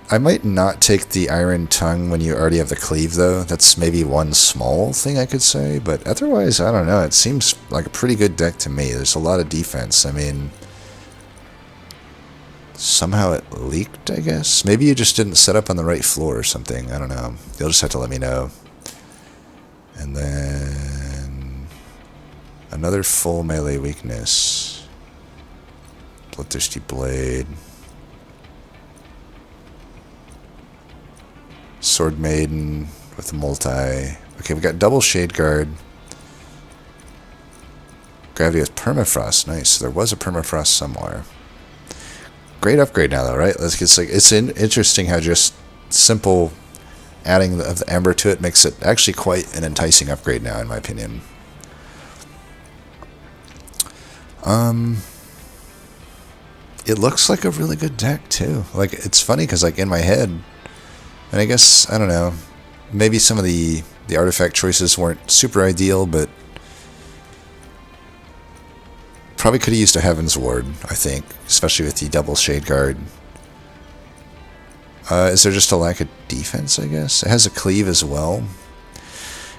I might not take the Iron Tongue when you already have the Cleave, though. That's maybe one small thing I could say, but otherwise, I don't know. It seems like a pretty good deck to me. There's a lot of defense. I mean, somehow it leaked, I guess. Maybe you just didn't set up on the right floor or something. I don't know. You'll just have to let me know. And then another full melee weakness. Bloodthirsty Blade. Sword Maiden with a multi. Okay, we got double Shade Guard. Gravity with Permafrost. Nice. So there was a Permafrost somewhere. Great upgrade now, though, right? It's interesting how just simple adding of the Ember to it makes it actually quite an enticing upgrade now, in my opinion. It looks like a really good deck, too. Like, it's funny because, like, in my head, and I guess, I don't know, maybe some of the artifact choices weren't super ideal, but probably could have used a Heavensward, I think, especially with the double Shade Guard. Is there just a lack of defense, I guess? It has a Cleave as well.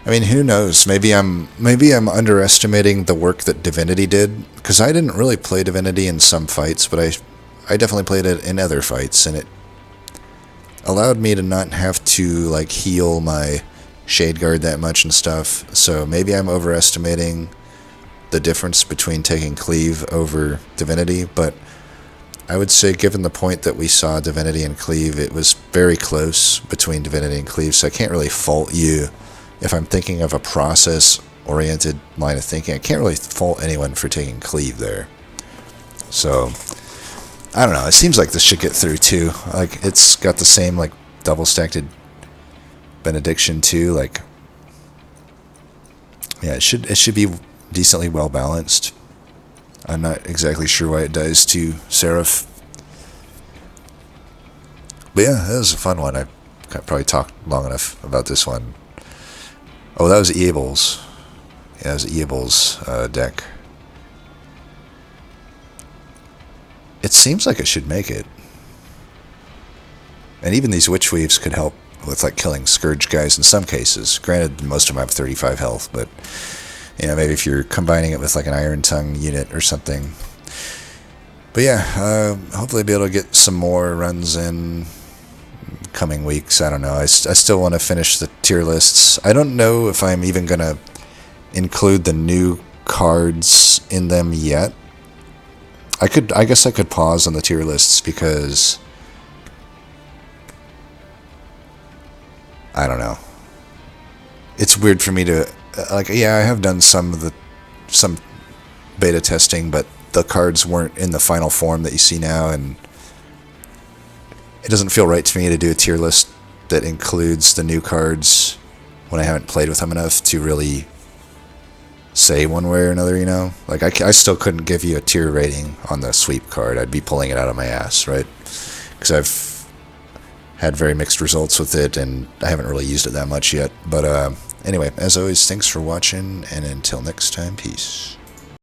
I mean, who knows? Maybe I'm underestimating the work that Divinity did, because I didn't really play Divinity in some fights, but I definitely played it in other fights, and it allowed me to not have to like heal my Shade Guard that much and stuff. So maybe I'm overestimating the difference between taking Cleave over Divinity, but I would say given the point that we saw Divinity and Cleave, it was very close between Divinity and Cleave, so I can't really fault you if I'm thinking of a process-oriented line of thinking. I can't really fault anyone for taking Cleave there. So I don't know. It seems like this should get through too. Like, it's got the same like double stacked Benediction too. Like, yeah, it should be decently well balanced. I'm not exactly sure why it dies to Seraph. But yeah, that was a fun one. I probably talked long enough about this one. Oh, that was Eables. Yeah, it was Eables deck. It seems like it should make it. And even these Witch Weaves could help with like killing Scourge guys in some cases. Granted, most of them have 35 health, but you know, maybe if you're combining it with like an Iron Tongue unit or something. But yeah, hopefully I'll be able to get some more runs in coming weeks. I don't know. I still want to finish the tier lists. I don't know if I'm even going to include the new cards in them yet. I guess I could pause on the tier lists because I don't know. It's weird for me to like. Yeah, I have done some beta testing, but the cards weren't in the final form that you see now, and it doesn't feel right to me to do a tier list that includes the new cards when I haven't played with them enough to really say one way or another, you know? Like, I still couldn't give you a tier rating on the sweep card. I'd be pulling it out of my ass, right? Because I've had very mixed results with it, and I haven't really used it that much yet. But anyway, as always, thanks for watching, and until next time, peace.